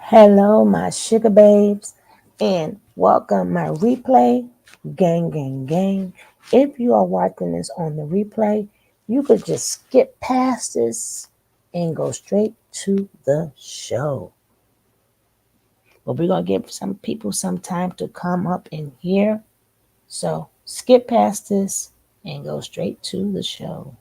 Hello, my sugar babes, and welcome my replay gang. If you are watching this on the replay, you could just skip past this and go straight to the show. But we're going to give some people some time to come up in here. So skip past this and go straight to the show.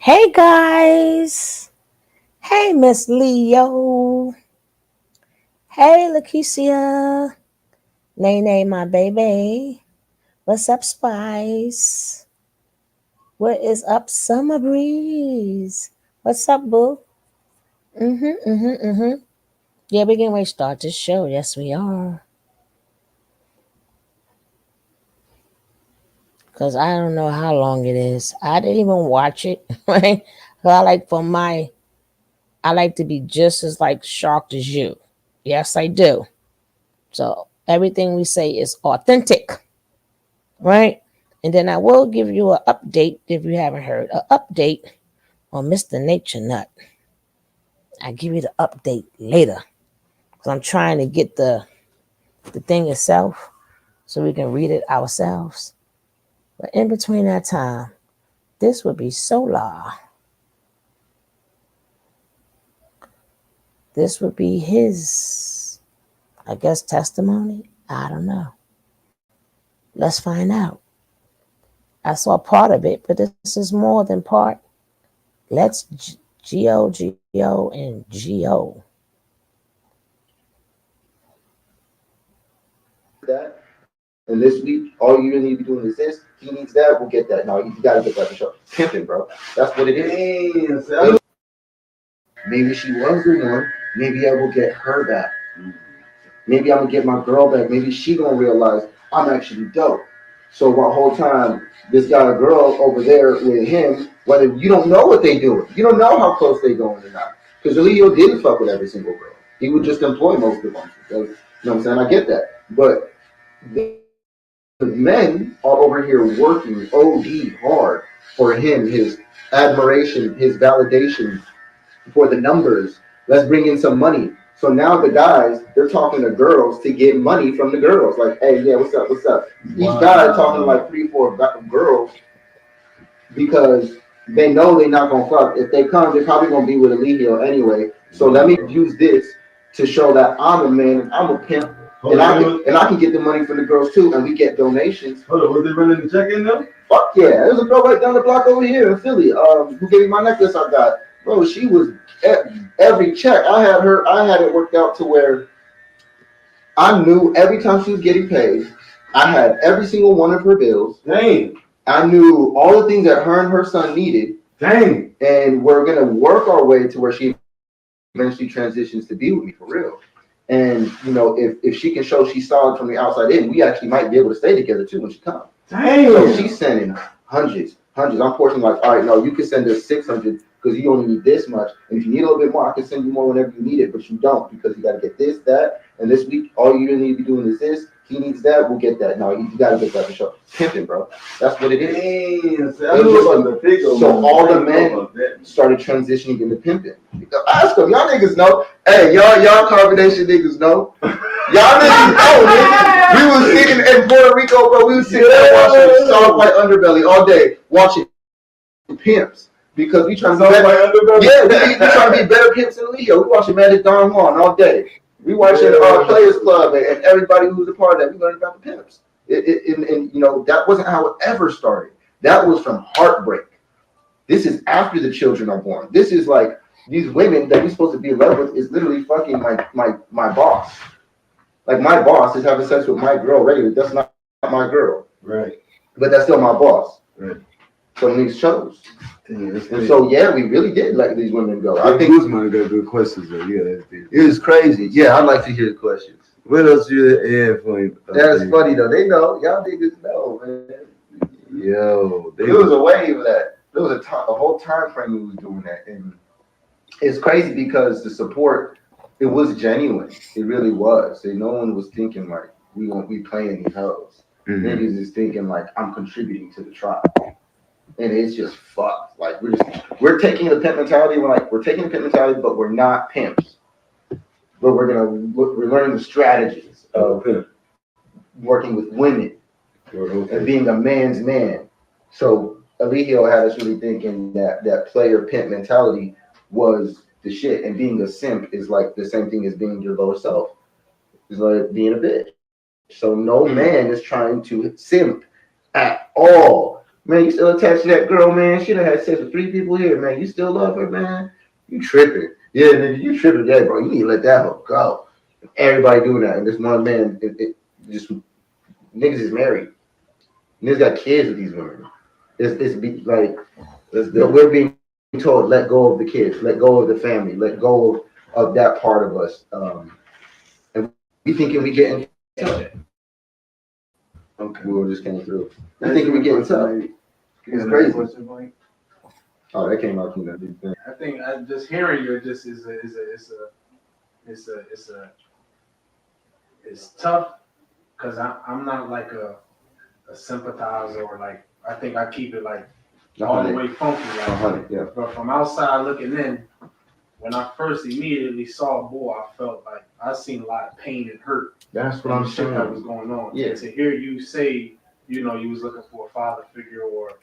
Hey guys. Hey Miss Leo. Hey Lakeisha. Nene, my baby. What's up, Spice? What is up, Summer Breeze? What's up, boo? Mm-hmm. Yeah, we're getting ready to start this show. Yes, we are. Because I don't know how long it is. I didn't even watch it, right? 'Cause I like to be just as like shocked as you. Yes, I do. So everything we say is authentic, right? And then I will give you an update if you haven't heard. An update on Mr. Nature Nut. I give you the update later. Because I'm trying to get the thing itself so we can read it ourselves. But in between that time, this would be Soular. this would be his, I guess, testimony. I don't know. Let's find out. I saw part of it, but this is more than part. Let's G-O, and G-O. That. And this week, all you really need to be doing is this. He needs that. We'll get that. No, you gotta get that for sure. Pimping, bro. That's what it is. Maybe she was the one. Maybe I will get her back. Maybe I'm gonna get my girl back. Maybe she gonna realize I'm actually dope. So the whole time, this got a girl over there with him. Whether you don't know what they doing, you don't know how close they going or not. Because Leo didn't fuck with every single girl. He would just employ most of them. You know what I'm saying? I get that, but the men are over here working OD hard for him, his admiration, his validation, for the numbers. Let's bring in some money. So now the guys, they're talking to girls to get money from the girls. Like, hey, yeah, what's up, what's up? Each guy talking to like 3, 4 girls because they know they're not gonna fuck. If they come, they're probably gonna be with Eligio anyway. So let me use this to show that I'm a man, I'm a pimp, and I can get the money from the girls too, and we get donations. Hold on, was they running the check in though? Fuck yeah, there's a girl right down the block over here in Philly. Who gave me my necklace I got. Bro, she was every check. I had it worked out to where I knew every time she was getting paid, I had every single one of her bills. Dang. I knew all the things that her and her son needed. Dang. And we're gonna work our way to where she eventually transitions to be with me for real. And you know, if she can show she's solid from the outside in, we actually might be able to stay together too when she comes. Dang. So she's sending hundreds. I'm portioning like, all right, no, you can send us 600 because you only need this much. And if you need a little bit more, I can send you more whenever you need it, but you don't because you got to get this, that, and this week, all you really need to be doing is this. He needs that, we'll get that. No, you got to get that for sure. Pimping, bro. That's what it is. So all the men started transitioning into pimping. Ask them, y'all niggas know. Hey, y'all combination niggas know. Y'all niggas know, nigga. We was sitting in Puerto Rico, bro. We was sitting there watching Soft White Underbelly all day, watching pimps. Because we trying to be better. Yeah, we trying to be better pimps than Leo. We watching Magic Don Juan all day. We watching Players Club and everybody who was a part of that. We learned about the pimps. And you know, that wasn't how it ever started. That was from heartbreak. This is after the children are born. This is like these women that we're supposed to be in love with is literally fucking my boss. Like my boss is having sex with my girl regularly. That's not my girl. Right. But that's still my boss. Right. So these shows. And so yeah, we really did let these women go. I think Guzman got good questions though. Yeah, it was crazy. Yeah, I'd like to hear the questions. What else you have for me? That's funny though. They know. Y'all niggas know, man. Yo, there was a wave of that. There was a whole time frame we was doing that, and it's crazy because the support, it was genuine. It really was. So no one was thinking like we won't be playing these hoes. Mm-hmm. Niggas is thinking like I'm contributing to the tribe. And it's just fucked. Like we're taking the pimp mentality. We're taking the pimp mentality, but we're not pimps. But we're learning the strategies of working with women and being a man's man. So Eligio had us really thinking that player pimp mentality was the shit, and being a simp is like the same thing as being your lower self. It's like being a bitch. So no man is trying to simp at all. Man, you still attached to that girl, man. She done had sex with 3 people here, man. You still love her, man. You tripping. Yeah, nigga, you tripping. Yeah, bro. You need to let that hoe go. Everybody doing that. And this one man, just niggas is married. Niggas got kids with these women. We're being told, let go of the kids, let go of the family, let go of that part of us. And we thinking we getting tough. Okay. We just came through. We thinking we getting tough. It's crazy. Oh, that came out from that big thing. I think just hearing you just it's tough because I'm not like a sympathizer or like I think I keep it like all the way funky. Like, yeah. But from outside looking in, when I first immediately saw a boy, I felt like I seen a lot of pain and hurt. That's what I'm saying. That was going on. Yeah. And to hear you say, you know, you was looking for a father figure or,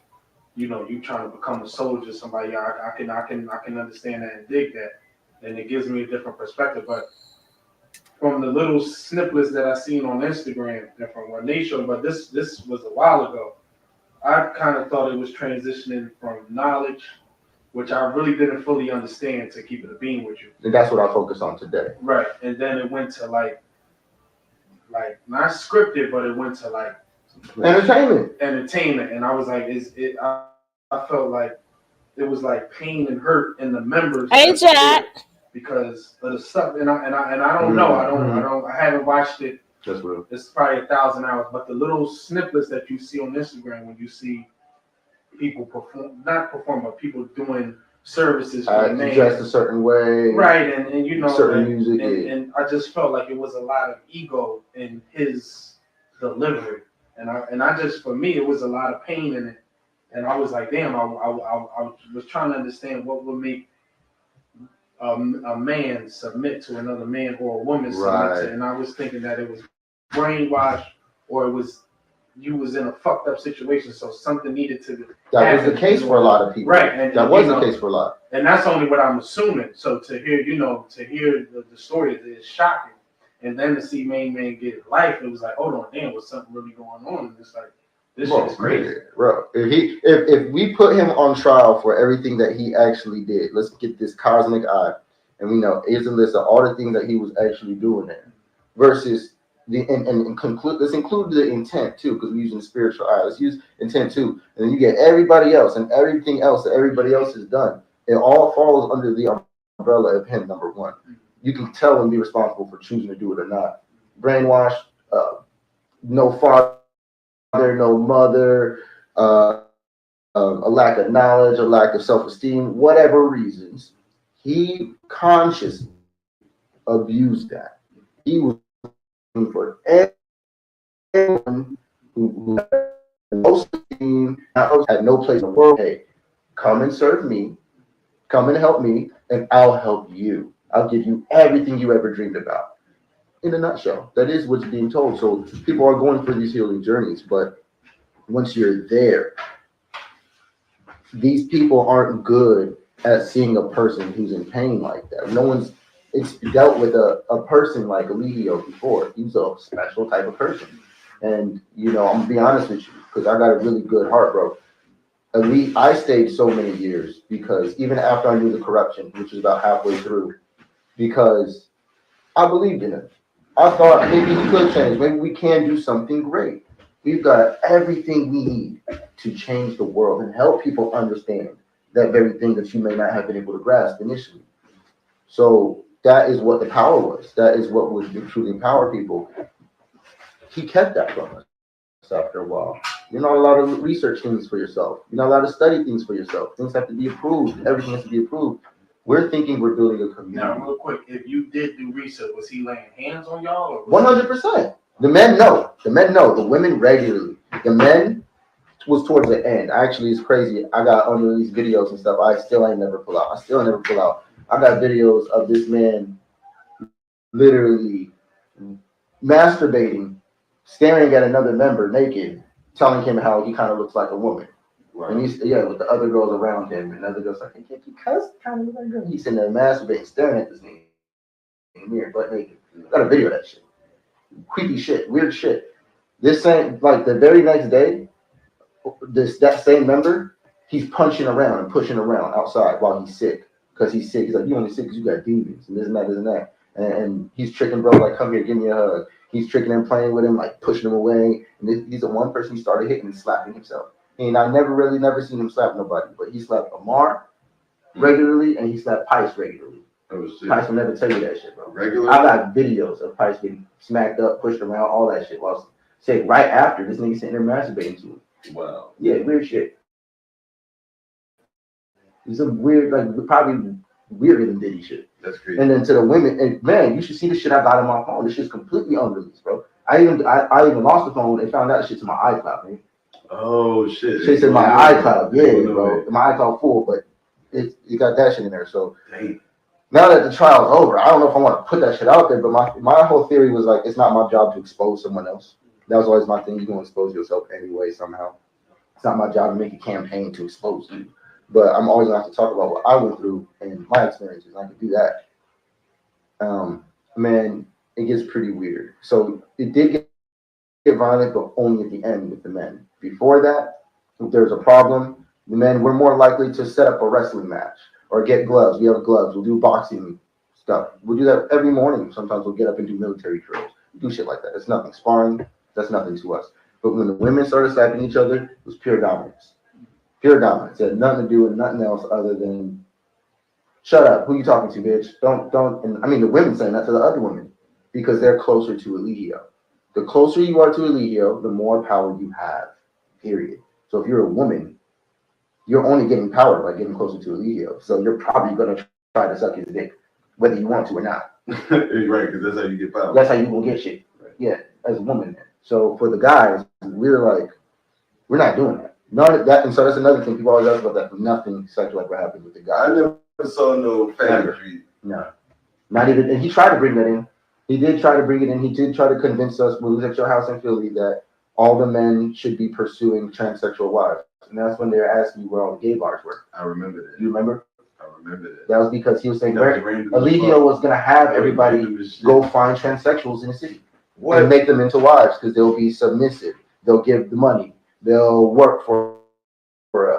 you know, you trying to become a soldier, somebody. I can understand that and dig that. and it gives me a different perspective. But from the little snippets that I seen on Instagram and from what they showed, but this was a while ago. I kind of thought it was transitioning from knowledge, which I really didn't fully understand, to keep it a beam with you. And that's what I focus on today. Right, and then it went to like not scripted, but it went to like entertainment, and I was like, I felt like it was like pain and hurt in the members. Hey, Jack. Because of the stuff, and I don't know, I haven't watched it. That's real. It's probably 1,000 hours, but the little snippets that you see on Instagram when you see people not perform, but people doing services for the man, dressed a certain way, right? And you know, certain music, and I just felt like it was a lot of ego in his delivery, and I just, for me, it was a lot of pain in it, and I was like, damn, I was trying to understand what would make a man submit to another man, or a woman submit to, and I was thinking that it was brainwashed, or it was you was in a fucked up situation, so something needed to. That was the case for a lot of people, right? And that was the case for a lot, and that's only what I'm assuming. So to hear, the story is shocking, and then to see main man get life, it was like, hold on, damn, was something really going on? And it's like, this shit is crazy, bro. If we put him on trial for everything that he actually did, let's get this cosmic eye, and we know is a list of all the things that he was actually doing there, versus and conclude. Let's include the intent too, because we're using the spiritual eye. Let's use intent too, and then you get everybody else and everything else that everybody else has done. It all falls under the umbrella of him. Number one, you can tell and be responsible for choosing to do it or not. Brainwashed, no father, no mother, a lack of knowledge, a lack of self-esteem, whatever reasons, he consciously abused that. He was for everyone who had no esteem, had no place in the world. Hey, come and serve me, come and help me, and I'll help you. I'll give you everything you ever dreamed about. In a nutshell, that is what's being told. So people are going for these healing journeys, but once you're there, these people aren't good at seeing a person who's in pain like that. No one's dealt with a person like Eligio before. He's a special type of person. And, I'm going to be honest with you, because I got a really good heart, bro. I stayed so many years because even after I knew the corruption, which was about halfway through, because I believed in him. I thought maybe he could change. Maybe we can do something great. We've got everything we need to change the world and help people understand that very thing that you may not have been able to grasp initially. So that is what the power was. That is what would truly empower people. He kept that from us after a while. You're not allowed to research things for yourself. You're not allowed to study things for yourself. Things have to be approved. Everything has to be approved. We're thinking we're building a community. Now, real quick, if you did do research, was he laying hands on y'all? 100%. The men know. The women regularly. The men was towards the end. Actually, it's crazy. I got under these videos and stuff. I still ain't never pull out. I got videos of this man literally masturbating, staring at another member naked, telling him how he kind of looks like a woman. Wow. And he's with the other girls around him, and the other girls like, hey, can't you cuss? Kind of look like a girl. He's sitting there masturbating, staring at this thing in the mirror, butt naked. I got a video of that shit. Creepy shit, weird shit. This same, like the very next day, that same member, he's punching around and pushing around outside while he's sick. Because he's sick. He's like, you only sick because you got demons and this and that. And he's tricking bro, like, come here, give me a hug. He's tricking him, playing with him, like pushing him away. And he's the one person he started hitting and slapping himself. And I never seen him slap nobody, but he slapped Amar regularly and he slapped Pice regularly. Pice will never tell you that shit, bro. Regularly? I got videos of Pice getting smacked up, pushed around, all that shit. While sick, right after this nigga sitting there masturbating to him. Wow. Yeah, weird shit. It's some weird, like probably weirder than Diddy shit. That's crazy. And then to the women, and man, you should see the shit I got on my phone. This shit's completely unreleased, bro. I even lost the phone and found out shit's in my iCloud, man. Oh shit. Shit's in my iCloud, yeah, bro. My iCloud full, but it got that shit in there. So now that the trial's over, I don't know if I want to put that shit out there, but my whole theory was like, it's not my job to expose someone else. That was always my thing. You're gonna expose yourself anyway somehow. It's not my job to make a campaign to expose you. But I'm always going to have to talk about what I went through and my experiences. I can do that. Man, it gets pretty weird. So it did get violent, but only at the end with the men. Before that, if there's a problem, the men we're more likely to set up a wrestling match or get gloves. We have gloves. We'll do boxing stuff. We'll do that every morning. Sometimes we'll get up and do military drills. We do shit like that. It's nothing. Sparring, that's nothing to us. But when the women started slapping each other, it was pure dominance. Pure dominance. It had nothing to do with nothing else other than shut up. Who you talking to, bitch? Don't. And I mean, the women saying that to the other women because they're closer to Eligio. The closer you are to Eligio, the more power you have. Period. So if you're a woman, you're only getting power by getting closer to Eligio. So you're probably gonna try to suck his dick, whether you want to or not. Right, because that's how you get power. That's how you gonna get shit. Right. Yeah, as a woman. So for the guys, we're like, we're not doing that. None of that, and so that's another thing. People always ask about that. Nothing sexual like what happened with the guy. I never saw no family tree. No, not even. And he tried to bring that in. He did try to bring it in. He did try to convince us when we was at your house in Philly that all the men should be pursuing transsexual wives, and that's when they were asking you where all the gay bars were. I remember that. You remember? I remember that. That was because he was saying That was random as Eligio fuck. was gonna have That was everybody random as shit. go find transsexuals in the city What? and make them into wives because they'll be submissive. They'll give the money. They'll work for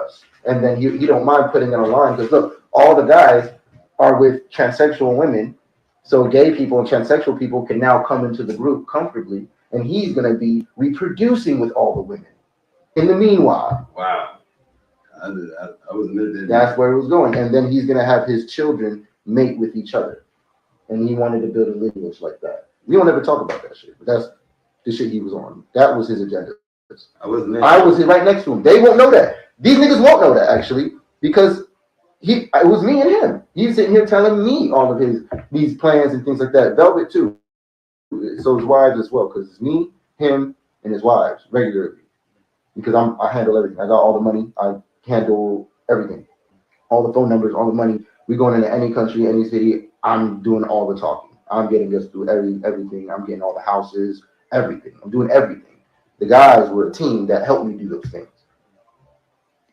us. And then he don't mind putting it online because look, all the guys are with transsexual women. So gay people and transsexual people can now come into the group comfortably, and he's gonna be reproducing with all the women. In the meanwhile, Wow. I wasn't at that. that's where it was going. And then he's gonna have his children mate with each other. And he wanted to build a lineage like that. We don't ever talk about that shit, but that's the shit he was on. That was his agenda. I wasn't there. I was right next to him. They won't know that. These niggas won't know that actually, because it was me and him. He's sitting here telling me all of these plans and things like that. Velvet too. So his wives as well, because it's me, him, and his wives regularly. Because I handle everything. I got all the money. I handle everything. All the phone numbers, all the money. We going into any country, any city. I'm doing all the talking. I'm getting us through everything. I'm getting all the houses, everything. I'm doing everything. The guys were a team that helped me do those things.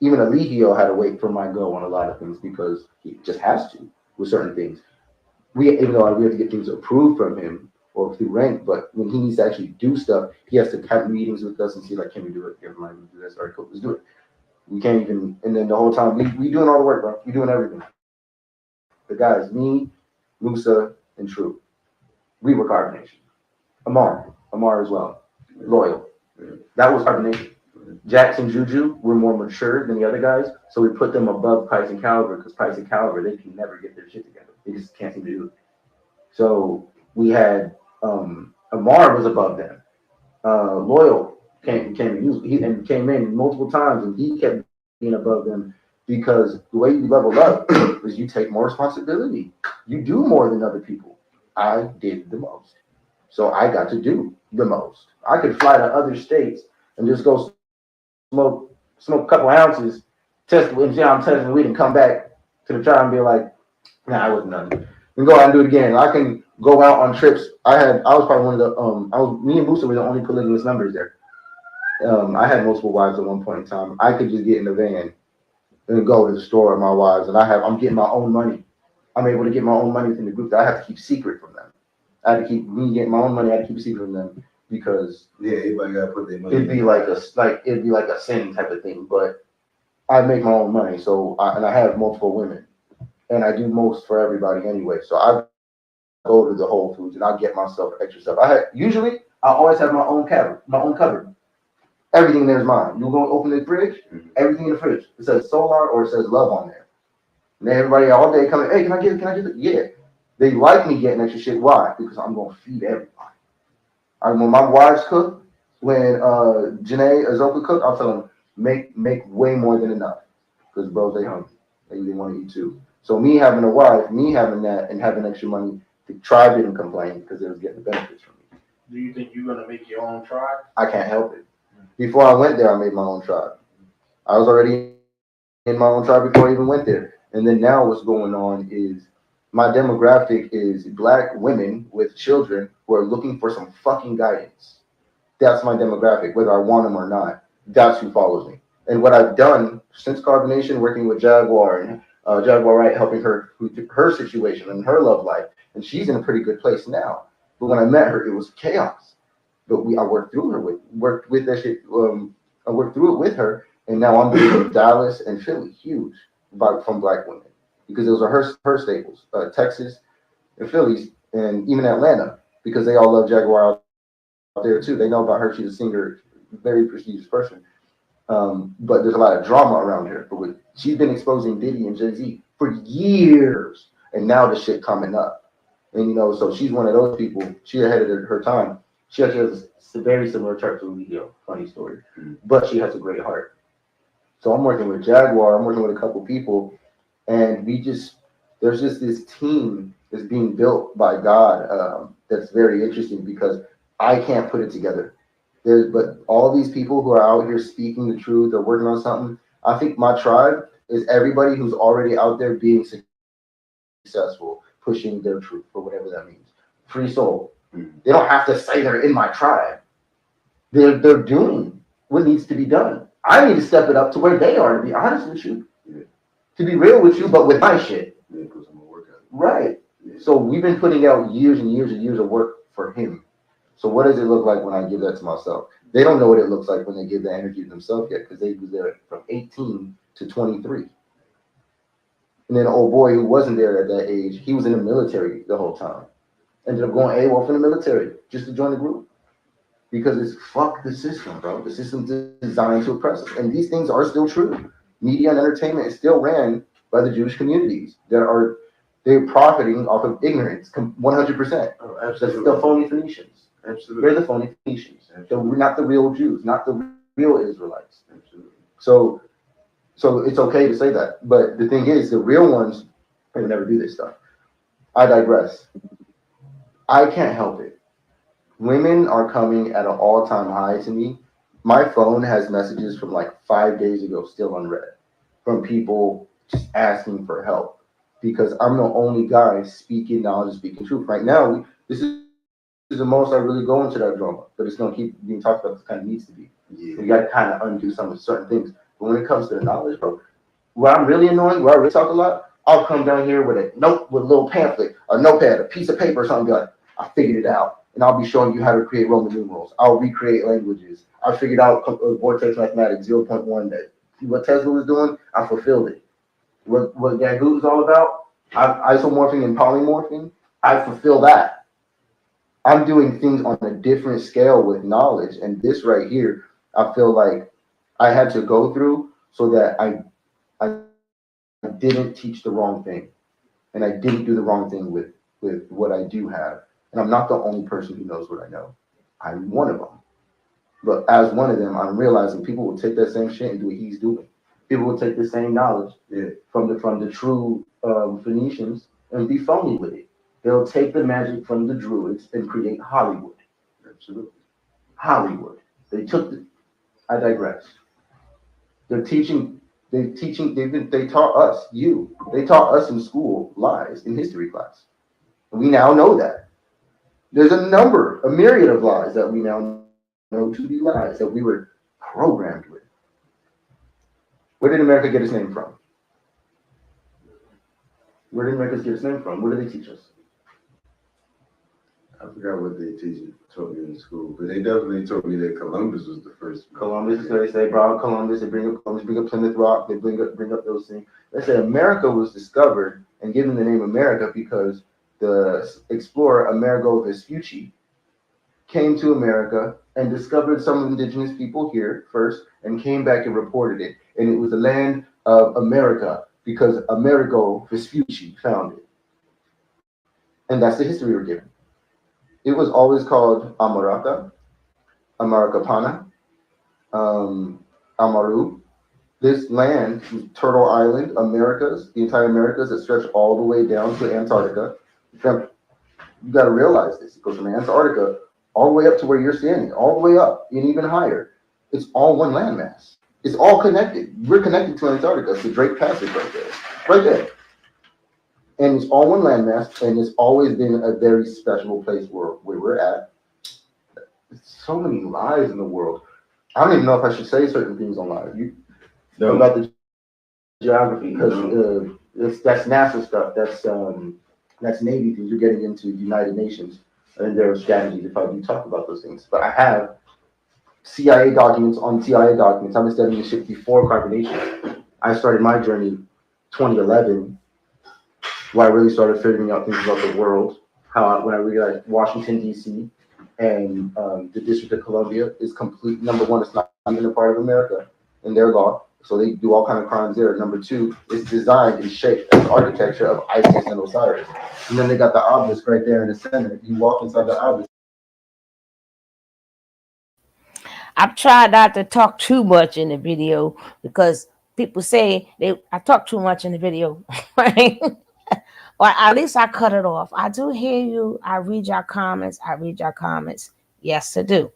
Even Eligio had to wait for my go on a lot of things because he just has to with certain things. Even though we have to get things approved from him or through rank, but when he needs to actually do stuff, he has to have meetings with us and see like, can we do it? Give money to do this. All right, cool, let's do it. We can't even. And then the whole time we doing all the work, bro. We doing everything. The guys, me, Musa, and True. We were carbonation. Amar as well. Loyal. That was carbonation. Jackson Juju were more mature than the other guys, so we put them above Price and Caliber because Price and Caliber, they can never get their shit together. They just can't seem to do it. So we had Amar was above them. Loyal came in multiple times, and he kept being above them because the way you level up is you take more responsibility. You do more than other people. I did the most, so I got to do the most. I could fly to other states and just go smoke a couple ounces, test and see how I'm testing weed, and come back to the trial and be like, nah, I wasn't done. And go out and do it again. I can go out on trips. I was probably one of the me and Musa were the only polygamous members there. I had multiple wives at one point in time. I could just get in the van and go to the store with my wives, and I'm getting my own money. I'm able to get my own money within the group that I have to keep secret from them. I had to keep me getting my own money. I had to keep it secret from them because everybody gotta put their money. It'd be like a sin type of thing. But I make my own money, so I have multiple women, and I do most for everybody anyway. So I go to the Whole Foods and I get myself extra stuff. I always have my own cupboard. Everything there's mine. You go open the fridge, everything in the fridge. It says Soular or it says Love on there. And everybody all day coming, hey, can I get it? Yeah. They like me getting extra shit. Why? Because I'm gonna feed everybody. When my wives cook, when Janae Azoka cook, I'll tell them make way more than enough. Because bros, they hungry. They want to eat too. So me having a wife, me having that and having extra money, the tribe didn't complain because they was getting the benefits from me. Do you think you're gonna make your own tribe? I can't help it. Before I went there, I made my own tribe. I was already in my own tribe before I even went there. And then now what's going on is my demographic is black women with children who are looking for some fucking guidance. That's my demographic, whether I want them or not. That's who follows me. And what I've done since carbonation, working with Jaguar and Jaguar Wright helping her with her situation and her love life, and she's in a pretty good place now. But when I met her, it was chaos. But I worked with that shit. I worked through it with her, and now I'm doing Dallas and Philly, huge, from black women, because those are her staples, Texas and Phillies, and even Atlanta, because they all love Jaguar out there too. They know about her. She's a singer, very prestigious person. But there's a lot of drama around her. But she's been exposing Diddy and Jay-Z for years, and now the shit coming up. And so she's one of those people. She ahead of her time. She actually has a very similar chart to Leo. Funny story, but she has a great heart. So I'm working with Jaguar. I'm working with a couple people, and there's just this team that's being built by God. That's very interesting because I can't put it together. But all these people who are out here speaking the truth or working on something, I think my tribe is everybody who's already out there being successful, pushing their truth for whatever that means. Free soul. They don't have to say they're in my tribe. They're doing what needs to be done. I need to step it up to where they are, to be honest with you. Yeah. To be real with you, but with my shit. Yeah, because I'm gonna work out. Right. Yeah. So we've been putting out years and years and years of work for him. So what does it look like when I give that to myself? They don't know what it looks like when they give the energy to themselves yet, because they was there from 18 to 23. And then an old boy who wasn't there at that age, he was in the military the whole time. Ended up going AWOL from the military just to join the group. Because it's fuck the system, bro. The system's designed to oppress us. And these things are still true. Media and entertainment is still ran by the Jewish communities they're profiting off of ignorance, 100%. Oh, absolutely. That's the phony Phoenicians. Absolutely. They're the phony Phoenicians. We're not the real Jews, not the real Israelites. Absolutely. So it's okay to say that. But the thing is, the real ones, they would never do this stuff. I digress. I can't help it. Women are coming at an all-time high to me. My phone has messages from like 5 days ago still unread from people just asking for help because I'm the only guy speaking knowledge and speaking truth. Right now, this is the most I really go into that drama, but it's going to keep being talked about. It kind of needs to be. Yeah. We got to kind of undo some of certain things. But when it comes to the knowledge, bro, where I'm really annoying, where I really talk a lot, I'll come down here with a little pamphlet, a notepad, a piece of paper or something, be like, I figured it out. And I'll be showing you how to create Roman numerals. I'll recreate languages. I figured out vortex mathematics 0.1 that what Tesla was doing, I fulfilled it. What Gagoo is all about, isomorphing and polymorphing, I fulfill that. I'm doing things on a different scale with knowledge. And this right here, I feel like I had to go through so that I didn't teach the wrong thing. And I didn't do the wrong thing with what I do have. And I'm not the only person who knows what I know. I'm one of them. But as one of them, I'm realizing people will take that same shit and do what he's doing. People will take the same knowledge from the true Phoenicians and be phony with it. They'll take the magic from the Druids and create Hollywood. Absolutely. Hollywood. I digress. They taught us, they taught us in school lies in history class. And we now know that. There's a myriad of lies that we now know to be lies that we were programmed with. Where did America get its name from? Where did America get its name from? What did they teach us? I forgot what they taught me in school, but they definitely told me that Columbus was the first. Columbus is where they say, bro, Columbus, they bring up Columbus, bring up Plymouth Rock, they bring up those things. They say America was discovered and given the name America because the explorer Amerigo Vespucci came to America and discovered some indigenous people here first and came back and reported it. And it was the land of America because Amerigo Vespucci found it. And that's the history we're given. It was always called Amaraka, Amaracapana, Amaru. This land, Turtle Island, Americas, the entire Americas that stretch all the way down to Antarctica. You got to realize this. It goes from Antarctica all the way up to where you're standing, all the way up and even higher. It's all one landmass. It's all connected. We're connected to Antarctica. It's the Drake Passage right there. Right there. And it's all one landmass, and it's always been a very special place where we're at. There's so many lies in the world. I don't even know if I should say certain things on live. About the geography, because That's NASA stuff. That's Navy things. You're getting into United Nations and their strategies if I do talk about those things. But I have CIA documents on CIA documents. I've been studying this shit before carbonation. I started my journey 2011, where I really started figuring out things about the world. When I realized Washington D.C. and the District of Columbia is complete. Number one, it's not even a part of America in their law, so they do all kind of crimes there. Number two, it's designed and shaped as architecture of Isis and Osiris. And then they got the obelisk right there in the center. You walk inside the obelisk. I've tried not to talk too much in the video because people say I talk too much in the video, right? Or at least I cut it off. I do hear you. I read your comments. Yes, I do.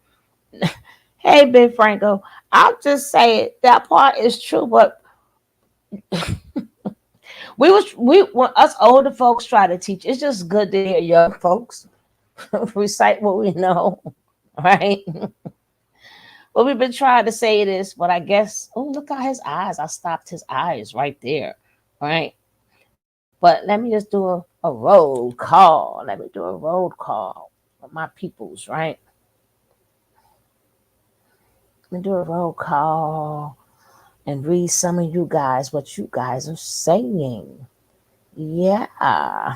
Hey, Big Franco, I'll just say it. That part is true, but when us older folks try to teach. It's just good to hear young folks recite what we know, right? Well, we've been trying to say this, but I guess, oh, look at his eyes. I stopped his eyes right there, right? But let me just do a roll call. Let me do a roll call with my peoples, right? Let me do a roll call and read some of you guys what you guys are saying. Yeah. Uh-huh.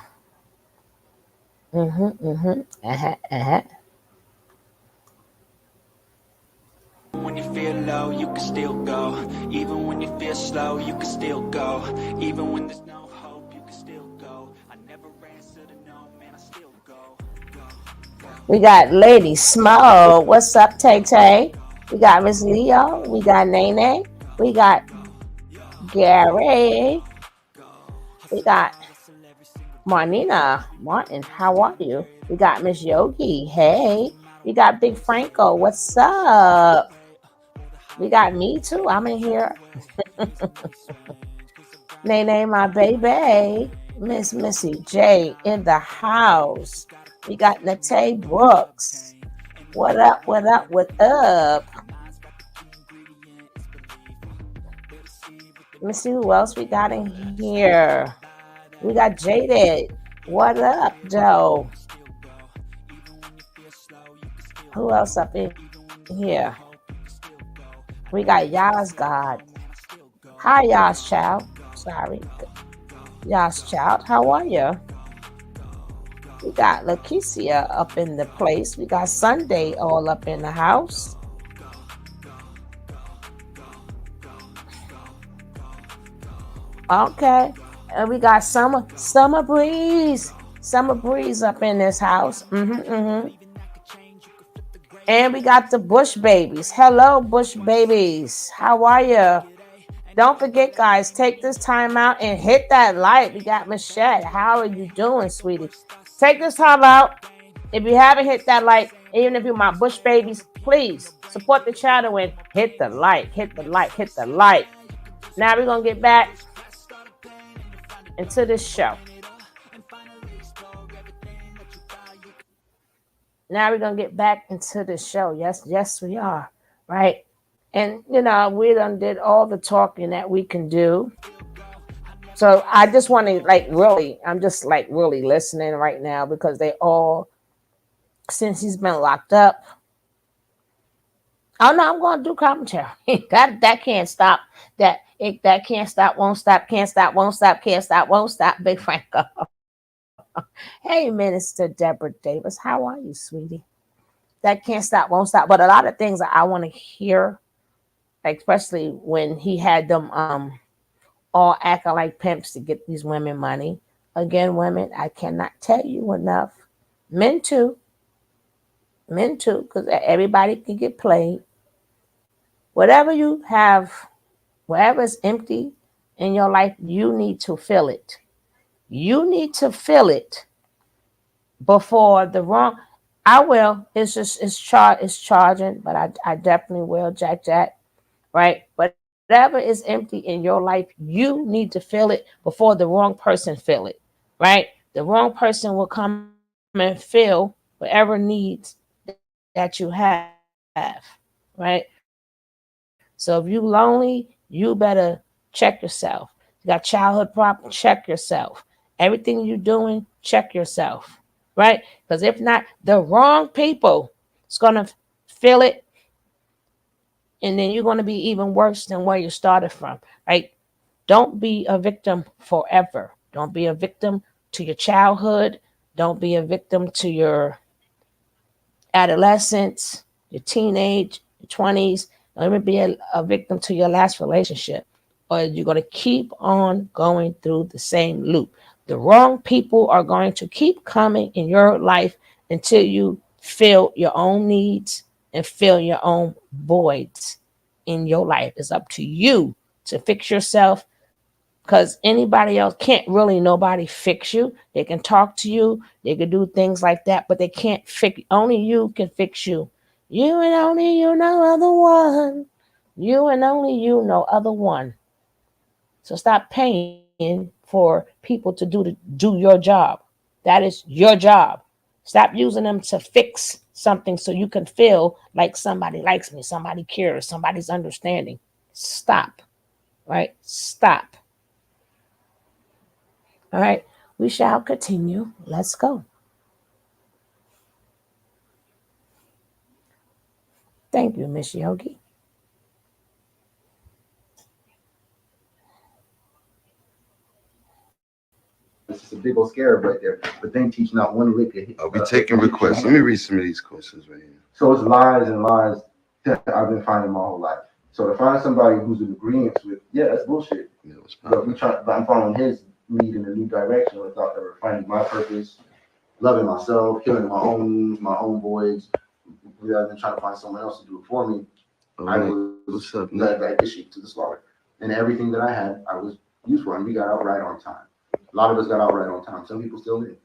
When you feel low, you can still go. Even when you feel slow, you can still go. Even when there's no hope, you can still go. I never answer to no, man, I still go. We got Lady Smo. What's up, Tay Tay? We got Miss Leo. We got Nene. We got Gary. We got Marnina. Martin, how are you? We got Miss Yogi. Hey. We got Big Franco. What's up? We got me too. I'm in here. Nene, my baby. Miss Missy J in the house. We got Nate Brooks. What up? What up? What up? Let me see who else we got in here. We got Jaded. What up, Joe? Who else up in here? We got Yas God. Hi, Yas Child. Sorry. Yas Child, how are you? We got Lakeisha up in the place. We got Sunday all up in the house. Okay. And we got Summer Breeze. Summer Breeze up in this house. And we got the Bush Babies. Hello, Bush Babies. How are you? Don't forget, guys, take this time out and hit that like. We got Michelle. How are you doing, sweetie? Take this time out. If you haven't hit that like, even if you're my Bush Babies, please support the channel and hit the like. Hit the like. Hit the like. Now we're going to get back into this show. Now we're going to get back into the show. Yes, we are. Right? And, we done did all the talking that we can do. So I just want to I'm just really listening right now because they all, since he's been locked up. Oh, no, I'm going to do commentary. that can't stop. That can't stop, won't stop, can't stop, won't stop, can't stop, won't stop. Big Franco. Hey, Minister Deborah Davis, how are you, sweetie? That can't stop, won't stop. But a lot of things that I want to hear, especially when he had them all acting like pimps to get these women money. Again, women, I cannot tell you enough. Men too, because everybody can get played. Whatever you have, whatever is empty in your life, you need to fill it. You need to fill it before the wrong. I will. It's charging, but I definitely will, Jack. Right? Whatever is empty in your life, you need to fill it before the wrong person fill it. Right? The wrong person will come and fill whatever needs that you have. Right? So if you lonely, you better check yourself. You got childhood problems, check yourself. Everything you're doing, check yourself, right? Because if not, the wrong people is going to feel it, and then you're going to be even worse than where you started from, right? Don't be a victim forever. Don't be a victim to your childhood. Don't be a victim to your adolescence, your teenage, your 20s. Don't even be a victim to your last relationship, or you're going to keep on going through the same loop. The wrong people are going to keep coming in your life until you fill your own needs and fill your own voids in your life. It's up to you to fix yourself, because anybody else can't really nobody fix you. They can talk to you, they can do things like that, but they can't fix. Only you can fix you. You and only you, no other one. You and only you, no other one. So stop paying for people to do your job. That is your job. Stop using them to fix something so you can feel like somebody likes me, somebody cares, somebody's understanding. Stop. Right? Stop. All right, we shall continue. Let's go. Thank you, Miss Yogi. It's just a big old scarab right there. But then teach not one lick of I'll be taking requests. Let me read some of these questions right here. So it's lies and lies that I've been finding my whole life. So to find somebody who's in agreement with, yeah, that's bullshit. Yeah, it was But I'm following his lead in a new direction without ever finding my purpose, loving myself, healing my own voids, rather than trying to find someone else to do it for me. I was led like the sheep to the slaughter. And everything that I had, I was used for, and we got out right on time. A lot of us got out right on time. Some people still did.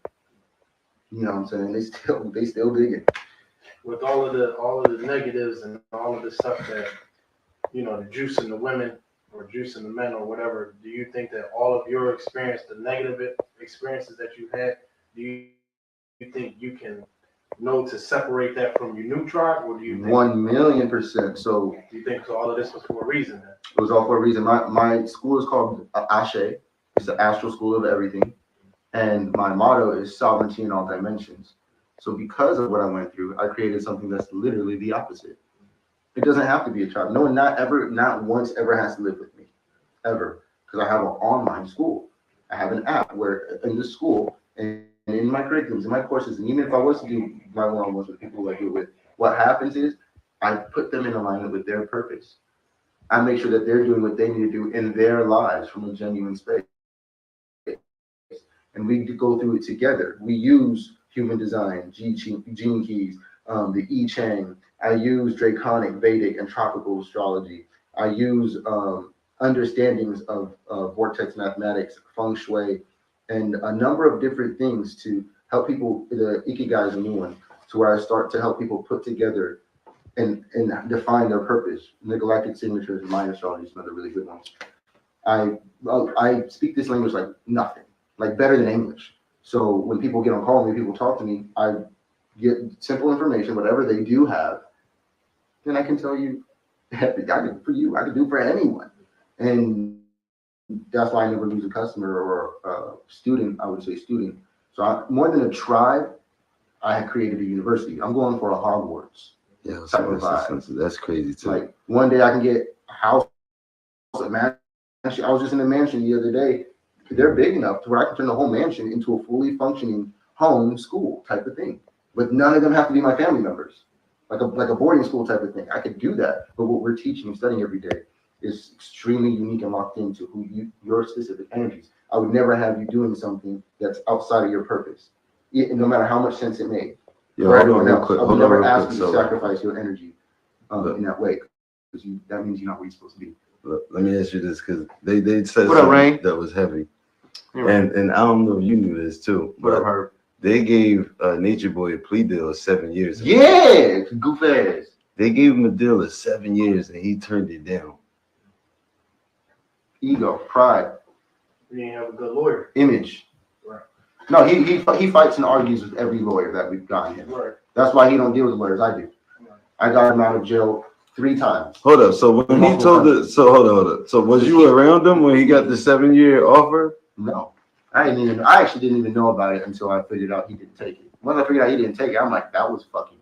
You know what I'm saying? They still digging. With all of the negatives and all of the stuff that, you know, the juice in the women or juice in the men or whatever, do you think that all of your experience, the negative experiences that you had, do you think you can know to separate that from your new tribe, or do you think 1,000,000%? So do you think all of this was for a reason then? it was all for a reason. My school is called Ashe. It's the Astral School of Everything. And my motto is sovereignty in all dimensions. So because of what I went through, I created something that's literally the opposite. It doesn't have to be a tribe. No one, not once ever has to live with me, ever. Because I have an online school. I have an app where in the school and in my curriculums, in my courses, and even if I was to do my one-on-ones with people who I do it with, what happens is I put them in alignment with their purpose. I make sure that they're doing what they need to do in their lives from a genuine space. And we go through it together. We use human design, gene keys, the I Ching. I use draconic, Vedic, and tropical astrology. I use understandings of vortex mathematics, feng shui, and a number of different things to help people. The Ikigai is a new one, to where I start to help people put together and define their purpose. And the galactic signatures and mind astrology is another really good one. I speak this language like nothing, like better than English. So when people get on call with me, people talk to me, I get simple information, whatever they do have, then I can tell you, I can for you, I can do for anyone. And that's why I never lose a customer or a student, I would say student. So more than a tribe, I had created a university. I'm going for a Hogwarts. Yeah, that's crazy too. Like one day I can get a house, a mansion. I was just in a mansion the other day. They're big enough to where I can turn the whole mansion into a fully functioning home school type of thing. But none of them have to be my family members, like a boarding school type of thing. I could do that. But what we're teaching and studying every day is extremely unique and locked into your specific energies. I would never have you doing something that's outside of your purpose, no matter how much sense it made. For everyone else, I would never ask you to sacrifice your energy in that way, because that means you're not where you're supposed to be. Let me ask you this, because they said something that was heavy, and I don't know if you knew this too, but they gave Natureboy a plea deal of 7 years. Yeah, goof ass. They gave him a deal of 7 years, and he turned it down. Ego, pride. You didn't have a good lawyer. Image. Right. No, he fights and argues with every lawyer that we've gotten him. Right. That's why he don't deal with lawyers. I do. Right. I got him out of jail 3 times. Hold up. So when he told it, so hold up. So was you around him when he got the 7-year offer? No, I actually didn't even know about it until I figured out he didn't take it. Once I figured out he didn't take it, I'm like, that was fucking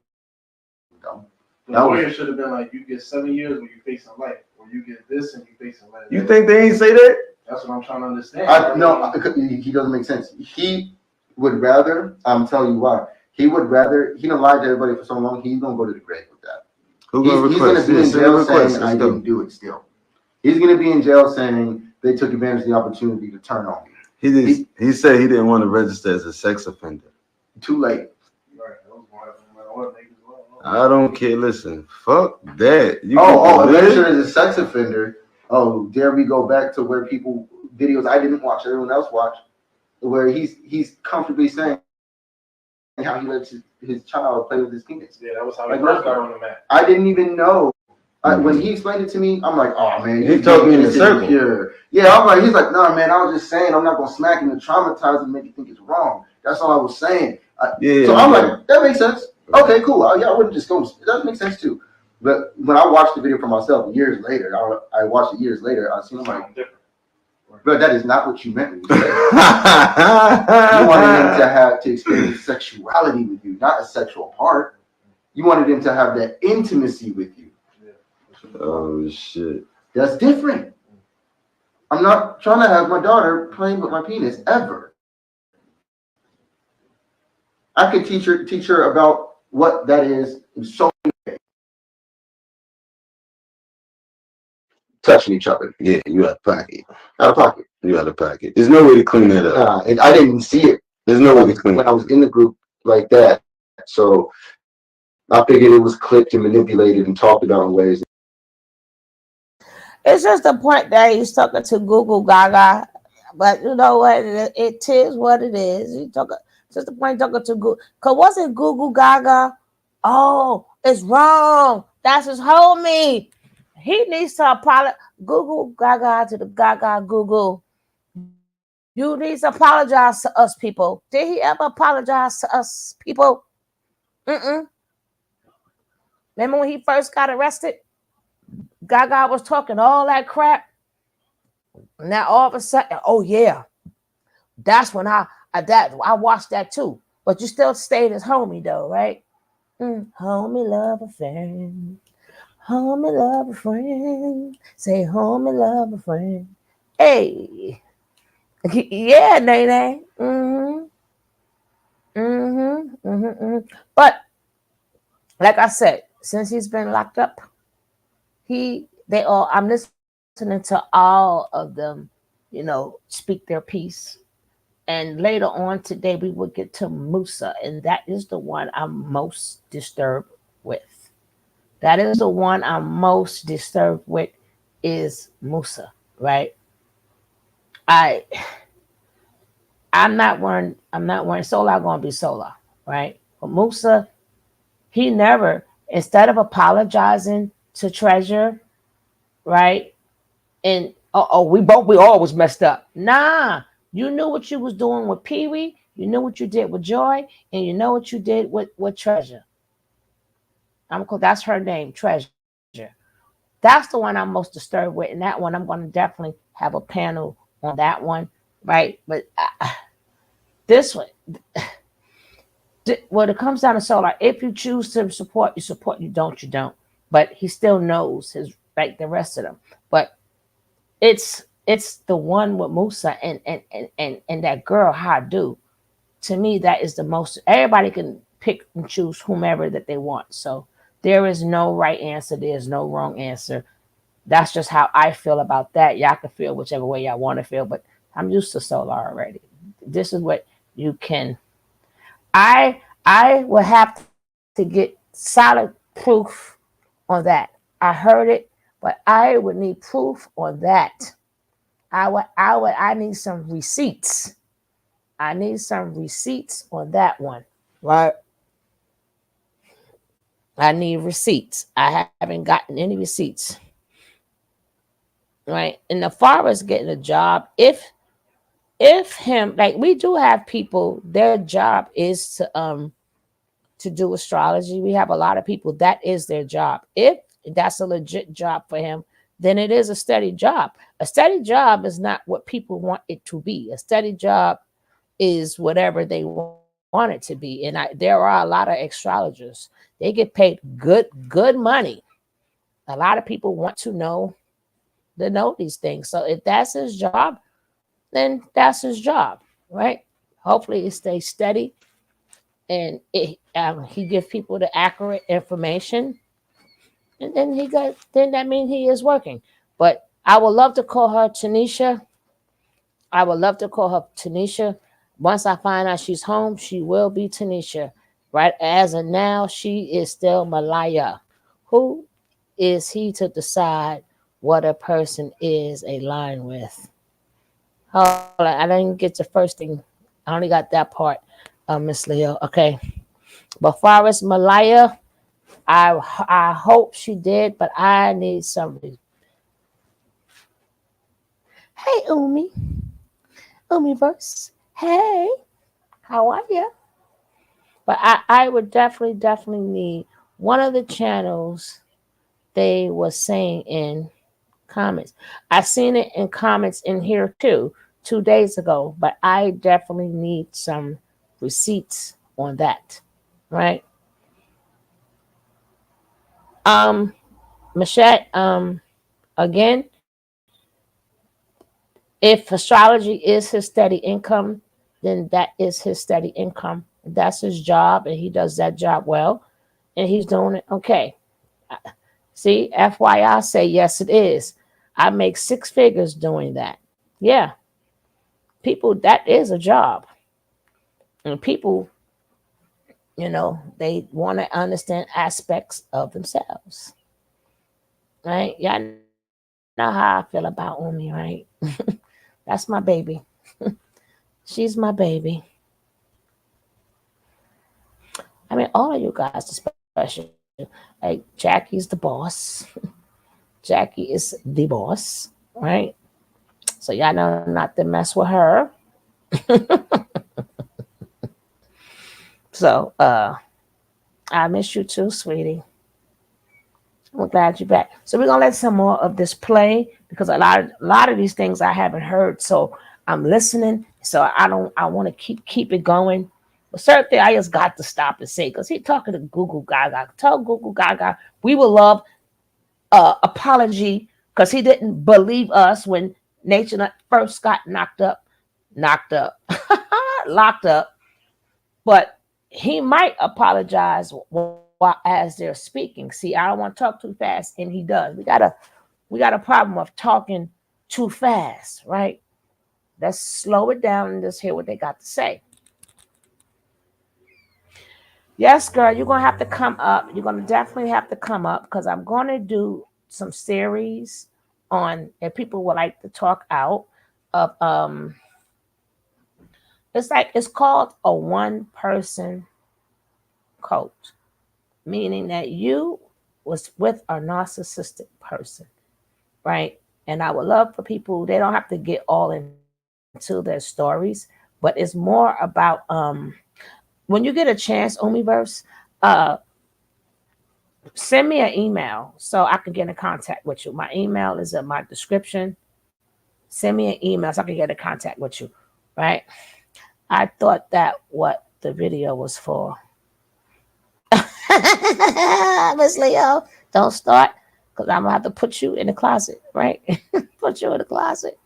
dumb. The lawyer should have been like, you get 7 years when you face a life, or you get this and you face a life. You think they ain't say that? That's what I'm trying to understand. No, he doesn't make sense. He would rather. I'm telling you why. He would rather. He done lied to everybody for so long. He's gonna go to the grave with that. He's gonna be in jail saying I didn't do it. Still, he's gonna be in jail saying they took advantage of the opportunity to turn on me. He said he didn't want to register as a sex offender. Too late. I don't care. Listen, fuck that. Register as a sex offender. Oh, dare we go back to where people videos I didn't watch, everyone else watched, where he's comfortably saying how he let his child play with his penis. Yeah, that was how he first got on the map. I didn't even know. When he explained it to me, I'm like, oh man, he told me in the circle. Pure. Yeah, I'm like, he's like, no man, I was just saying, I'm not gonna smack him and traumatize him and make you think it's wrong. That's all I was saying. So I'm like, that makes sense. Okay, cool. I wouldn't just go. It does make sense too. But when I watched the video for myself years later, I watched it years later. I seen him like, bro, that is not what you meant when you said it. You wanted him to experience sexuality with you, not a sexual part. You wanted him to have that intimacy with you. Oh shit. That's different. I'm not trying to have my daughter playing with my penis ever. I could teach her about what that is in so many ways. Touching each other. Yeah, you out of pocket. Out of pocket. You out of pocket. There's no way to clean that up. And I didn't see it. There's no way to clean it when I was in the group like that. So I figured it was clipped and manipulated and talked about in ways. It's just the point that he's talking to Google Gaga, but you know what? It is what it is. He talking just the point talking to Google. Cause wasn't Google Gaga? Oh, it's wrong. That's his homie. He needs to apologize. Google Gaga to the Gaga Google. You need to apologize to us people. Did he ever apologize to us people? Remember when he first got arrested? Gaga was talking all that crap. Now all of a sudden, oh yeah, that's when I watched that too. But you still stayed as homie though, right? Homie love a friend, homie love a friend. Say homie love a friend. Hey, yeah, Nene. But like I said, since he's been locked up, I'm listening to all of them, speak their piece. And later on today, we will get to Musa, and that is the one I'm most disturbed with. That is the one I'm most disturbed with is Musa, right? I'm not worrying Soular gonna be Soular, right? But Musa, he never, instead of apologizing to Treasure, right? And we always messed up. Nah, you knew what you was doing with Pee Wee, you knew what you did with Joy, and you know what you did with Treasure. That's her name, Treasure. That's the one I'm most disturbed with, and that one I'm going to definitely have a panel on that one, right? But this one, when it comes down to Soular, if you choose to support, you support. You don't, you don't. But he still knows his like the rest of them. But it's the one with Musa and that girl Hadu. To me, that is the most. Everybody can pick and choose whomever that they want. So there is no right answer. There's no wrong answer. That's just how I feel about that. Y'all can feel whichever way y'all want to feel, but I'm used to Soular already. This is what you can. I will have to get solid proof on that. I heard it, but I would need proof on that. I need some receipts. I need some receipts on that one, right? I need receipts. I haven't gotten any receipts, right? And as far as getting a job, if him, like we do have people, their job is to do astrology. We have a lot of people that is their job. If that's a legit job for him, then it is a steady job. A steady job is not what people want it to be. A steady job is whatever they want it to be. And there are a lot of astrologers. They get paid good money. A lot of people want to know these things. So if that's his job, then that's his job, right? Hopefully it stays steady and he gives people the accurate information, and then that means he is working. But I would love to call her Tanisha. I would love to call her Tanisha. Once I find out she's home, she will be Tanisha. Right as of now, she is still Malaya. Who is he to decide what a person is aligned with? Hold on, I didn't get the first thing. I only got that part, Miss Leo. Okay. But far as Malaya, I hope she did, but I need somebody. Hey, Umiverse. Hey, how are you? But I would definitely need one of the channels they were saying in comments. I seen it in comments in here too 2 days ago, but I definitely need some receipts on that, right? Machette, again, if astrology is his steady income, then that is his steady income. That's his job, and he does that job well, and he's doing it okay. See, FYI, say yes, it is. I make 6 figures doing that. Yeah, people, that is a job, and people, they want to understand aspects of themselves, right? Y'all know how I feel about Umi, right? That's my baby. She's my baby. I mean, all of you guys are special. Like Jackie's the boss. Jackie is the boss, right? So y'all know not to mess with her. So I miss you too, sweetie. I'm glad you're back. So we're gonna let some more of this play because a lot of these things I haven't heard. So I'm listening. So I want to keep it going. But certain thing I just got to stop and say because he talking to Google Gaga. Tell Google Gaga we will love apology because he didn't believe us when nature first got knocked up, locked up. But he might apologize while as they're speaking. See, I don't want to talk too fast, and he does. We got a problem of talking too fast, right? Let's slow it down and just hear what they got to say. Yes, girl, you're gonna have to come up. You're gonna definitely have to come up because I'm gonna do some series on if people would like to talk out of it's called a one person cult, meaning that you was with a narcissistic person, right? And I would love for people, they don't have to get all into their stories, but it's more about when you get a chance, Omiverse, send me an email so I can get in contact with you. My email is in my description. Send me an email so I can get in contact with you, right? I thought that what the video was for. Miss Leo, don't start because I'm gonna have to put you in the closet, right? Put you in the closet.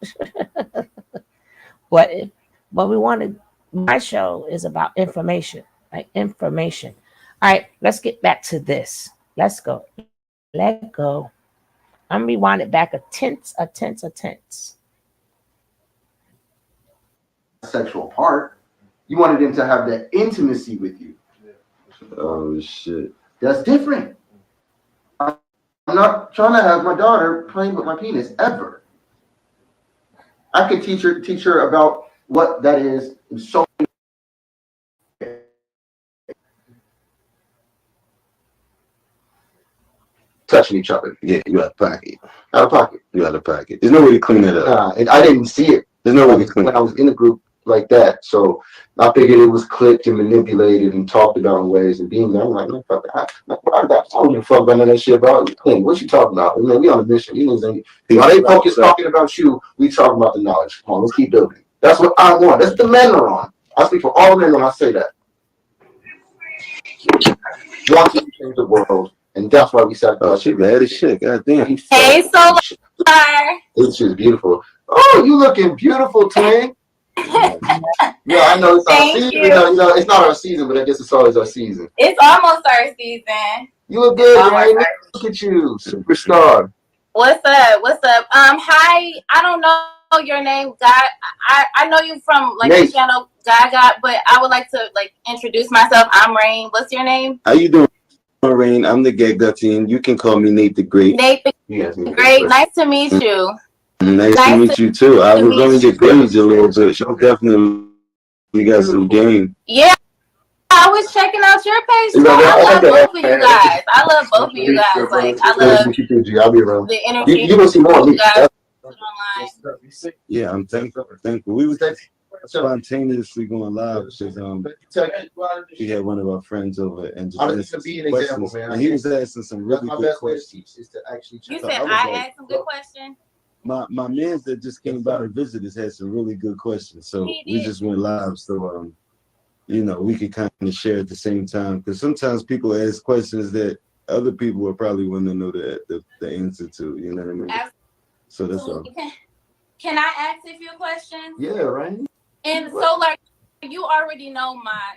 but we wanted my show is about information, like information. All right, let's get back to this. Let's go. Let go. I'm rewind it back a tense. Sexual part. You wanted him to have that intimacy with you. Oh shit. That's different. I'm not trying to have my daughter playing with my penis ever. I could teach her about what that is. So touching each other. Yeah, you out of pocket. Out of pocket. You out of pocket. There's no way to clean that up. And I didn't see it. There's no way to clean when I was in the group. like that. So I figured it was clipped and manipulated and talked about in ways and being there. I'm like, no, fuck that. I don't give a fuck about none of that shit, bro. Clean. What you talking about? I mean, we on a mission. You know what I'm saying? While they focus talking about you, we talking about the knowledge. Come on, let's keep building. That's what I want. That's what the men are on. I speak for all men when I say that. Want to change the world. And that's why we said, oh, she bad as shit. God damn. Hey, Soular. This shit's beautiful. Oh, you looking beautiful, twin. Yeah, I know it's our season. You know, it's not our season, but I guess it's always our season. It's almost our season. You look good, man. Look at you, superstar. What's up? What's up? Hi. I don't know your name, God. I know you from like Nate. the channel Gaga, but I would like to like introduce myself. I'm Rain. What's your name? How you doing, Rain? I'm the Gag Gutsy, you can call me Nate the Great. Nate the Great. Nice to meet you. Nice to meet you too. I was going to get crazy a little bit. So definitely we got some game. Yeah. I was checking out your page too. I love both of you guys. I love both of you guys. Like I love the energy. You will see more of me. Online. Yeah, I'm thankful. We was spontaneously going live because we had one of our friends over and just questions, and he was asking some really good questions. You said I asked some good questions. My man that just came by to visit us had some really good questions, so we just went live. So you know, we could kind of share at the same time because sometimes people ask questions that other people would probably want to know the answer to. You know what I mean? Absolutely. So that's all. Can I ask a few questions? Yeah, right. And Soular, you already know my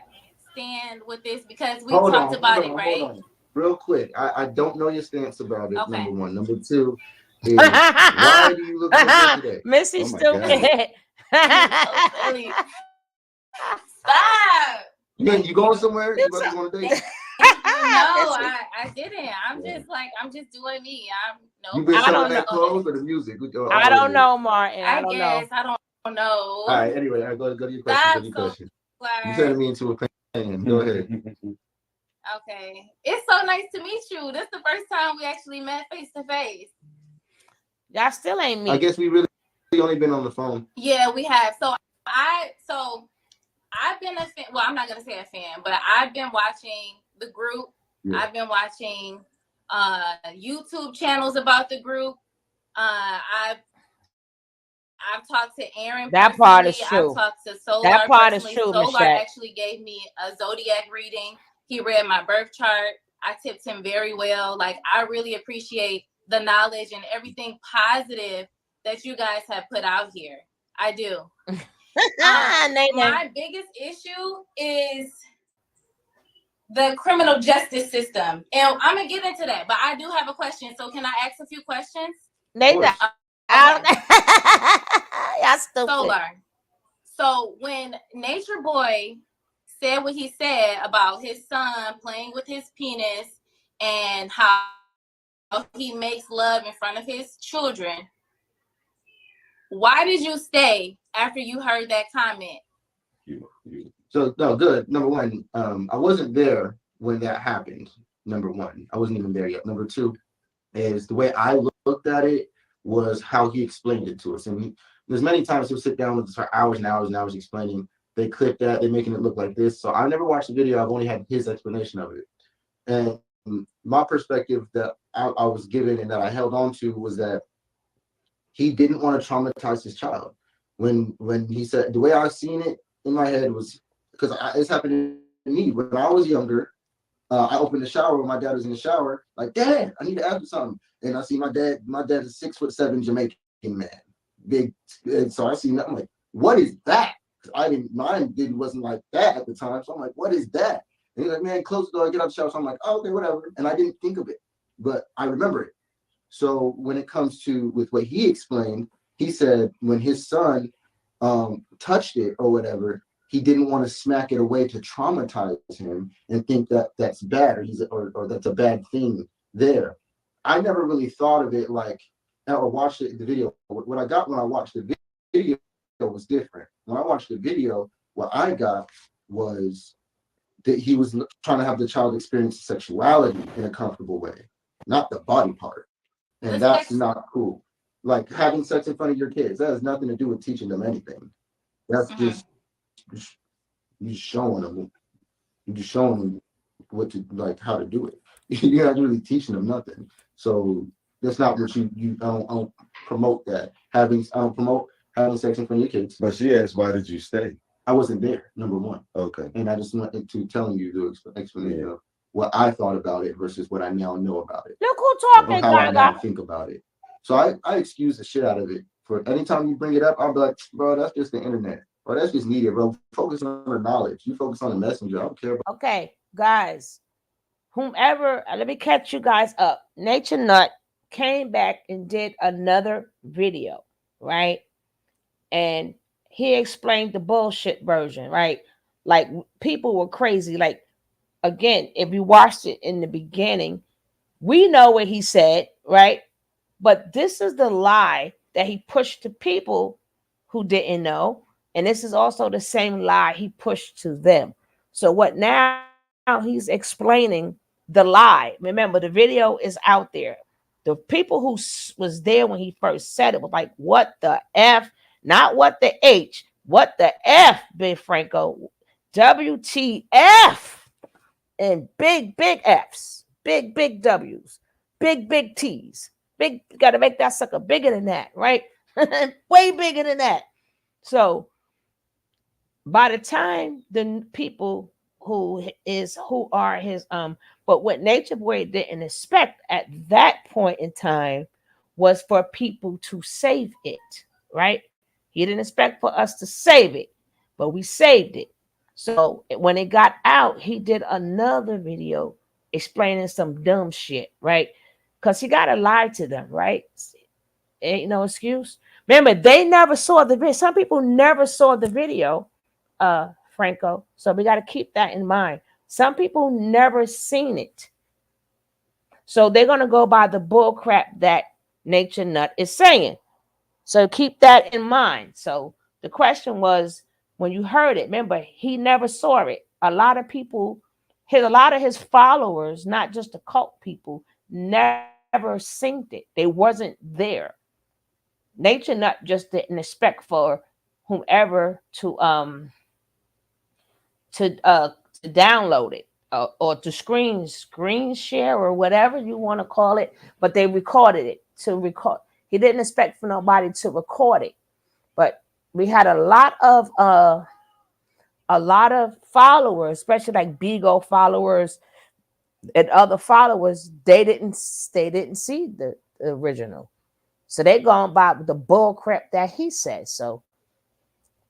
stand with this because we talked about it, right? Hold on. Real quick, I don't know your stance about it. Okay. Number one. Number two is why do you look so good today? Missy's stupid. Stop. You going somewhere? You about to go on a date? No, I didn't. I'm just doing me. You been selling that clothes or the music? I don't know, Martin. I guess I don't know. All right. Anyway, go to your question. You turning me into a fan. Go ahead. Okay. It's so nice to meet you. This is the first time we actually met face to face. Y'all still ain't me. I guess we really only been on the phone. Yeah, we have. So I've been a fan. Well, I'm not gonna say a fan, but I've been watching the group. Yeah. I've been watching YouTube channels about the group. I've talked to Aaron. That part is true. I've talked to Soular. That part is true. Soular actually gave me a zodiac reading. He read my birth chart. I tipped him very well. Like I really appreciate the knowledge and everything positive that you guys have put out here. I do. My biggest issue is the criminal justice system, and I'm gonna get into that. But I do have a question. So can I ask a few questions? Nathan, y'all stupid. Soular. So when Natureboy said what he said about his son playing with his penis and how he makes love in front of his children, why did you stay after you heard that comment? So no, good. Number one, I wasn't there when that happened. Number one, I wasn't even there yet. Number two is the way I looked at it was how he explained it to us. And there's many times he'll sit down with us for hours and hours and hours explaining. They clip that, they're making it look like this. So I never watched the video. I've only had his explanation of it. And my perspective that I was given and that I held on to was that he didn't want to traumatize his child. When he said, the way I seen it in my head was, because it's happened to me when I was younger. I opened the shower when my dad was in the shower, like, Dad, I need to ask you something. And I see my dad is 6'7" Jamaican man, big. And so I see that, I'm like, what is that? Mine wasn't like that at the time. So I'm like, what is that? And he's like, man, close the door, get out the shower. So I'm like, oh, okay, whatever. And I didn't think of it, but I remember it. So when it comes to with what he explained, he said when his son touched it or whatever, he didn't want to smack it away to traumatize him and think that that's bad or that's a bad thing there. I never really thought of it like, or watched the video. What I got when I watched the video was different. When I watched the video, what I got was that he was trying to have the child experience sexuality in a comfortable way, not the body part. And that's not cool. Like having sex in front of your kids, that has nothing to do with teaching them anything. That's just You just showing them. You just showing them what to like, how to do it. You're not really teaching them nothing. So that's not what you don't promote that. I don't promote having sex in front of your kids. But she asked, why did you stay? I wasn't there, number one. Okay. And I just went into telling you the explanation of what I thought about it versus what I now know about it. Look who talking, Or how I now Gaga. think about it. So I excuse the shit out of it. For anytime you bring it up, I'll be like, bro, that's just the internet. Or that's just media, bro. Focus on the knowledge. You focus on the messenger. I don't care about. Okay, guys. Whomever, let me catch you guys up. Nature Nut came back and did another video, right? And he explained the bullshit version, right? Like people were crazy. Like, again, if you watched it in the beginning, we know what he said, right? But this is the lie that he pushed to people who didn't know. And this is also the same lie he pushed to them. So what now he's explaining the lie. Remember, the video is out there. The people who was there when he first said it was like, what the F? Not what the H. What the F, Big Franco? WTF. And big, big F's. Big, big W's. Big, big T's. Big, got to make that sucker bigger than that, right? Way bigger than that. So by the time the people who are his but what Nature Boy didn't expect at that point in time was for people to save it, right? He didn't expect for us to save it, but we saved it. So when it got out, he did another video explaining some dumb shit, right? Because he got to lie to them, right? Ain't no excuse. Remember, they never saw the video. Some people never saw the video, Franco. So we got to keep that in mind. Some people never seen it. So they're going to go by the bull crap that Nature Nut is saying. So keep that in mind. So the question was, when you heard it, remember, he never saw it. A lot of people, a lot of his followers, not just the cult people, never synced it. They wasn't there. Nature Nut just didn't expect for whomever to download it or to screen share or whatever you want to call it, but they recorded it to record. He didn't expect for nobody to record it, but we had a lot of followers, especially like Bigo followers and other followers. They didn't see the original, so they gone by the bull crap that he said. So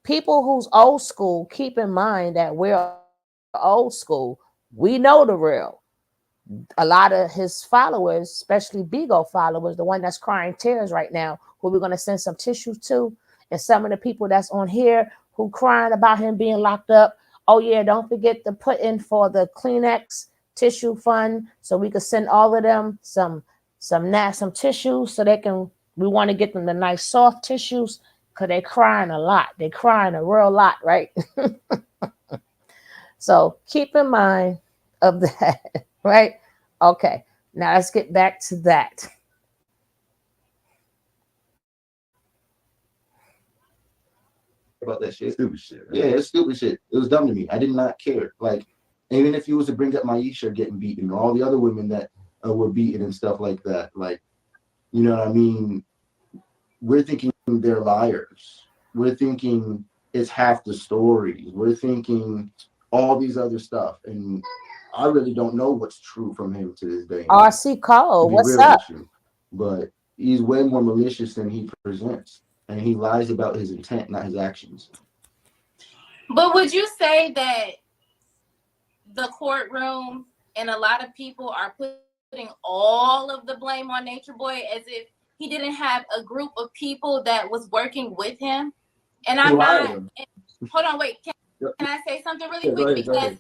people who's old school, keep in mind that we're old school. We know the real. A lot of his followers, especially Bigo followers, the one that's crying tears right now, who we're going to send some tissues to, and some of the people that's on here who crying about him being locked up. Oh yeah, don't forget to put in for the Kleenex tissue fund so we could send all of them some tissues so they can. We want to get them the nice soft tissues because they're crying a lot. They're crying a real lot, right? So keep in mind of that, right? Okay, now let's get back to that. About that shit. Stupid shit. Right? Yeah, it's stupid shit. It was dumb to me. I did not care. Like, even if you was to bring up Maisha getting beaten, or all the other women that were beaten and stuff like that, like, you know what I mean? We're thinking they're liars. We're thinking it's half the story. We're thinking all these other stuff, and I really don't know what's true from him to this day. RC Cole, what's up? But he's way more malicious than he presents, and he lies about his intent, not his actions. But would you say that the courtroom and a lot of people are putting all of the blame on Nature Boy as if he didn't have a group of people that was working with him? And I'm not. Hold on, wait. Can I say something really quick? Because,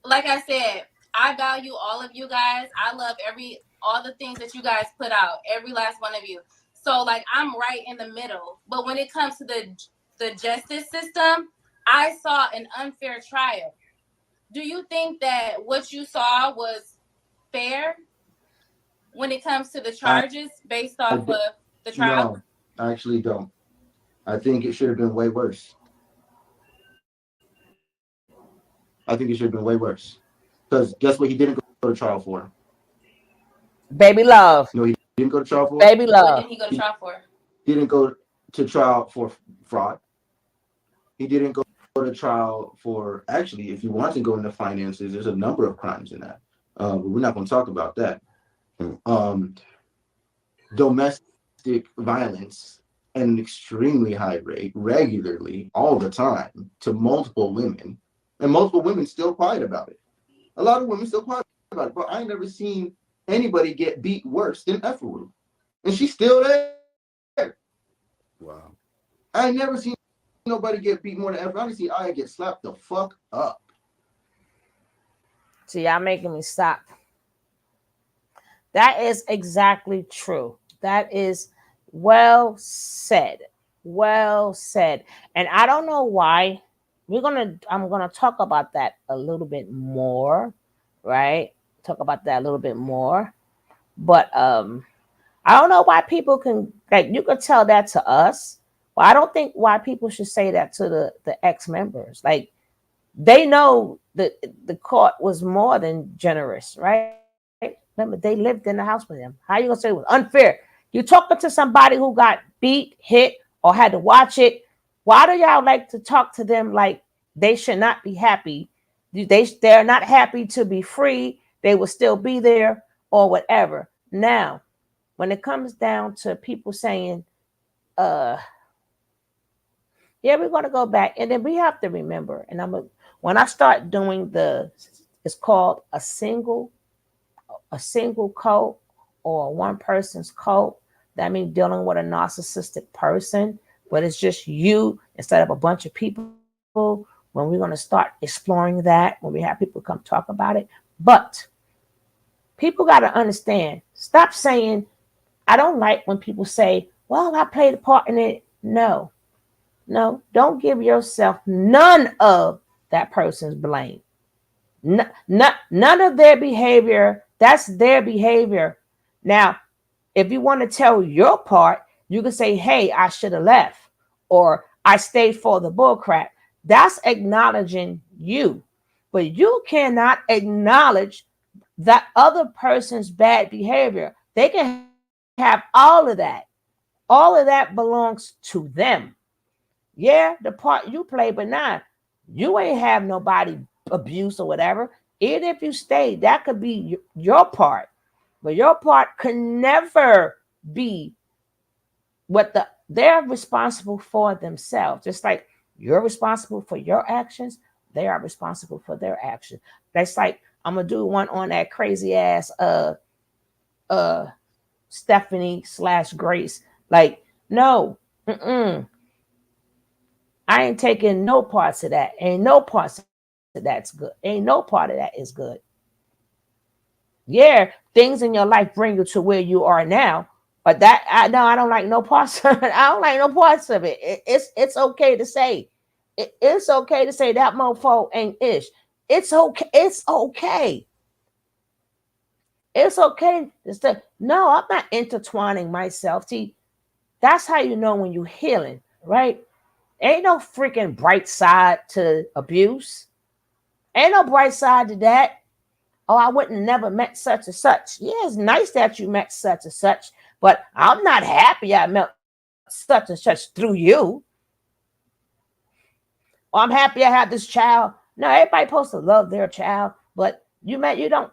like I said, I value all of you guys. I love all the things that you guys put out, every last one of you. So, like, I'm right in the middle. But when it comes to the justice system, I saw an unfair trial. Do you think that what you saw was fair when it comes to the charges based off of the trial? No, I actually don't. I think it should have been way worse. I think it should have been way worse. Because guess what? He didn't go to trial for. Baby love. No, he didn't go to trial for. Baby What love. did he go to trial for? He didn't go to trial for fraud. He didn't go to trial for, actually, if you want to go into finances, there's a number of crimes in that. But we're not going to talk about that. Um, Domestic violence at an extremely high rate, regularly, all the time, to multiple women, and multiple women still quiet about it. A lot of women still quiet about it, but I ain't never seen anybody get beat worse than Efferu, and she's still there. Wow. I ain't never seen nobody get beat more than Efferu. I only see Aya get slapped the fuck up. See, y'all making me stop. That is exactly true. That is well said. Well said. And I don't know why. I'm gonna talk about that a little bit more, right? Talk about that a little bit more. But I don't know why people can, like, you could tell that to us. But I don't think why people should say that to the ex-members. Like, they know that the court was more than generous, right? Remember, they lived in the house with him. How you gonna say it was unfair? You talking to somebody who got beat, hit, or had to watch it. Why do y'all like to talk to them like they should not be happy? They're not happy to be free. They will still be there or whatever. Now, when it comes down to people saying, yeah, we're gonna go back, and then we have to remember, and when I start doing it's called a single cult or one person's cult. That means dealing with a narcissistic person, but it's just you instead of a bunch of people. When we're going to start exploring that, when we have people come talk about it. But people got to understand, stop saying, I don't like when people say, well, I played a part in it. No, don't give yourself none of that person's blame. None of their behavior. That's their behavior. Now, if you want to tell your part, you can say, hey, I should have left, or I stayed for the bullcrap. That's acknowledging you. But you cannot acknowledge that other person's bad behavior. They can have all of that. All of that belongs to them. Yeah, the part you play, but not. You ain't have nobody abuse or whatever. Even if you stay, that could be your part. But your part can never be what they're responsible for themselves. Just like you're responsible for your actions, they are responsible for their actions. That's like, I'm gonna do one on that crazy ass Stephanie / Grace. Like, no, I ain't taking no parts of that. Ain't no parts of that's good. Ain't no part of that is good. Yeah, things in your life bring you to where you are now, but I don't like no parts of it. I don't like no parts of it. It's okay to say. It's okay to say that mofo ain't ish. It's okay. It's okay. It's okay to say, no, I'm not intertwining myself. See, that's how you know when you're healing, right? Ain't no freaking bright side to abuse. Ain't no bright side to that. Oh, I wouldn't never met such and such. Yeah, it's nice that you met such and such, but I'm not happy I met such and such through you. Or I'm happy I had this child. No, everybody supposed to love their child, but you don't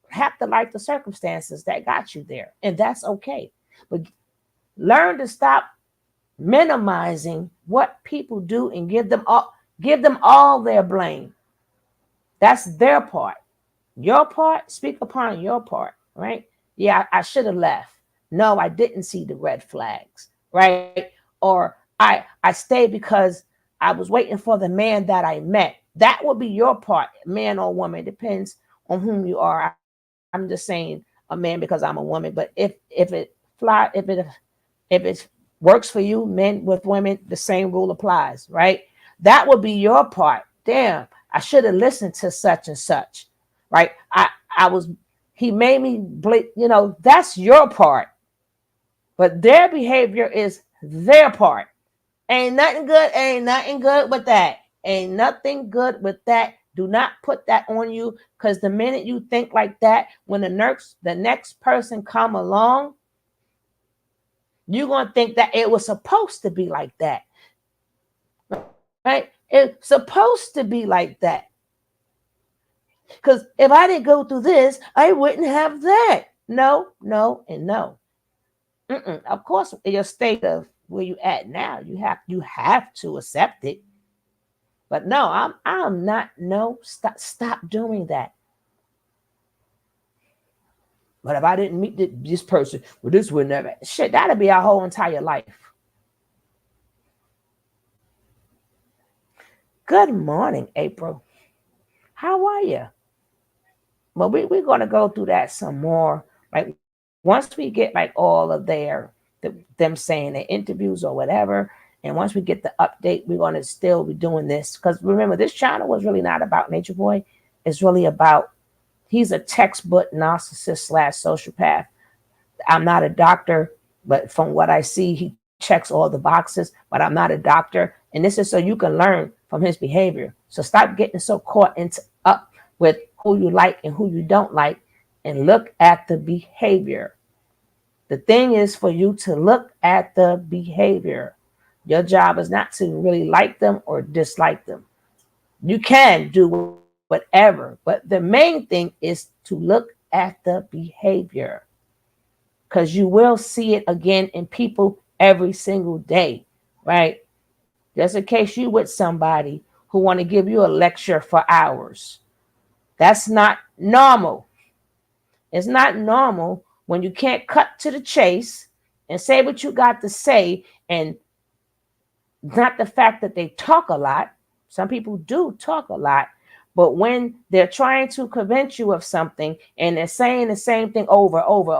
have to like the circumstances that got you there, and that's okay. But learn to stop minimizing what people do and give them all their blame. That's their part. Your part, speak upon your part, right? Yeah, I should have left. No, I didn't see the red flags, right? Or I stayed because I was waiting for the man that I met. That would be your part, man or woman. Depends on whom you are. I'm just saying a man because I'm a woman. But if it works for you, men with women, the same rule applies, right? That would be your part. Damn, I should have listened to such and such, right? He made me bleed, that's your part. But their behavior is their part. Ain't nothing good with that. Ain't nothing good with that Do not put that on you, because the minute you think like that, when the next person come along, you're going to think that it was supposed to be like that. Right? It's supposed to be like that. Because if I didn't go through this, I wouldn't have that. No, no, and no. Of course, in your state of where you at now, you have to accept it. But no, I'm not. No, stop doing that. But if I didn't meet this person, well, this would never. Shit, that'd be our whole entire life. Good morning, April. How are you? Well, we're going to go through that some more. Like, once we get like all of them saying their interviews or whatever, and once we get the update, we're going to still be doing this. Because remember, this channel was really not about Natureboy. It's really about, he's a textbook narcissist / sociopath. I'm not a doctor, but from what I see, he checks all the boxes, but I'm not a doctor. And this is so you can learn from his behavior. So stop getting so caught up with who you like and who you don't like, and look at the behavior. The thing is for you to look at the behavior. Your job is not to really like them or dislike them. You can do whatever, but the main thing is to look at the behavior, because you will see it again in people every single day, right? Just in case you with somebody who want to give you a lecture for hours. That's not normal. It's not normal when you can't cut to the chase and say what you got to say, and not the fact that they talk a lot. Some people do talk a lot, but when they're trying to convince you of something and they're saying the same thing over and over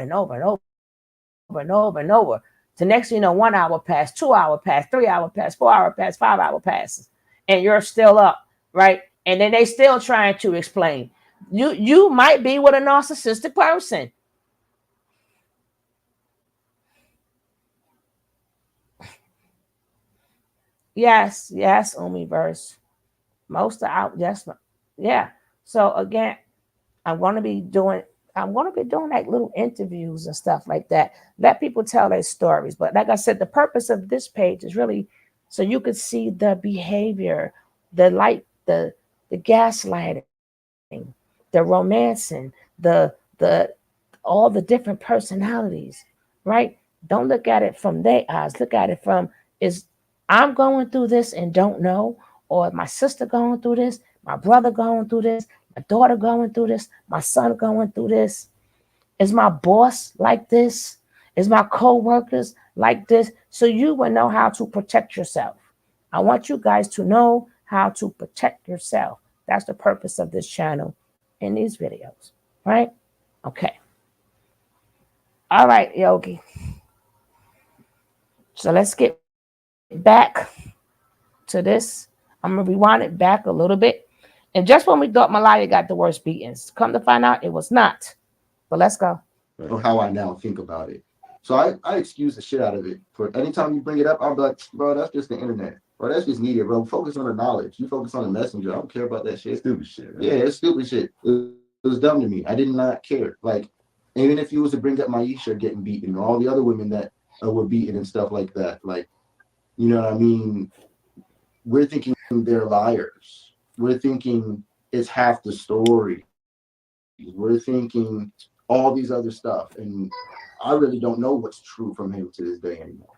and over. The next thing you know, 1 hour passed, 2 hour passed, 3 hour passed, 4 hour passed, 5 hour passes, and you're still up, right? And then they still trying to explain. You might be with a narcissistic person. Yes, Umiverse. Most of yes, yeah. So again, I'm going to be doing like little interviews and stuff like that. Let people tell their stories. But like I said, the purpose of this page is really so you could see the behavior, the gaslighting, the romancing, the all the different personalities, right? Don't look at it from their eyes. Look at it from, is I'm going through this and don't know, or my sister going through this, my brother going through this, my daughter going through this, my son going through this. Is my boss like this? Is my co-workers like this? So you will know how to protect yourself. I want you guys to know how to protect yourself. That's the purpose of this channel in these videos, right? Okay. All right, Yogi. So let's get back to this. I'm going to rewind it back a little bit. And just when we thought Malaya got the worst beatings, come to find out it was not. But let's go. Or how I now think about it. So I excuse the shit out of it. For anytime you bring it up, I'll be like, bro, that's just the internet. Bro, that's just media, bro. Focus on the knowledge. You focus on the messenger. I don't care about that shit. Stupid shit. Right? Yeah, it's stupid shit. It was dumb to me. I did not care. Like, even if you was to bring up Maisha getting beaten, or all the other women that were beaten and stuff like that, like, you know what I mean? We're thinking they're liars. We're thinking it's half the story. We're thinking all these other stuff. And I really don't know what's true from him to this day anymore,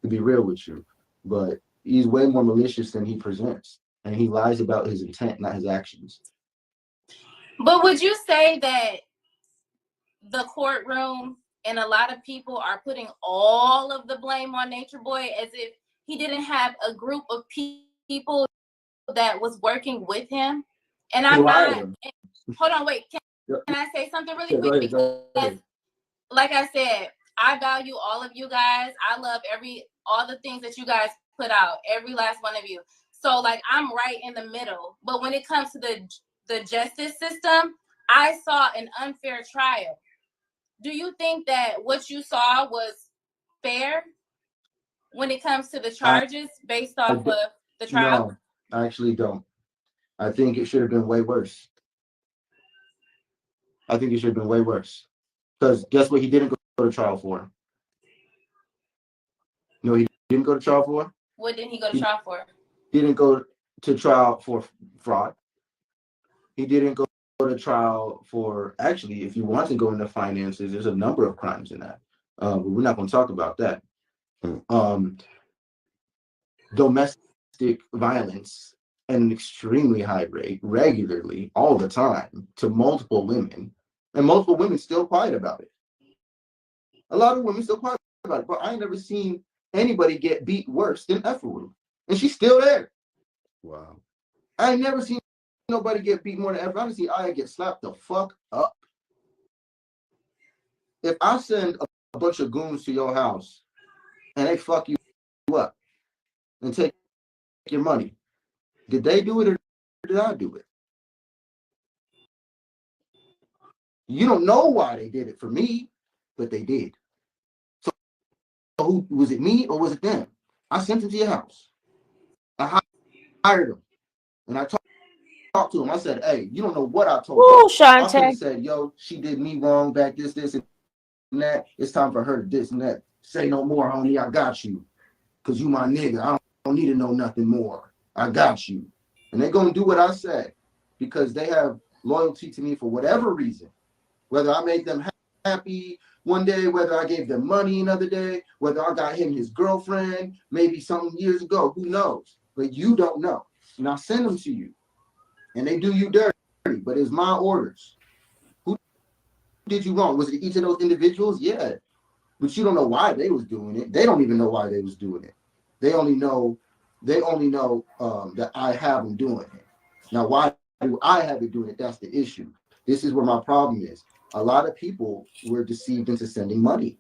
to be real with you. But he's way more malicious than he presents. And he lies about his intent, not his actions. But would you say that the courtroom and a lot of people are putting all of the blame on Natureboy, as if he didn't have a group of people that was working with him? And I'm not, hold on, wait, can I say something really quick? Because like I said, I value all of you guys. I love all the things that you guys put out, every last one of you. So like, I'm right in the middle. But when it comes to the justice system, I saw an unfair trial. Do you think that what you saw was fair when it comes to the charges based off of the trial? No, I actually don't. I think it should have been way worse. I think it should have been way worse. Because guess what he didn't go to trial for? No, he didn't go to trial for? What didn't he go to trial for? He didn't go to trial for fraud. He didn't go to trial for, actually, if you want to go into finances, there's a number of crimes in that. But we're not going to talk about that. Domestic violence at an extremely high rate, regularly, all the time, to multiple women. And multiple women still quiet about it. A lot of women still quiet about it. But I ain't never seen anybody get beat worse than Efferwood. And she's still there. Wow. I ain't never seen nobody get beat more than Efferwood. I see I get slapped the fuck up. If I send a bunch of goons to your house and they fuck you up and take your money, did they do it or did I do it? You don't know why they did it for me, but they did. So who was it, me or was it them? I sent them to your house. I hired them. And I talked to them. I said, hey, you don't know what I told Woo, them. I could have Shantae. said, yo, she did me wrong back, this, and that. It's time for her to this and that. Say no more, homie. I got you. Because you my nigga. I don't need to know nothing more. I got you. And they're going to do what I said because they have loyalty to me for whatever reason. Whether I made them happy one day, whether I gave them money another day, whether I got him his girlfriend, maybe some years ago, who knows? But you don't know. And I send them to you. And they do you dirty, but it's my orders. Who did you wrong? Was it each of those individuals? Yeah. But you don't know why they was doing it. They don't even know why they was doing it. They only know that I have them doing it. Now, why do I have it doing it? That's the issue. This is where my problem is. A lot of people were deceived into sending money.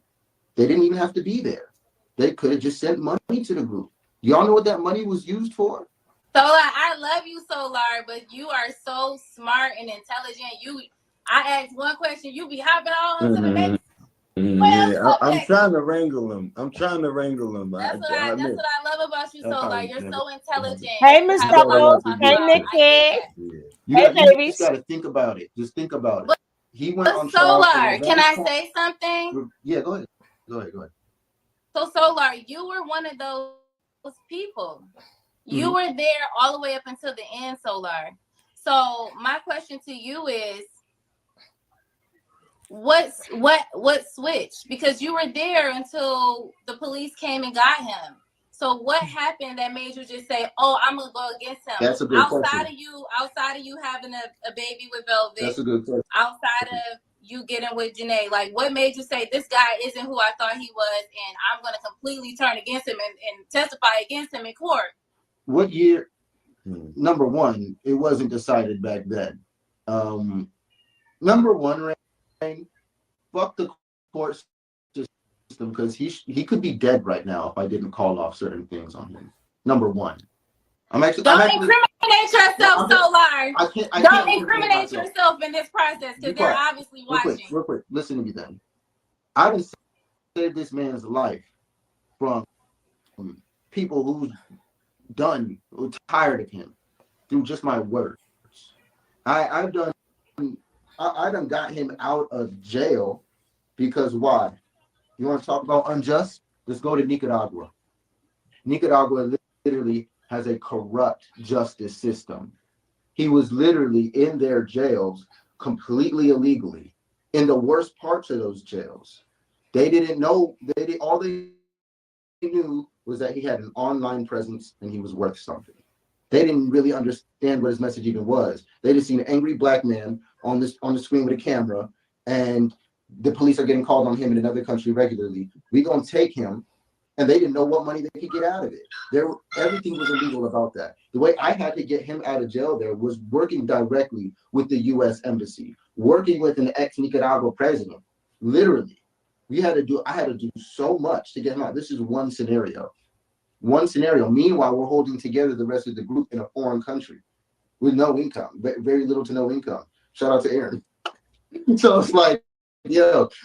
They didn't even have to be there. They could have just sent money to the group. Y'all know what that money was used for? Solar, I love you, Solar, but you are so smart and intelligent. I asked one question, you be hopping on to the next. Yeah, I'm trying to wrangle him. That's what I love about you, Solar. You're so intelligent. Hey, You Miss have a lot Bubbles. to talk Hey, about. Nikki. I get that. Hey, You babies. just got to think about it. Just think about it. He went But on trial for Solar, can I say something? Yeah, go ahead. Go ahead. So, Solar, you were one of those people. You were there all the way up until the end, Solar. So, my question to you is, what switched? Because you were there until the police came and got him. So what happened that made you just say, "Oh, I'm gonna go against him"? That's a good question. Outside of you having a baby with Velvet. That's a good question. Outside of you getting with Janae, like what made you say this guy isn't who I thought he was, and I'm gonna completely turn against him and testify against him in court? What year? Number one, it wasn't decided back then. Number one, Rain, fuck the court system because he could be dead right now if I didn't call off certain things on him. Number one, Don't incriminate yourself, Solar. Don't incriminate yourself in this process because they're obviously watching. Real quick, listen to me then. I done saved this man's life from people who's tired of him through just my words. I done got him out of jail because why? You want to talk about unjust? Let's go to Nicaragua. Nicaragua literally has a corrupt justice system. He was literally in their jails completely illegally, in the worst parts of those jails. They didn't know, all they knew was that he had an online presence and he was worth something. They didn't really understand what his message even was. They just seen an angry black man on the screen with a camera, and the police are getting called on him in another country regularly. We gonna take him, and they didn't know what money they could get out of it. Everything was illegal about that. The way I had to get him out of jail there was working directly with the U.S. Embassy, working with an ex-Nicaragua president. Literally, I had to do so much to get him out. This is one scenario. Meanwhile, we're holding together the rest of the group in a foreign country with no income, very little to no income. Shout out to Aaron. So it's like,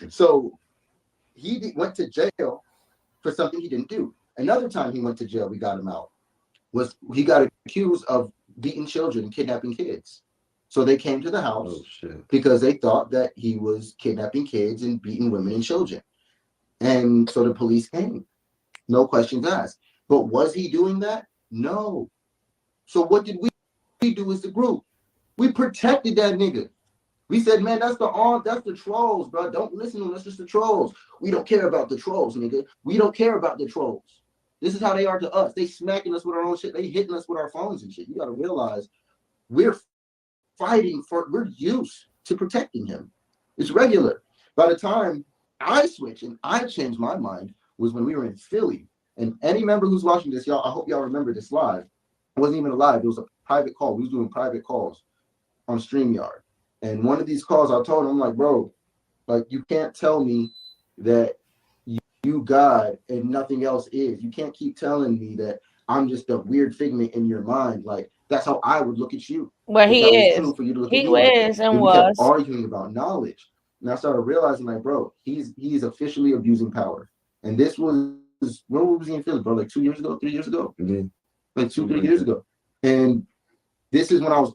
so he went to jail for something he didn't do. Another time he went to jail, we got him out, was he got accused of beating children, kidnapping kids. So they came to the house shit. because they thought that he was kidnapping kids and beating women and children. And so the police came. No questions asked. But was he doing that? No. So what did we do as the group? We protected that nigga. We said, man, that's the trolls, bro. Don't listen to them. That's just the trolls. We don't care about the trolls, nigga. We don't care about the trolls. This is how they are to us. They smacking us with our own shit. They hitting us with our phones and shit. You got to realize we're we're used to protecting him. It's regular. By the time I switched and I changed my mind was when we were in Philly. And any member who's watching this, y'all, I hope y'all remember this live. It wasn't even a live. It was a private call. We was doing private calls on StreamYard. And one of these calls, I told him, I'm like, bro, like, you can't tell me that you God and nothing else is. You can't keep telling me that I'm just a weird figment in your mind. Like, that's how I would look at you. Well, If he that was is. true for you to look He at me like that. is and And we kept was. arguing about knowledge. And I started realizing, like, bro, he's officially abusing power. And this was, when was he in Philly, bro? Like 2 years ago, 3 years ago? Yeah. Like 2-3 years ago. And this is when I was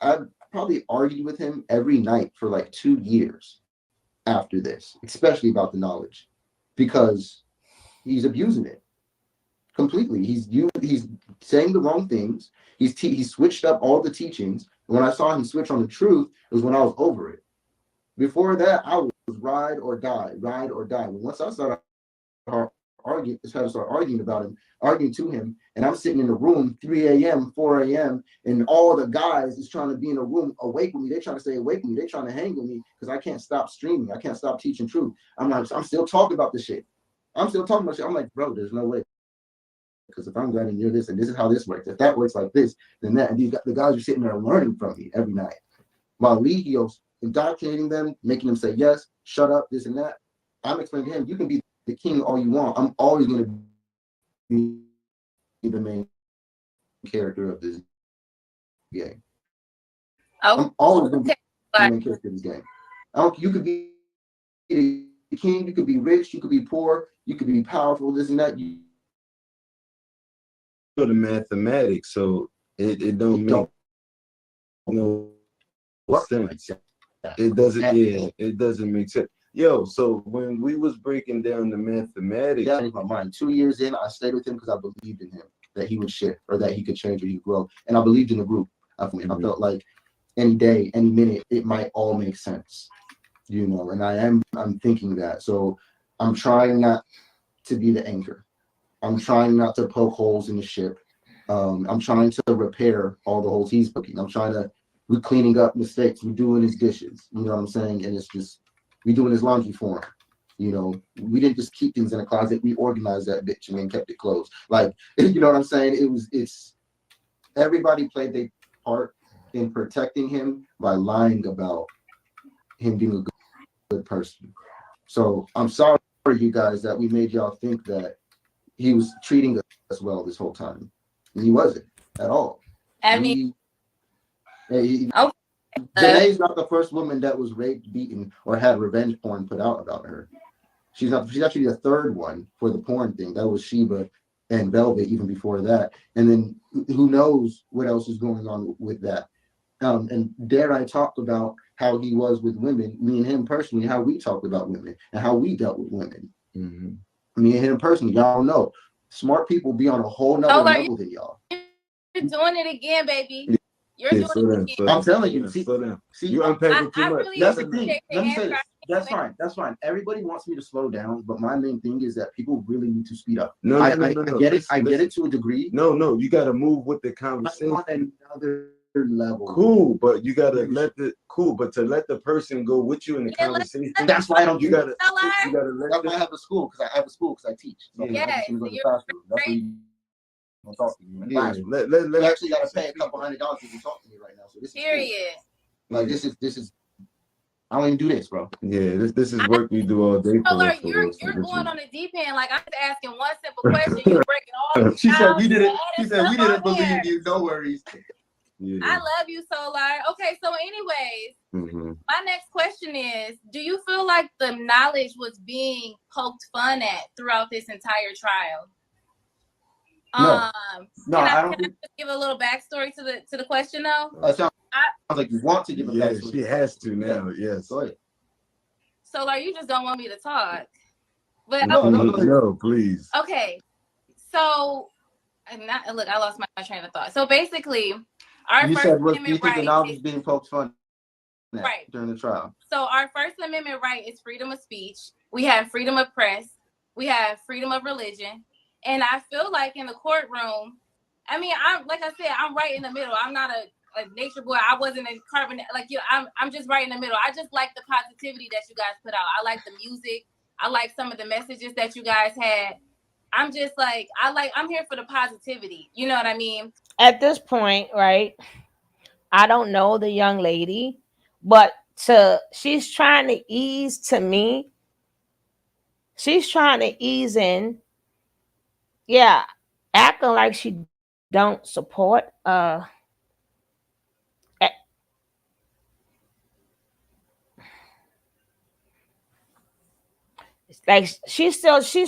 I probably argued with him every night for like 2 years after this, especially about the knowledge, because he's abusing it completely. He's saying the wrong things. He switched up all the teachings. And when I saw him switch on the truth, it was when I was over it. Before that, I was ride or die. But once I started arguing about him, arguing to him, and I'm sitting in the room 3 a.m., 4 a.m., and all the guys is trying to be in a room awake with me. They're trying to stay awake with me. They're trying to hang with me because I can't stop streaming. I can't stop teaching truth. I'm still talking about this shit. I'm like, bro, there's no way. Because if I'm going to hear this, and this is how this works, if that works like this, then that. And the guys are sitting there learning from me every night. While Legio's indoctrinating them, making them say yes, shut up, this and that. I'm explaining to him, you can be the king all you want. I'm always going to be the main character of this game. I'm always going to be the main character of this game. You could be the king, you could be rich, you could be poor, you could be powerful, this and that. The mathematics, so it don't make no sense. It doesn't make sense. Yo, so when we was breaking down the mathematics, that changed my mind. 2 years in, I stayed with him because I believed in him that he would shift or that he could change or he could grow, and I believed in the group. I felt like any day, any minute, it might all make sense, you know. And I'm thinking that. So I'm trying not to be the anchor. I'm trying not to poke holes in the ship. I'm trying to repair all the holes he's poking. We're cleaning up mistakes. We're doing his dishes. You know what I'm saying? And it's just, we're doing his laundry for him. You know, we didn't just keep things in a closet. We organized that bitch and then kept it closed. Like, you know what I'm saying? It's everybody played their part in protecting him by lying about him being a good person. So I'm sorry, you guys, that we made y'all think that he was treating us well this whole time. And he wasn't at all. Janae's not the first woman that was raped, beaten, or had revenge porn put out about her. She's actually the third one for the porn thing. That was Sheba and Velvet even before that. And then who knows what else is going on with that. And dare I talk about how he was with women, me and him personally, how we talked about women and how we dealt with women. Mm-hmm. Me and him personally, y'all know. Smart people be on a whole nother level than y'all. You're doing it again, baby. You're doing it again. I'm telling you. See, you unpacking too much. Really that's the thing. Let me say this. That's fine. Everybody wants me to slow down, but my main thing is that people really need to speed up. No. I get it. I get it to a degree. No. You got to move with the conversation. On another level. Cool, but you got to let the person go with you in the conversation. That's why I don't. You got to. That's why I have a school because I teach. So Yes. That's where you don't talk to me. You actually got to pay a couple $100 if you talk to me right now. So this period. Cool. Like this is. I don't even do this, bro. Yeah, this is work we do all day. Solar, you're going on a deep end. Like I'm just asking one simple question. You're breaking all. She said we didn't. She said we didn't believe you. No worries. Yeah. I love you, Solar. Okay, so anyways, my next question is: do you feel like the knowledge was being poked fun at throughout this entire trial? No, Can I I don't think. just give a little backstory to the question though? Sounds I, like you want to give a Yeah, backstory. she has to now. Yes. Go ahead. so like you just don't want me to talk, but No, No, please. okay. So, look, I lost my train of thought. So basically, our You First said what you Amendment think the right novel is is being poked fun at right. during the trial. So our First Amendment right is freedom of speech. We have freedom of press. We have freedom of religion. And I feel like in the courtroom, I mean, I'm like I said, I'm right in the middle. I'm not a nature boy. I wasn't in carbon. Like you, I'm just right in the middle. I just like the positivity that you guys put out. I like the music. I like some of the messages that you guys had. I'm just like, I'm here for the positivity. You know what I mean? At this point, right? I don't know the young lady, but she's trying to ease to me. She's trying to ease in. Yeah, acting like she don't support like she's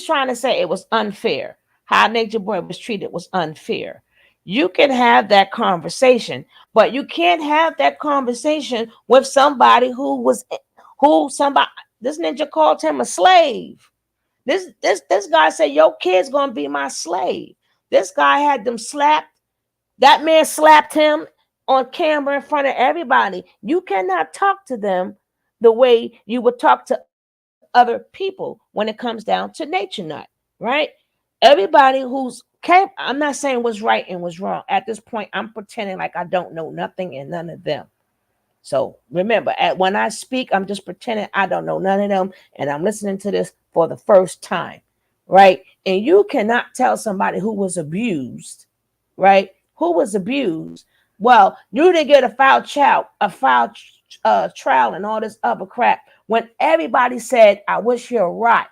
trying to say it was unfair. How Nature Boy was treated was unfair. You can have that conversation, but you can't have that conversation with somebody who somebody this ninja called him a slave. This guy said your kid's gonna be my slave. This guy had them slapped. That man slapped him on camera in front of everybody. You cannot talk to them the way you would talk to other people when it comes down to nature nut, right? Everybody who's came, I'm not saying what's right and what's wrong. At this point, I'm pretending like I don't know nothing and none of them. So remember, when I speak, I'm just pretending I don't know none of them, and I'm listening to this for the first time, right? And you cannot tell somebody who was abused, right? Who was abused? Well, you didn't get a trial, and all this other crap. When everybody said, "I wish you're right,"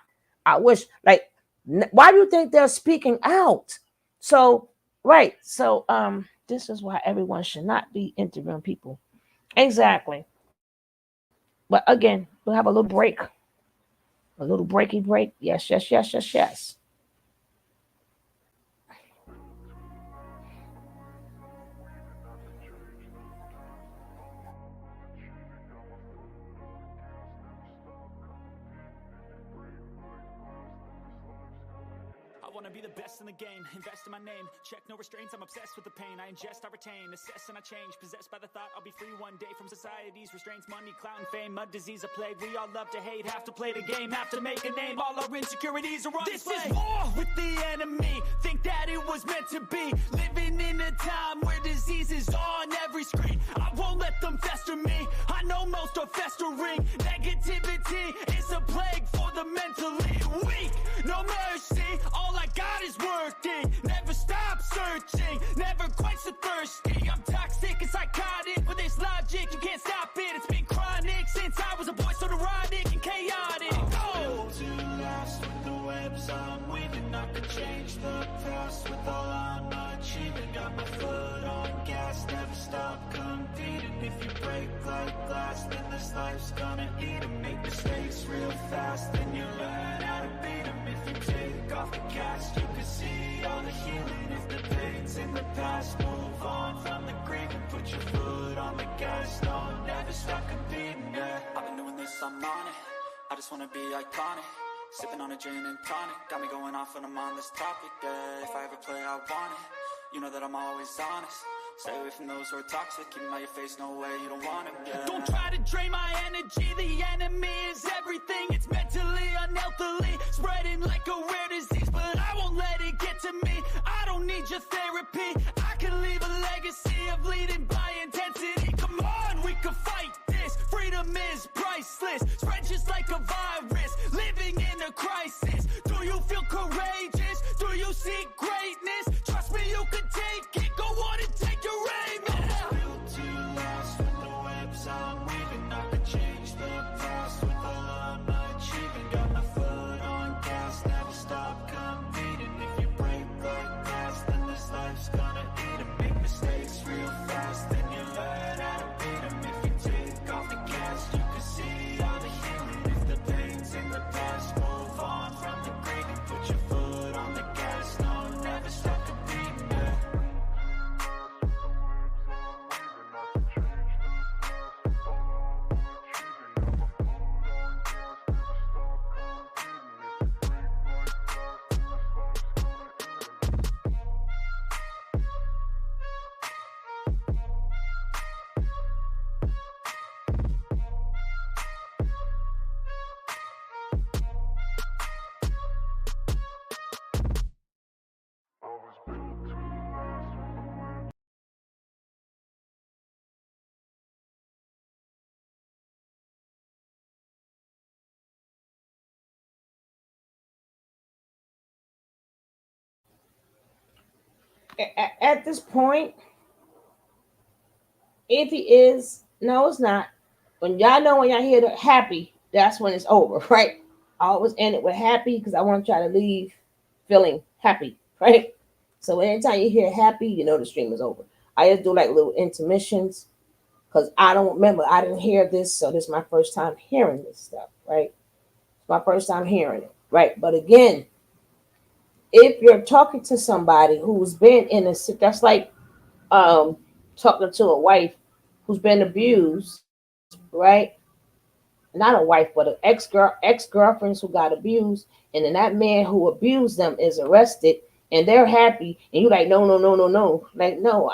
I wish, like, why do you think they're speaking out? So, right. So, this is why everyone should not be interviewing people. Exactly. But again, we'll have a little break. A little breaky break. Yes, yes, yes, yes, yes. I wanna be the best in the game, invest in my name, check no restraints, I'm obsessed with the pain, I ingest, I retain, assess and I change, possessed by the thought I'll be free one day from society's restraints, money, clout and fame, a disease, a plague, we all love to hate, have to play the game, have to make a name, all our insecurities are on display. This is war with the enemy, think that it was meant to be, living in a time where disease is on every screen, I won't let them fester me, I know most are festering, negativity is a plague for the mentally weak, no mercy, all I got is working, never stop searching, never quite so thirsty, I'm toxic and psychotic, with this logic, you can't stop it, it's been chronic, since I was a boy, so neurotic and chaotic, built to last with the webs I'm weaving, I could change the past with all I'm achieving, got my foot on gas, never stop competing, if you break like glass, then this life's gonna eat 'em, make mistakes real fast, then you learn how to beat 'em, if you take off the cast, you can see all the healing, if the pain's in the past, move on from the grave and put your foot on the gas, no, never stop competing, yeah. I've been doing this, I'm on it, I just wanna be iconic, sipping on a gin and tonic, got me going off when I'm on this topic, yeah, if I ever play I want it, you know that I'm always honest, stay away from those who are toxic, keep them out your face, no way, you don't want it, yeah. Don't try to drain my energy, the enemy is everything, it's mentally, unhealthily, spreading like a rare disease, but I won't let it get to me, I don't need your therapy, I can leave a legacy of leading by intensity, come on, we can fight this, freedom is priceless, spread just like a virus, living in a crisis, do you feel courageous, do you seek greatness, trust me you can take it, go on and take your aim, yeah. Built to last with the webs I'm weaving, I could change the past with all I'm achieving, got my foot on gas, never stop competing, if you break like glass, then this life's At this point, if he is, no, it's not. When y'all know when y'all hear the happy, that's when it's over, right? I always end it with happy because I want y'all to leave feeling happy, right? So anytime you hear happy, you know the stream is over. I just do like little intermissions because I don't remember. I didn't hear this, so this is my first time hearing this stuff, right? It's my first time hearing it, right? But again, if you're talking to somebody who's been in a, that's like um, talking to a wife who's been abused, right? Not a wife, but an ex-girlfriends who got abused, and then that man who abused them is arrested, and they're happy, and you're like, no, no, no, no, no, like no,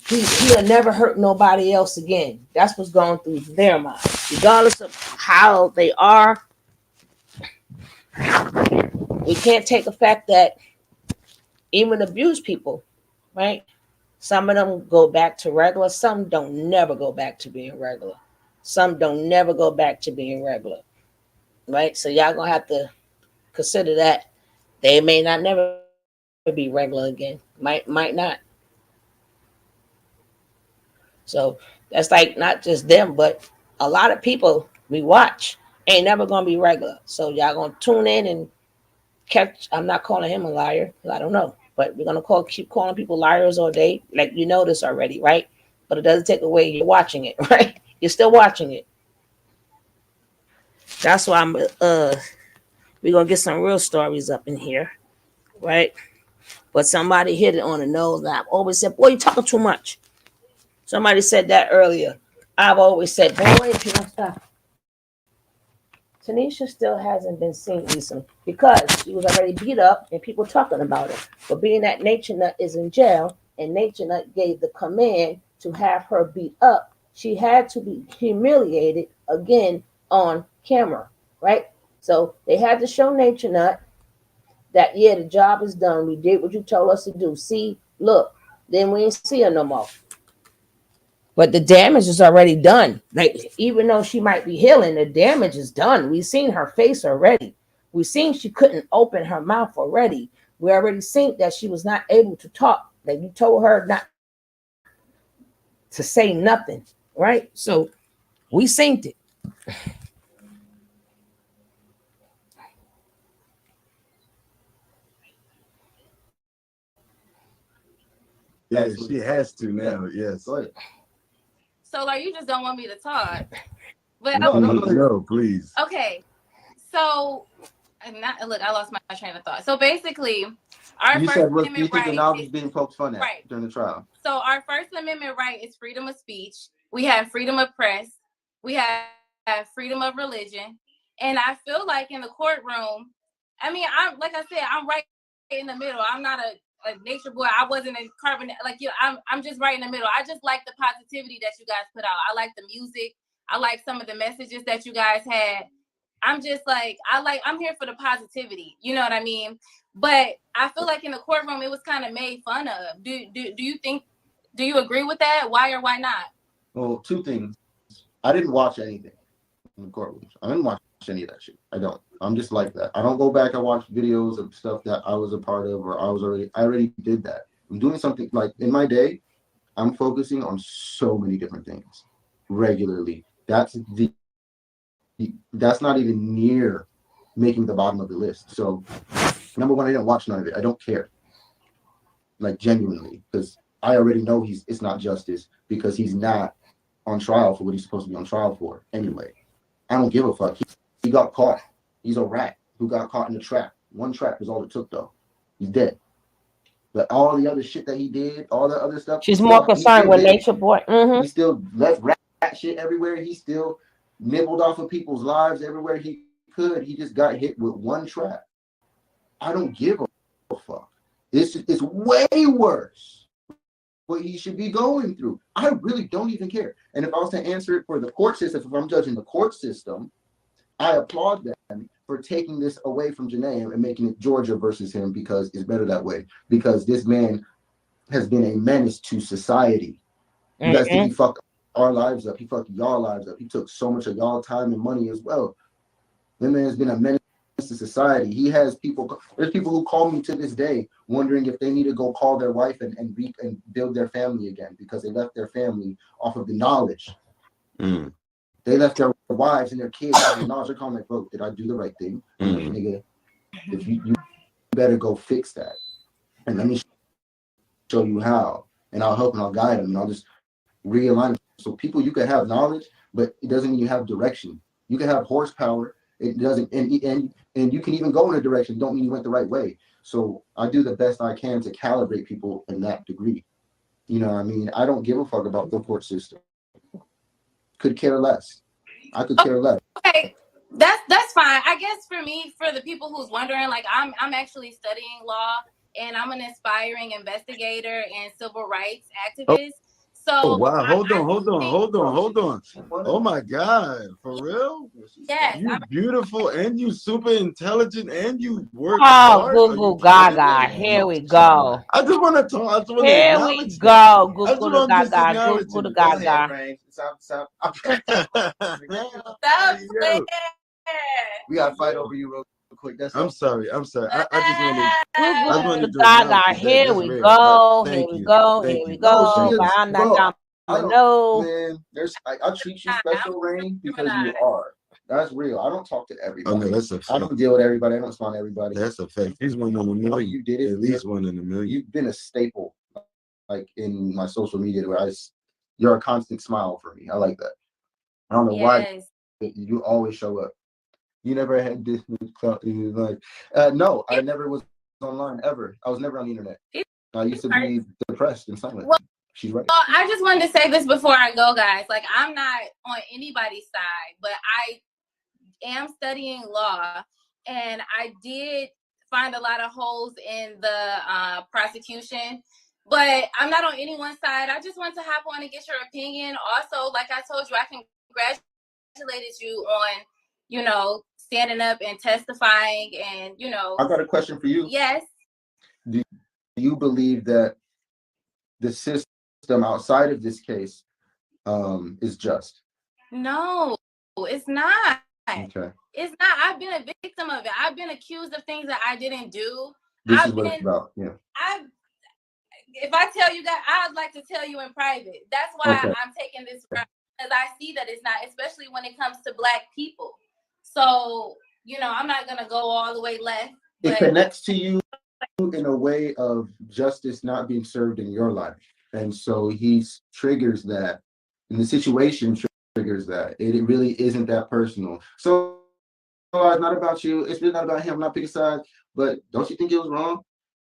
he'll never hurt nobody else again. That's what's going through their mind, regardless of how they are. We can't take the fact that even abused people, right? Some of them go back to regular. Some don't never go back to being regular. Some don't never go back to being regular, right? So y'all gonna have to consider that they may not never be regular again. Might not. So that's like not just them, but a lot of people we watch ain't never gonna be regular. So y'all gonna tune in and catch. I'm not calling him a liar because I don't know, but we're gonna keep calling people liars all day. Like you know this already, right? But it doesn't take away you're watching it, right? You're still watching it. That's why we're gonna get some real stories up in here, right? But somebody hit it on the nose. And I've always said, boy, you're talking too much. Somebody said that earlier. I've always said, boy, if you don't stop. Tanisha still hasn't been seen recently because she was already beat up and people talking about it. But being that Nature Nut is in jail and Nature Nut gave the command to have her beat up, she had to be humiliated again on camera, right? So they had to show Nature Nut that, yeah, the job is done. We did what you told us to do. See, look, then we ain't see her no more. But the damage is already done. Like, even though she might be healing, the damage is done. We've seen her face already. We've seen she couldn't open her mouth already. We already seen that she was not able to talk. That you told her not to say nothing, right? So we seen it. Yeah, she has to now. Yes. Go ahead. So like you just don't want me to talk. But No, please. okay. So not look, I lost my train of thought. So basically, our You First said what you Amendment think the right knowledge is is being poked fun at right. during the trial. So our First Amendment right is freedom of speech. We have freedom of press. We have freedom of religion. And I feel like in the courtroom, I mean, I'm like I said, I'm right in the middle. I'm not a nature boy. I wasn't in carbon like you. I'm just right in the middle. I just like the positivity that you guys put out. I like the music. I like some of the messages that you guys had. I'm just like I'm here for the positivity. You know what I mean? But I feel like in the courtroom it was kind of made fun of. Do you think? Do you agree with that? Why or why not? Well, two things. I didn't watch anything in the courtrooms. I didn't watch any of that shit. I don't. I'm just like that. I don't go back and watch videos of stuff that I was a part of or I already did that. I'm doing something like in my day, I'm focusing on so many different things regularly. That's not even near making the bottom of the list. So number one, I didn't watch none of it. I don't care. Like genuinely, because I already know it's not justice because he's not on trial for what he's supposed to be on trial for anyway. I don't give a fuck. He got caught. He's a rat who got caught in a trap. One trap is all it took though. He's dead. But all the other shit that he did, all the other stuff, She's more concerned with Nature Boy. He still left rat shit everywhere. He still nibbled off of people's lives everywhere he could. He just got hit with one trap. I don't give a fuck. It's way worse what he should be going through. I really don't even care. And if I was to answer it for the court system, if I'm judging the court system, I applaud them for taking this away from Janae and making it Georgia versus him because it's better that way. Because this man has been a menace to society. You guys think he fucked our lives up? He fucked y'all lives up. He took so much of y'all time and money as well. That man has been a menace to society. He has people. There's people who call me to this day wondering if they need to go call their wife and build their family again because they left their family off of the knowledge. They left their wives and their kids off of the knowledge. They're calling like, bro, did I do the right thing? I'm like, nigga, if you better go fix that, and let me show you how, and I'll help and I'll guide them, and I'll just realign them. So people, you can have knowledge, but it doesn't mean you have direction. You can have horsepower. It doesn't, and you can even go in a direction. Don't mean you went the right way. So I do the best I can to calibrate people in that degree. You know what I mean? I don't give a fuck about the court system. Could care less. I could care less. Okay, that's fine. I guess for me, for the people who's wondering, like I'm actually studying law, and I'm an aspiring investigator and civil rights activist. So oh wow, hold on. What? Oh my God, for real? Yes, You I'm beautiful and you super intelligent and you work Oh, hard. Are Google you kidding Gaga. me? Here we go. I just want to talk. I just want to Here we acknowledge go. I just Google the want to just Gaga. acknowledge Google the it. Go ahead, Gaga. Frank. Stop. stop Yo. playing. We gotta fight over you real quick. That's I'm all. sorry. I just want to. I just Google wanted the to acknowledge Gaga. that. Here That's we rare. go. Here Thank we you. go. Thank Here we you. No, she go. is, But I'm not bro. gonna I don't, know. man. I treat you special, Rain, because you Gemini. are. That's real. I don't talk to Oh everybody. no, that's a I fact. don't deal with everybody. I don't respond to everybody. That's a fact. He's one in a million. You did it. At least one in a million. You've been a staple, like in my social media, where you're a constant smile for me. I like that. I don't know why Yes. you always show up. You never had this like, no, I never was online ever. I was never on the internet. I used to be depressed and silent. Well, She's right. I just wanted to say this before I go, guys. Like, I'm not on anybody's side, but I am studying law, and I did find a lot of holes in the prosecution. But I'm not on anyone's side. I just want to hop on and get your opinion. Also, like I told you, I congratulated you on, standing up and testifying, and I got a question for you. Yes. Do you believe that the system outside of this case is just? No, it's not. Okay. It's not. I've been a victim of it. I've been accused of things that I didn't do. This is what it's about. Yeah. If I tell you that, I'd like to tell you in private. That's why Okay. I'm taking this route, because I see that it's not, especially when it comes to Black people. So, I'm not gonna go all the way left. It connects to you in a way of justice not being served in your life, and so he triggers that, and the situation triggers that. It really isn't that personal. So it's not about you. It's really not about him. I'm not picking sides, but don't you think it was wrong?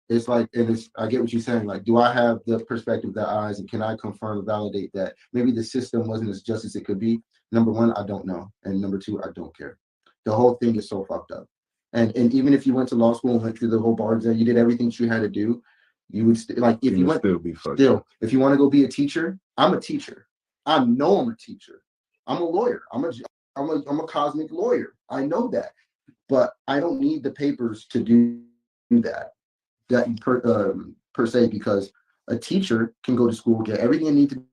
It's like, and I get what you're saying. Like, do I have the perspective, the eyes, and can I confirm and validate that maybe the system wasn't as just as it could be? Number one, I don't know, and number two, I don't care. The whole thing is so fucked up. And even if you went to law school and went through the whole bar exam, you did everything you had to do, you would if you went still be fucked still. up. If you want to go be a teacher, I'm a teacher. I know I'm a teacher. I'm a lawyer. I'm a cosmic lawyer. I know that, but I don't need the papers to do that. Per se, because a teacher can go to school, get everything they need to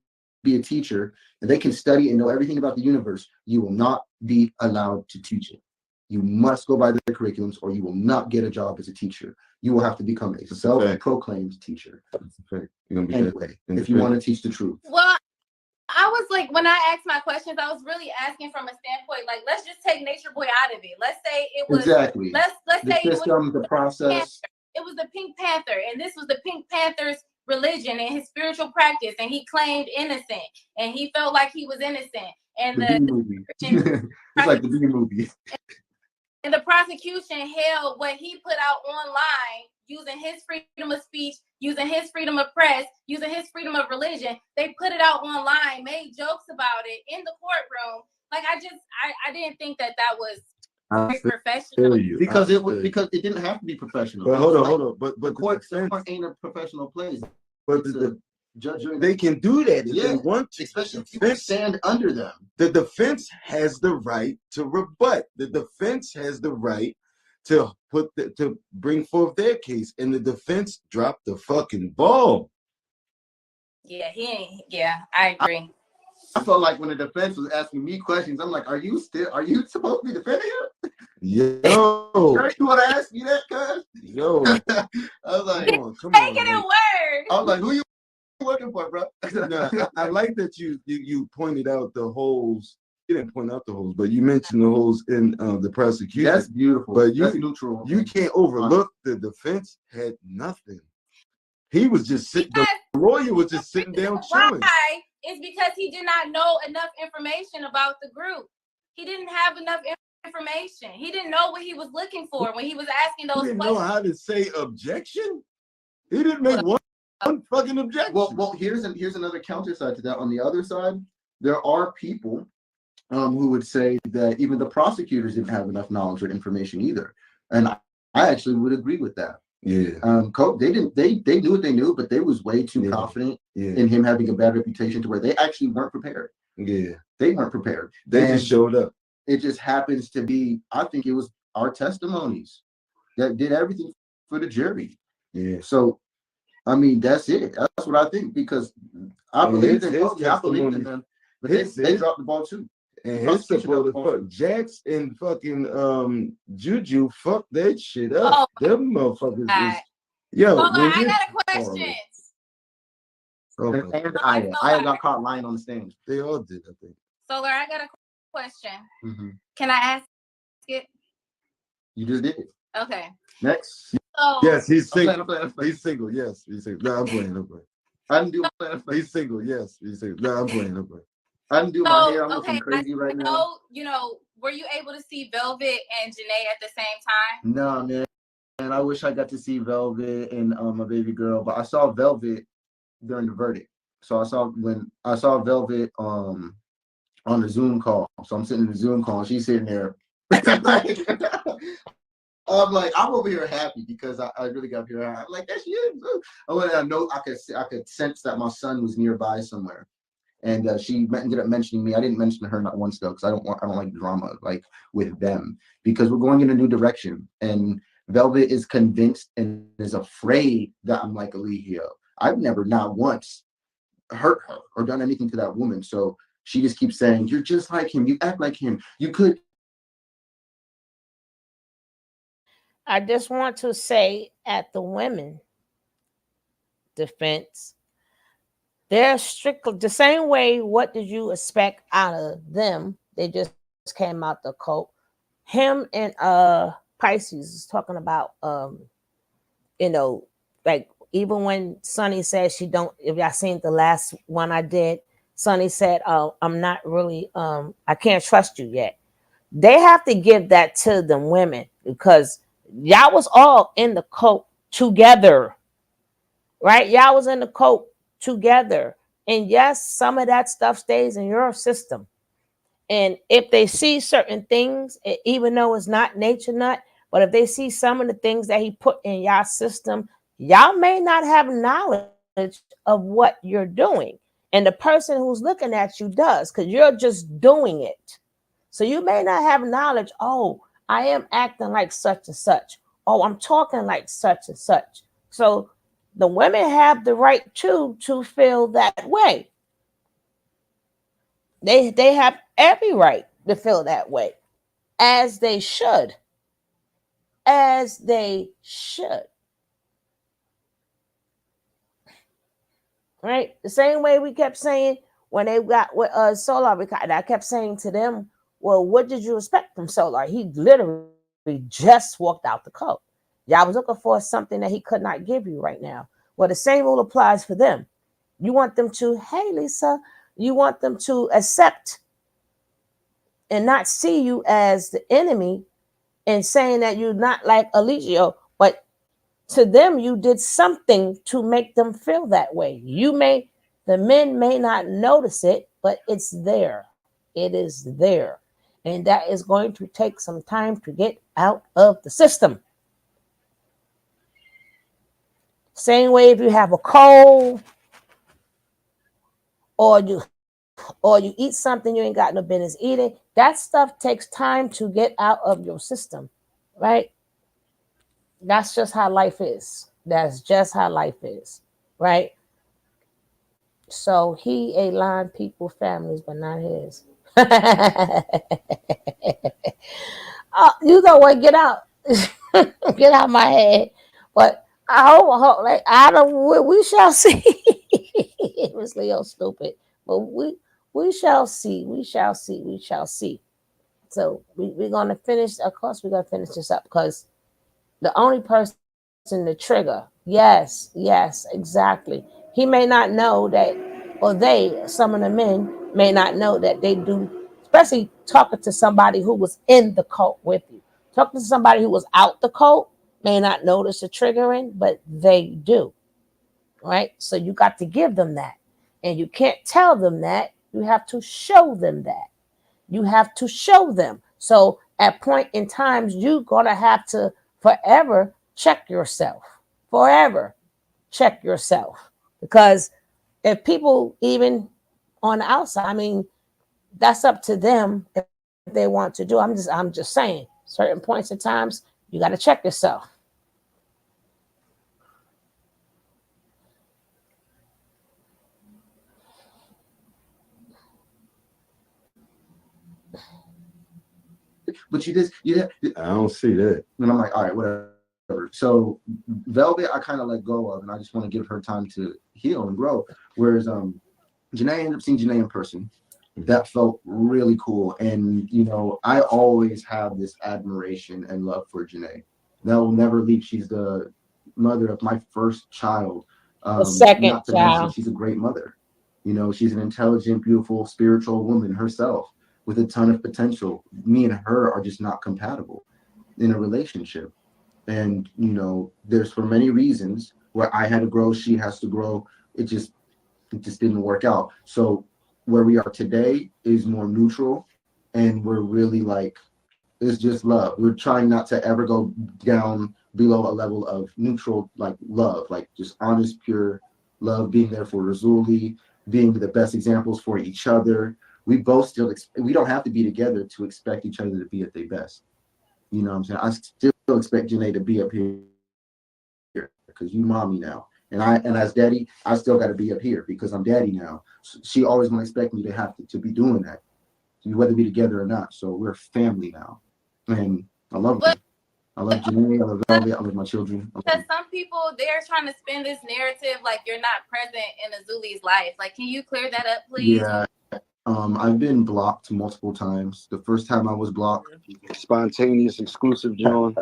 be a teacher, and they can study and know everything about the universe. You will not be allowed to teach it. You must go by their curriculums, or you will not get a job as a teacher. You will have to become a self-proclaimed teacher. Anyway, if you want to teach the truth. Well, I was like, when I asked my questions, I was really asking from a standpoint, like, let's just take Natureboy out of it. Let's say it was Exactly. Let's the say system, the process. it was the Pink Panther, and this was the Pink Panther's religion and his spiritual practice, and he claimed innocent, and he felt like he was innocent. And the B movie. It's like the B movie. And the prosecution held what he put out online, using his freedom of speech, using his freedom of press, using his freedom of religion. They put it out online, made jokes about it in the courtroom. Like, I didn't think that was professional. Because it didn't have to be professional. But hold on. But the court ain't a professional place. But they can do that if they want to. Especially if people stand under them. The defense has the right to rebut. The defense has the right to to bring forth their case, and the defense dropped the fucking ball. Yeah, I agree. I felt like when the defense was asking me questions, I'm like, are you supposed to be defending him? Yo, You want to ask me that, cuz? yo. I was like, Come on, Take it in word. I was like, who you looking for, bro? No, I like that you pointed out the holes. You didn't point out the holes, but you mentioned the holes in the prosecution. That's beautiful. But That's neutral. You can't overlook the defense had nothing. He was just sitting. The lawyer was just sitting down chilling. Why? It's because he did not know enough information about the group. He didn't have enough information. He didn't know what he was looking for when he was asking those questions. He didn't know how to say objection. He didn't make one fucking objection. Well, here's another counter side to that. On the other side, there are people who would say that even the prosecutors didn't have enough knowledge or information either, and I actually would agree with that. Yeah. They didn't. They knew what they knew, but they was way too confident in him having a bad reputation to where they actually weren't prepared. Yeah. They weren't prepared. They just showed up. It just happens to be. I think it was our testimonies that did everything for the jury. Yeah. So, I mean, that's it. That's what I think because I believe in them, but they dropped the ball too. And his supporter, fuck Jax and fucking Juju, fuck that shit up. Them motherfuckers is yo. I got a question. And I got caught lying on the stand. They all did, I think. Soular, I got a question. Mm-hmm. Can I ask it? You just did it. Okay. Next. So, yes, he's single. I'm playing. He's single. Yes, he's single. No, I'm playing. I didn't do. He's single. Yes, he's single. No, I'm playing. I didn't do my hair. I'm looking crazy right now. You know, were you able to see Velvet and Janae at the same time? No, man. And I wish I got to see Velvet and my baby girl, but I saw Velvet during the verdict. So I saw Velvet on the Zoom call. So I'm sitting in the Zoom call and she's sitting there. I'm like, I'm over here happy because I really got here. I'm like, that's you. I know I could sense that my son was nearby somewhere. And she ended up mentioning me. I didn't mention her not once though, because I don't like drama like with them because we're going in a new direction. And Velvet is convinced and is afraid that I'm like Eligio. I've never not once hurt her or done anything to that woman. So she just keeps saying, "You're just like him. You act like him. You could." I just want to say at the women defense, they're strictly the same way. What did you expect out of them? They just came out the cult. Him and Pisces is talking about like even when Sonny said she don't, if y'all seen the last one I did, Sonny said, "Oh, I'm not really I can't trust you yet." They have to give that to the women because y'all was all in the cult together. Right? Y'all was in the cult together. And yes, some of that stuff stays in your system. And if they see certain things, even though it's not nature nut, but if they see some of the things that he put in y'all system, y'all may not have knowledge of what you're doing. And the person who's looking at you does, because you're just doing it. So you may not have knowledge. Oh, I am acting like such and such. Oh, I'm talking like such and such. So the women have the right to feel that way. They have every right to feel that way, as they should. As they should. Right? The same way we kept saying when they got with Soular, I kept saying to them, well, what did you expect from Soular? He literally just walked out the cult. Y'all was looking for something that he could not give you right now. Well, the same rule applies for them. You want them to, hey, Lisa, you want them to accept and not see you as the enemy and saying that you're not like Eligio, but to them, you did something to make them feel that way. The men may not notice it, but it's there. It is there. And that is going to take some time to get out of the system. Same way if you have a cold or you eat something you ain't got no business eating, that stuff takes time to get out of your system, right? That's just how life is. That's just how life is, right? So he aligned people, families, but not his. You know what? Get out, get out my head. But I hope like I don't. We shall see. It was Leo stupid, but we shall see. We shall see. We shall see. So we're gonna finish. Of course, we're gonna finish this up because the only person to trigger. Yes, exactly. He may not know that, or they, some of the men, may not know that they do, especially talking to somebody who was in the cult with you. Talking to somebody who was out the cult may not notice the triggering, but they do, right? So you got to give them that. And you can't tell them that. You have to show them that. You have to show them. So at point in times, you're going to have to forever check yourself. Forever check yourself. Because if people even on the outside, I mean, that's up to them if they want to do. I'm just saying, certain points in times, you got to check yourself. But you just, yeah. I don't see that. And I'm like, all right, whatever. So Velvet, I kind of let go of, and I just want to give her time to heal and grow. Whereas Janae ended up seeing Janae in person. That felt really cool. And, you know, I always have this admiration and love for Janae. That will never leave. She's the mother of my first child. The second Not to mention, child. she's a great mother. You know, she's an intelligent, beautiful, spiritual woman herself with a ton of potential. Me and her are just not compatible in a relationship. And, you know, there's for many reasons where I had to grow, she has to grow. It just didn't work out. So where we are today is more neutral, and we're really like, it's just love. We're trying not to ever go down below a level of neutral, like love, like just honest, pure love, being there for Razuli, being the best examples for each other. We both still, we don't have to be together to expect each other to be at their best. You know what I'm saying? I still expect Janae to be up here because you mommy now. And as daddy, I still got to be up here because I'm daddy now. She always gonna expect me to be doing that, whether we together or not. So we're family now, and I love But them. I love Janae. I love Velvet. I love my children. because some people they're trying to spin this narrative like you're not present in Azuli's life. Like, can you clear that up, please? Yeah. I've been blocked multiple times. The first time I was blocked, Spontaneous, exclusive, John.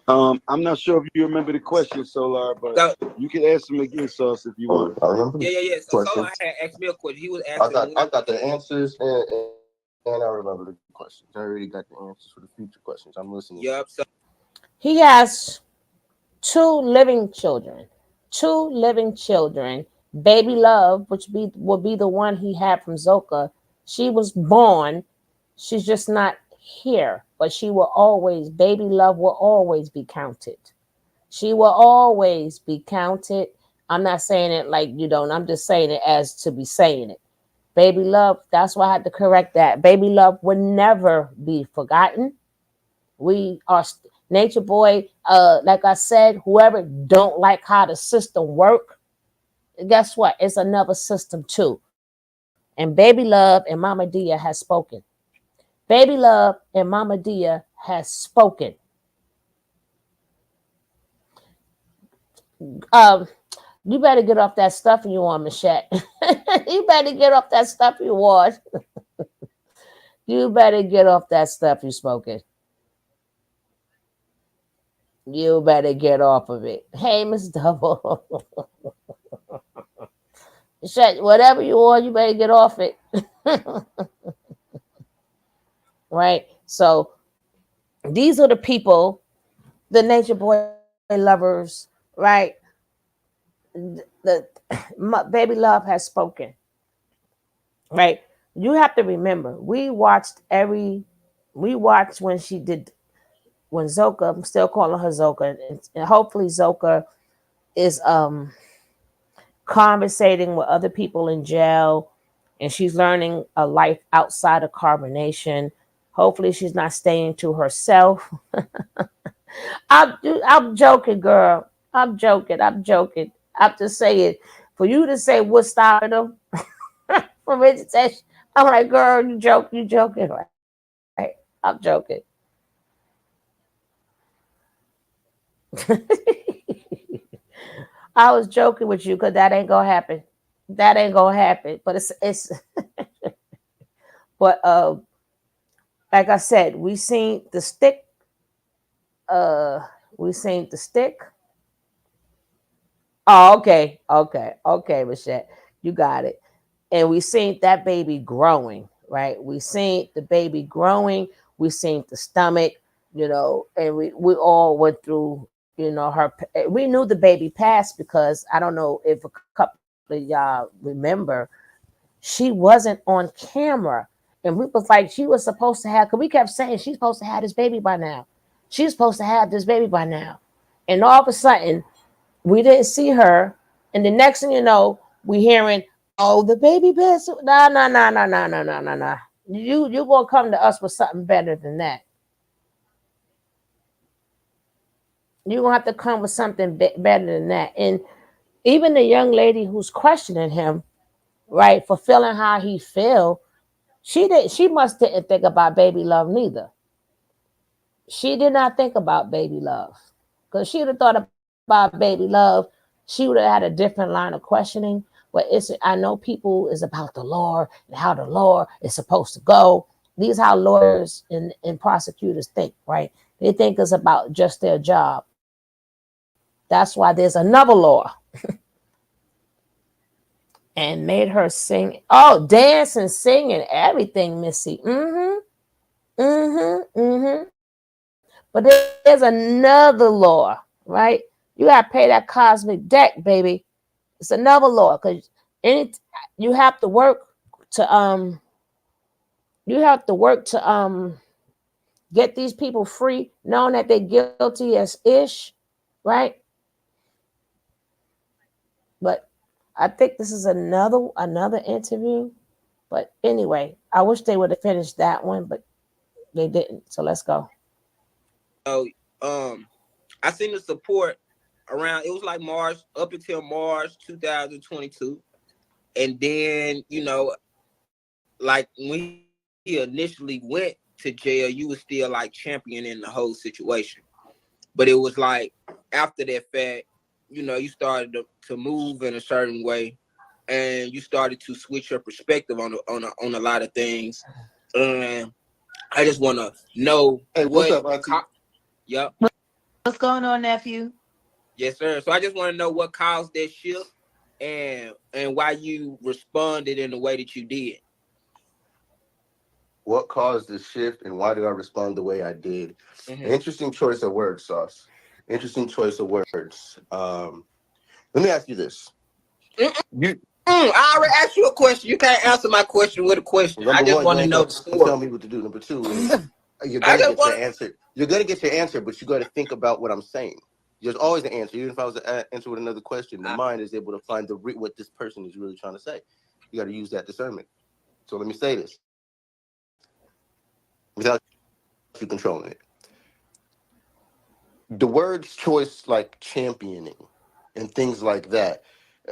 I'm not sure if you remember the question, Solar, but you can ask him again, Sauce, if you want. I remember. Yeah. So Solar had asked me a question. He was asking. I got the answers, and I remember the questions. I already got the answers for the future questions. I'm listening. Yep. So He has two living children. Two living children. Baby Love, which will be the one he had from Zoka. She was born. She's just not here, but she will always, Baby Love will always be counted. She will always be counted. I'm not saying it like you don't. I'm just saying it as to be saying it. Baby Love, that's why I had to correct that. Baby Love will never be forgotten. We are Nature Boy. Like I said, whoever don't like how the system work, guess what? It's another system too. And Baby Love and Mama Dia has spoken. Baby Love and Mama Dia has spoken. Um, you better get off that stuff you want, Michelle. You better get off that stuff you want. You better get off that stuff you smoking. You better get off of it. Hey, Miss Double. Shut whatever you want, you better get off it. Right? So these are the people, the Nature Boy lovers, right? The Baby Love has spoken. Right? You have to remember, we watched when she did when Zoka, I'm still calling her Zoka, and hopefully Zoka is conversating with other people in jail, and she's learning a life outside of carbonation. Hopefully she's not staying to herself. I'm joking, girl. I'm joking. I'm just saying, for you to say what's stopping them from vegetation, I'm like, girl, you joking, right? I'm joking. I was joking with you because that ain't gonna happen. That ain't gonna happen. But it's but like I said, uh we seen the stick. Oh, okay, Michelle. You got it. And we seen that baby growing, right? We seen the baby growing, we seen the stomach, and we all went through, we knew the baby passed because I don't know if a couple of y'all remember, she wasn't on camera. And we was like, she was supposed to have, because we kept saying she's supposed to have this baby by now. She's supposed to have this baby by now. And all of a sudden, we didn't see her. And the next thing you know, we hearing, oh, the baby bed. No, no, no, no, no, no, no, no, no. You gonna come to us with something better than that. You're gonna have to come with something better than that. And even the young lady who's questioning him, right, for feeling how he feel, she must didn't think about baby love neither. She did not think about baby love. Because she would have thought about baby love, she would have had a different line of questioning. But I know people is about the law and how the law is supposed to go. These how lawyers and prosecutors think, right? They think it's about just their job. That's why there's another law. And made her sing, oh, dance and sing and everything, Missy. But there's another law, right? You gotta pay that cosmic debt, baby. It's another law because any you have to work to get these people free, knowing that they're guilty as ish, right? But I think this is another interview. But anyway, I wish they would have finished that one, but they didn't. So let's go. So I seen the support around. It was like March up until March 2022, and then like when he initially went to jail, you was still like championing the whole situation. But it was like after that fact, you started to move in a certain way, and you started to switch your perspective on a lot of things. And I just want to know Hey, what's up, Auntie? Yep. What's going on, nephew? Yes, sir. So I just want to know what caused that shift and why you responded in the way that you did. What caused the shift and why did I respond the way I did? Mm-hmm. Interesting choice of words, Sauce. Interesting choice of words. Let me ask you this. I already asked you a question. You can't answer my question with a question. Number I just one, you want to ain't know gonna the story. tell me what to do. Number two is you're I gonna just get your want. answer. You're gonna get your answer, but you got to think about what I'm saying. There's always an answer. Even if I was to answer with another question, the mind is able to find what this person is really trying to say. You got to use that discernment. So let me say this without you controlling it. The words choice like championing and things like that,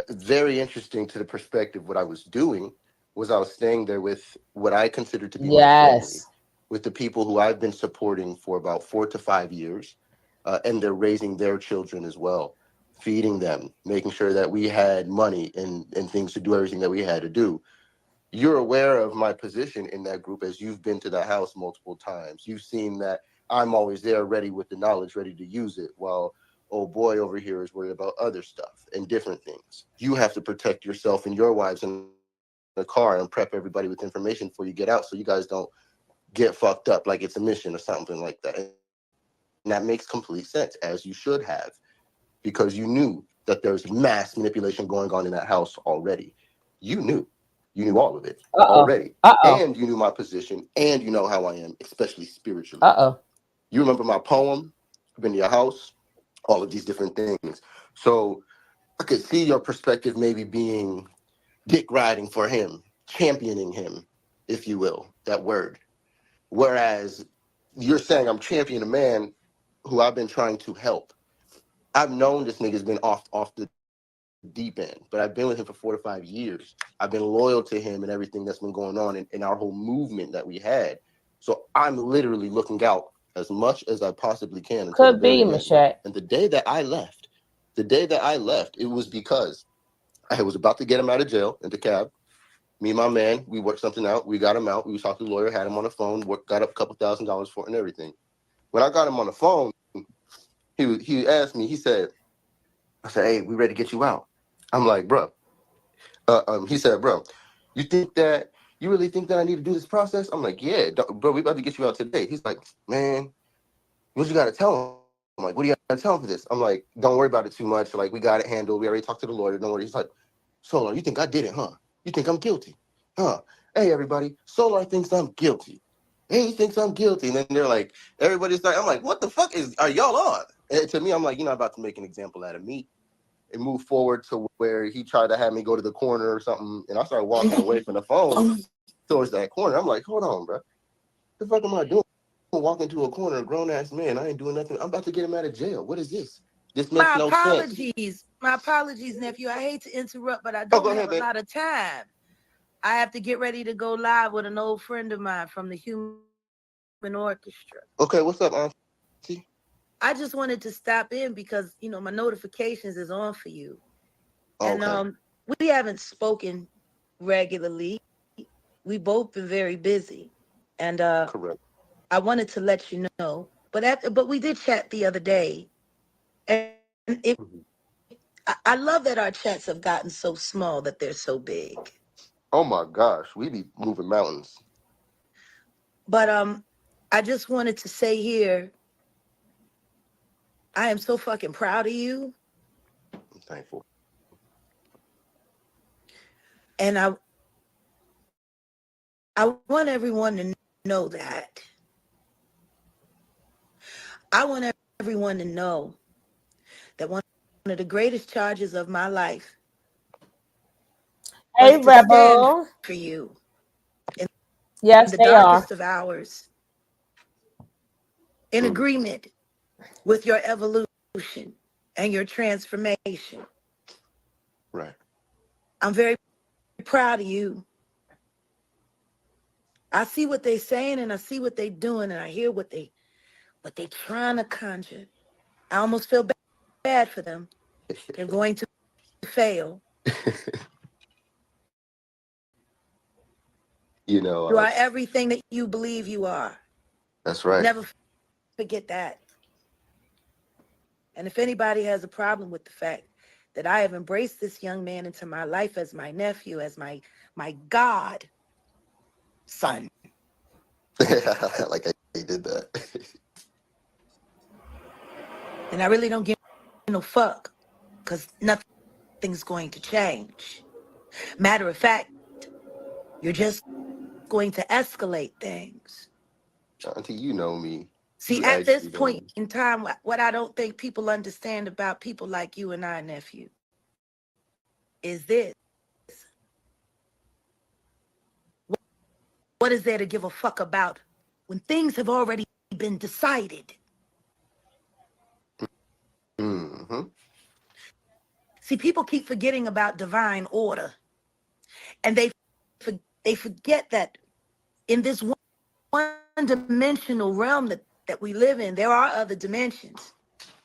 very interesting to the perspective. What I was doing was I was staying there with what I consider to be my family, Yes. with the people who I've been supporting for about 4 to 5 years, and they're raising their children as well, feeding them, making sure that we had money and things to do everything that we had to do. You're aware of my position in that group as you've been to that house multiple times. You've seen that I'm always there ready with the knowledge, ready to use it, while old boy over here is worried about other stuff and different things. You have to protect yourself and your wives in the car and prep everybody with information before you get out so you guys don't get fucked up like it's a mission or something like that. And that makes complete sense, as you should have, because you knew that there's mass manipulation going on in that house already. You knew. You knew all of it already. Uh-oh. And you Uh-oh. knew my position and you know how I am, especially spiritually. Uh-oh. You remember my poem, I've been to your house, all of these different things. So I could see your perspective maybe being dick riding for him, championing him, if you will, that word. Whereas you're saying I'm championing a man who I've been trying to help. I've known this nigga's been off the deep end, but I've been with him for 4 to 5 years. I've been loyal to him and everything that's been going on in our whole movement that we had. So I'm literally looking out as much as I possibly can until the Could be, very end. Michelle. And the day that I left, it was because I was about to get him out of jail in the cab. Me and my man, we worked something out. We got him out. We was talking to the lawyer, had him on the phone, got up a couple $1,000 for it and everything. When I got him on the phone, he asked me, I said, hey, we ready to get you out. I'm like, bro. He said, bro, you really think that I need to do this process? I'm like, yeah, bro, we about to get you out today. He's like, man, what you got to tell him? I'm like, what do you got to tell him for this? I'm like, don't worry about it too much. Like, we got it handled. We already talked to the lawyer. Don't worry. He's like, Soular, you think I did it, huh? You think I'm guilty? Huh? Hey, everybody, Soular thinks I'm guilty. Hey, he thinks I'm guilty. And then they're like, everybody's like, I'm like, what the fuck are y'all on? And to me, I'm like, you're not about to make an example out of me. And move forward to where he tried to have me go to the corner or something. And I started walking away from the phone towards that corner. I'm like, hold on, bro. What the fuck am I doing? I'm walking to a corner, a grown-ass man. I ain't doing nothing. I'm about to get him out of jail. What is this? This makes no sense. My apologies, nephew. I hate to interrupt, but I don't have a lot of time. I have to get ready to go live with an old friend of mine from the Human Orchestra. Okay, what's up, Auntie? I just wanted to stop in because, my notifications is on for you. Okay. And we haven't spoken regularly. We both been very busy. And correct. I wanted to let you know. But we did chat the other day. And I love that our chats have gotten so small that they're so big. Oh my gosh, we be moving mountains. But I just wanted to say here, I am so fucking proud of you. I'm thankful. And I want everyone to know that. I want everyone to know that one of the greatest charges of my life was to stand for you in the darkest of hours, in agreement with your evolution and your transformation. Right. I'm very proud of you. I see what they're saying and I see what they're doing and I hear what they trying to conjure. I almost feel bad for them. They're going to fail. You know, you are everything that you believe you are. That's right. Never forget that. And if anybody has a problem with the fact that I have embraced this young man into my life as my nephew, as my God son. Like I did that. And I really don't give no fuck because nothing's going to change. Matter of fact, you're just going to escalate things. Auntie, you know me. See, at this point in time, what I don't think people understand about people like you and I, nephew, is this. What is there to give a fuck about when things have already been decided? Mm-hmm. See, people keep forgetting about divine order. And they forget that in this one-dimensional realm that we live in, there are other dimensions.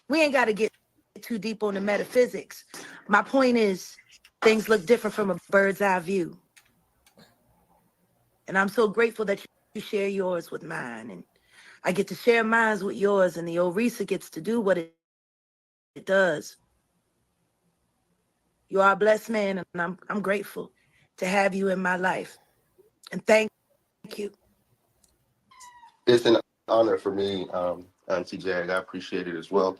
We ain't got to get too deep on the metaphysics. My point is, things look different from a bird's eye view. And I'm so grateful that you share yours with mine. And I get to share mine with yours, and the Orisa gets to do what it does. You are a blessed man, and I'm grateful to have you in my life. And thank you. It's an honor for me, Auntie Jag. I appreciate it as well.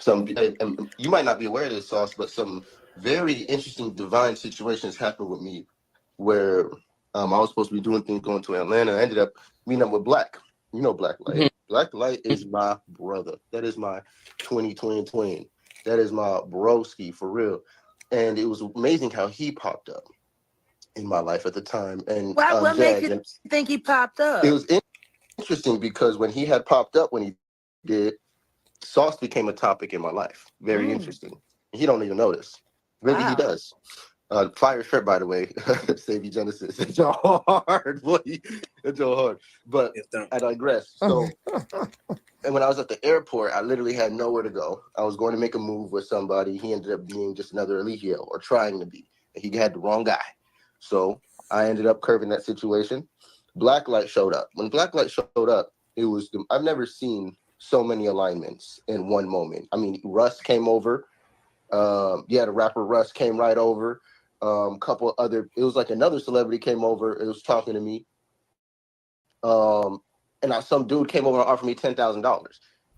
You might not be aware of this, Sauce, but some very interesting divine situations happened with me where I was supposed to be doing things going to Atlanta. I ended up meeting up with Black. You know Black Light. Mm-hmm. Black Light is my brother. That is my twin. That is my broski for real. And it was amazing how he popped up in my life at the time. And what makes you think he popped up? It was interesting because when he had popped up, when he did, Sauce became a topic in my life. Very interesting. He don't even notice. Maybe he does. Fire shirt, by the way. Save you, Genesis. It's all hard, boy. It's all hard. But I digress. So, and when I was at the airport, I literally had nowhere to go. I was going to make a move with somebody. He ended up being just another Eligio, or trying to be. He had the wrong guy. So I ended up curving that situation. Blacklight showed up. When Blacklight showed up, it was I've never seen so many alignments in one moment. I mean, Russ came over. The rapper Russ came right over. Couple other, it was like another celebrity came over. It was talking to me. Some dude came over and offered me $10,000.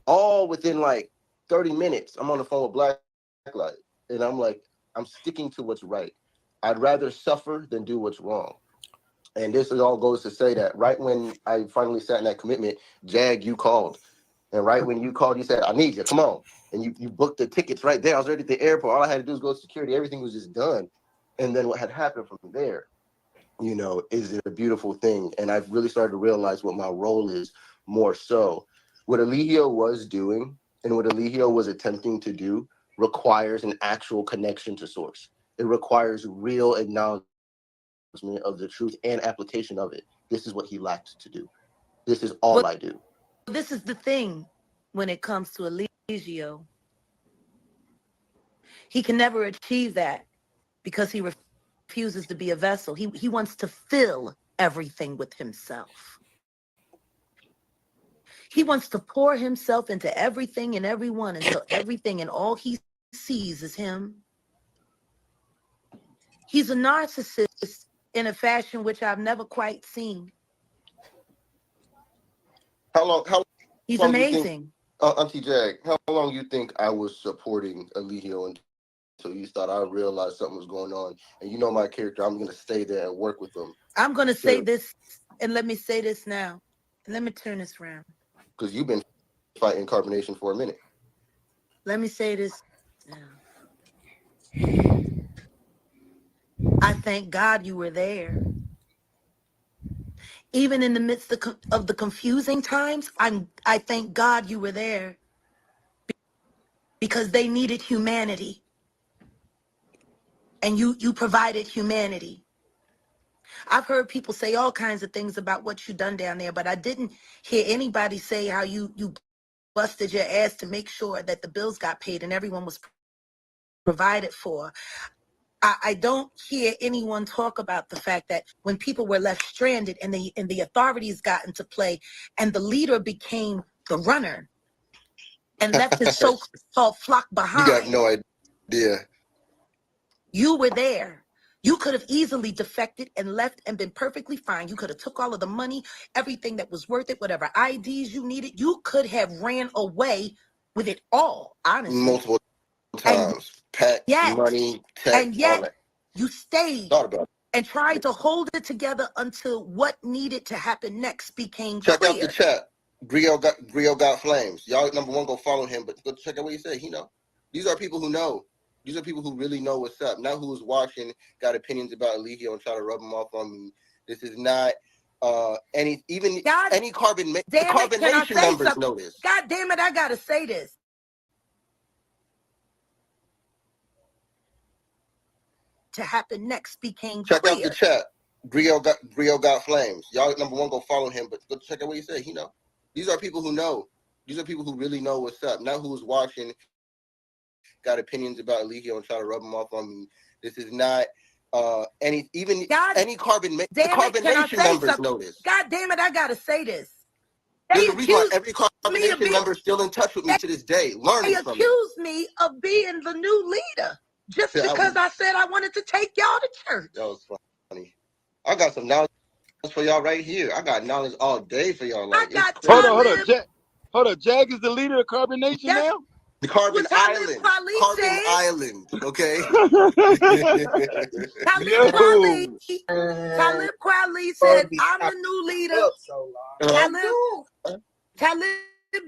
All within like 30 minutes. I'm on the phone with Blacklight, and I'm like, I'm sticking to what's right. I'd rather suffer than do what's wrong. And this all goes to say that right when I finally sat in that commitment, Jag, you called. And right when you called, you said, I need you, come on. And you booked the tickets right there. I was already at the airport. All I had to do was go to security. Everything was just done. And then what had happened from there, is a beautiful thing. And I've really started to realize what my role is more so. What Eligio was doing and what Eligio was attempting to do requires an actual connection to source. It requires real acknowledgement of the truth and application of it. This is what he lacked to do. This is all I do. This is the thing when it comes to Eligio. He can never achieve that because he refuses to be a vessel. He wants to fill everything with himself. He wants to pour himself into everything and everyone until everything and all he sees is him. He's a narcissist in a fashion which I've never quite seen. How long He's long amazing. Auntie Jag, how long you think I was supporting Eligio until you thought I realized something was going on? And you know my character, I'm going to stay there and work with them. I'm going to say this, and let me say this now. And let me turn this around. Because you've been fighting carbonation for a minute. Let me say this now. I thank God you were there. Even in the midst of the confusing times, I thank God you were there because they needed humanity. And you provided humanity. I've heard people say all kinds of things about what you done down there, but I didn't hear anybody say how you busted your ass to make sure that the bills got paid and everyone was provided for. I don't hear anyone talk about the fact that when people were left stranded and the authorities got into play and the leader became the runner and left his so-called flock behind. You got no idea. You were there. You could have easily defected and left and been perfectly fine. You could have took all of the money, everything that was worth it, whatever IDs you needed. You could have ran away with it all, honestly. Multiple times. Packs, money, text, and yet all that. You stayed Thought about it. And tried to hold it together until what needed to happen next became clear. Check out the chat. Grio got flames. Y'all, number one, go follow him, but go check out what he said. He know. These are people who know. These are people who really know what's up. Not who's watching, got opinions about Eligio and try to rub them off on me. This is not any carbonation members know this. God damn it, I gotta say this. To happen next became check clear. Out the chat. Grio got flames. Y'all, number one, go follow him, but go check out what he said. He know. These are people who know. These are people who really know what's up. Not who's watching, got opinions about Eligio and try to rub them off on me. This is not any carbonation members know this. God damn it, I gotta say this. There's a reason why every carbonation member is still in touch with me to this day, learning from me. They accused me of being the new leader just because I said I wanted to take y'all to church. That was funny. I got some knowledge for y'all right here. I got knowledge all day for y'all. Like, hold on. Jag is the leader of carbonation now? The Carbon Island. Carbon Island, okay? Talib Kweli said, I'm the new leader. Talib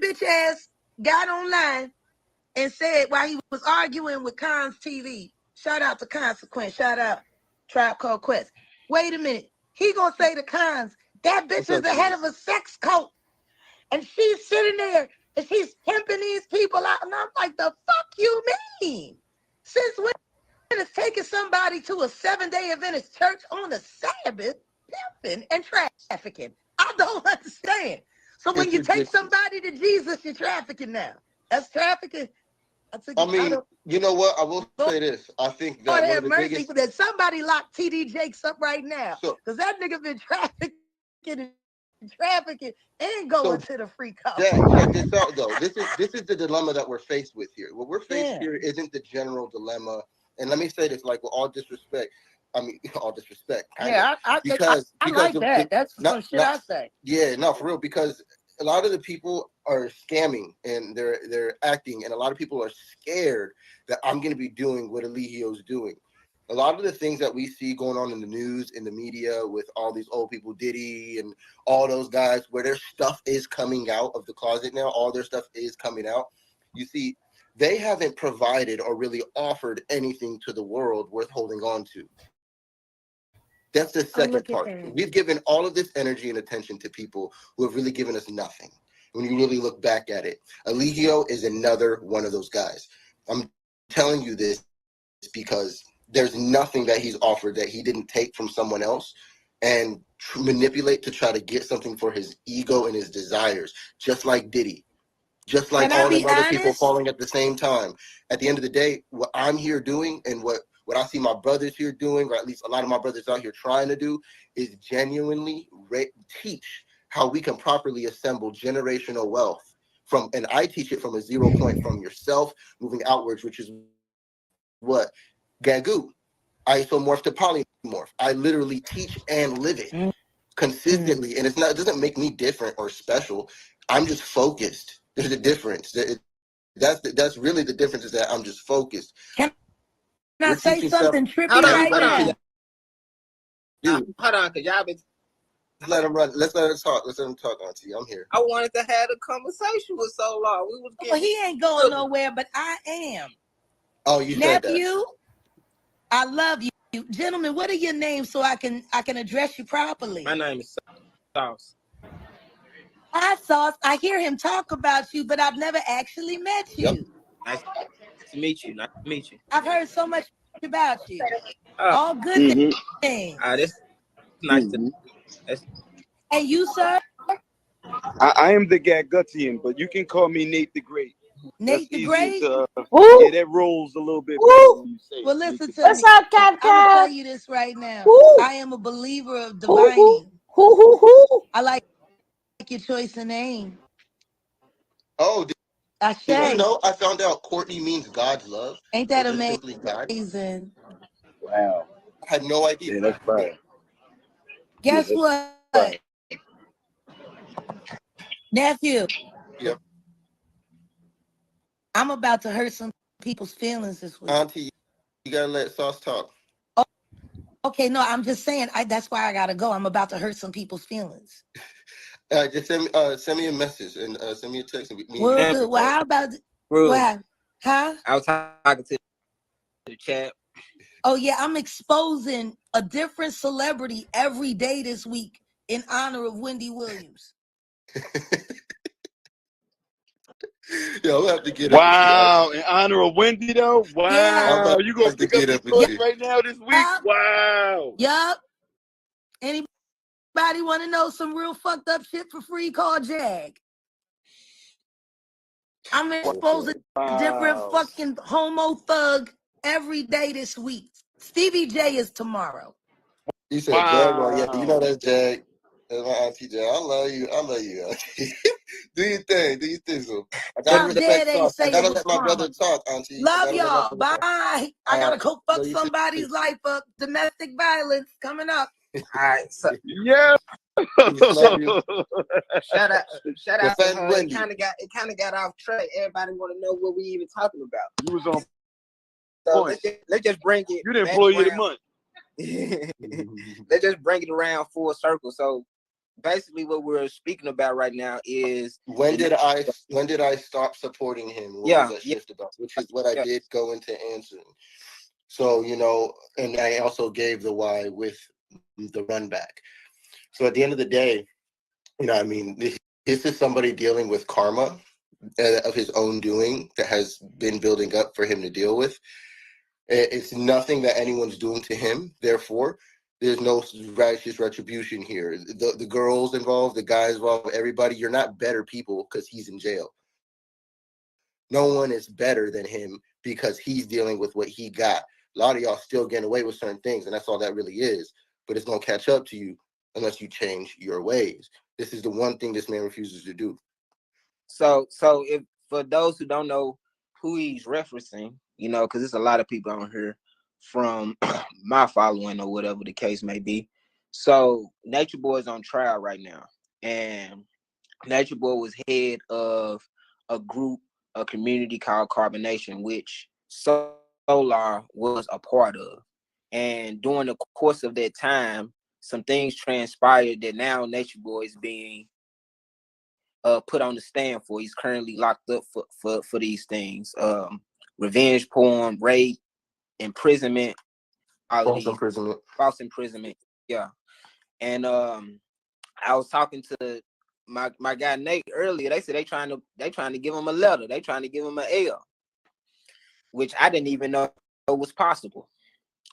bitch ass got online and said while he was arguing with Khan's TV, shout out to Consequence, shout out Tribe Called Quest. Wait a minute. He gonna say to Khans, that bitch is the head of a sex cult. And she's sitting there and she's pimping these people out. And I'm like, the fuck you mean? Since when is taking somebody to a 7-day Adventist church on the Sabbath, pimping and trafficking. I don't understand. So when you take somebody to Jesus, you're trafficking now. That's trafficking. I mean, you know what? I will say this. I think that Lord have mercy, but that somebody lock TD Jakes up right now, because that nigga been trafficking and going to the free call. Check this out though. This is the dilemma that we're faced with here. What we're faced here isn't the general dilemma. And let me say this, like, with all disrespect. I mean, all disrespect. Because I like that. That's some shit I say. Yeah, no, for real. Because a lot of the people are scamming and they're acting, and a lot of people are scared that I'm going to be doing what Eligio's doing. A lot of the things that we see going on in the news, in the media, with all these old people, Diddy and all those guys, where their stuff is coming out of the closet now, all their stuff is coming out. You see, they haven't provided or really offered anything to the world worth holding on to. That's the second part. We've given all of this energy and attention to people who have really given us nothing. When you really look back at it, Eligio is another one of those guys. I'm telling you this because there's nothing that he's offered that he didn't take from someone else and manipulate to try to get something for his ego and his desires, just like Diddy, just like all the other people falling at the same time. At the end of the day, what I'm here doing and what I see my brothers here doing, or at least a lot of my brothers out here trying to do, is genuinely teach how we can properly assemble generational wealth and I teach it from a 0 point from yourself moving outwards, which is what Gagu, isomorph to polymorph. I literally teach and live it consistently, and it doesn't make me different or special. I'm just focused. There's a difference. That's really the difference, is that I'm just focused. Can I say something trippy right now? Dude, hold on, cause y'all been. Let him run. Let's let him talk. Let's let him talk, Auntie. I'm here. I wanted to have a conversation with Soular. We was getting. Well, he ain't going nowhere, but I am. Oh, you said that. Nephew, I love you. Gentlemen, what are your names so I can address you properly? My name is Sauce. Hi, Sauce. I hear him talk about you, but I've never actually met you. Yep. Nice to meet you. Nice to meet you. I've heard so much about you. All good things. That's nice to meet you. And you, sir? I am the Gagutian, but you can call me Nate the Great. Nate the Great? Yeah, that rolls a little bit better when you say. Well, listen to What's me. up, Cat? I'm gonna tell you this right now. I am a believer of divining. I like your choice of name. Oh, did you know I found out Courtney means God's love? Ain't that amazing? Wow. I had no idea. Yeah, that's right. Guess what? Right. Nephew. Yep. I'm about to hurt some people's feelings this week. Auntie, you gotta let Sauce talk. Oh, okay, no, I'm just saying. That's why I gotta go. I'm about to hurt some people's feelings. Just send me a message and send me a text. Well, how about what? Huh? I was talking to the chat. Oh yeah, I'm exposing a different celebrity every day this week in honor of Wendy Williams. Yeah, we'll have to get wow, in honor of Wendy though? Wow. Yeah. You gonna pick up the book right now this week? Wow. Yup. Anybody want to know some real fucked up shit for free? Call Jag. I'm exposing a different fucking homo thug every day this week. Stevie J is tomorrow. You said Jag, well, yeah, you know that's Jag. That's my Auntie Jag. I love you, Auntie. Do your thing, so. I gotta let my brother talk, Auntie. Love y'all. Bye. I gotta go fuck somebody's life up. Domestic violence coming up. All right, so yeah. Shout out to her. It kind of got off track. Everybody want to know what we even talking about. You was on point. Let's just bring it. You the employee of the month. Let's just bring it around full circle. So basically what we're speaking about right now is when did I stop supporting him? What was that shift about? Which is what I did go into answering. So, and I also gave the why with the run back. So at the end of the day, this is somebody dealing with karma of his own doing that has been building up for him to deal with. It's nothing that anyone's doing to him. Therefore, there's no righteous retribution here. The girls involved, the guys involved, everybody, you're not better people because he's in jail. No one is better than him because he's dealing with what he got. A lot of y'all still getting away with certain things, and that's all that really is. But it's going to catch up to you unless you change your ways. This is the one thing this man refuses to do. So if for those who don't know who he's referencing, you know, because there's a lot of people on here from my following or whatever the case may be. So Natureboy is on trial right now, and Natureboy was head of a group, a community called Carbonation, which Soular was a part of. And during the course of that time, some things transpired that now Natureboy is being put on the stand for. He's currently locked up for these things. Revenge porn, rape, imprisonment, all of False these imprisonment. false imprisonment. Yeah. And I was talking to my guy Nate earlier. They said they trying to give him a letter. They trying to give him an L, which I didn't even know was possible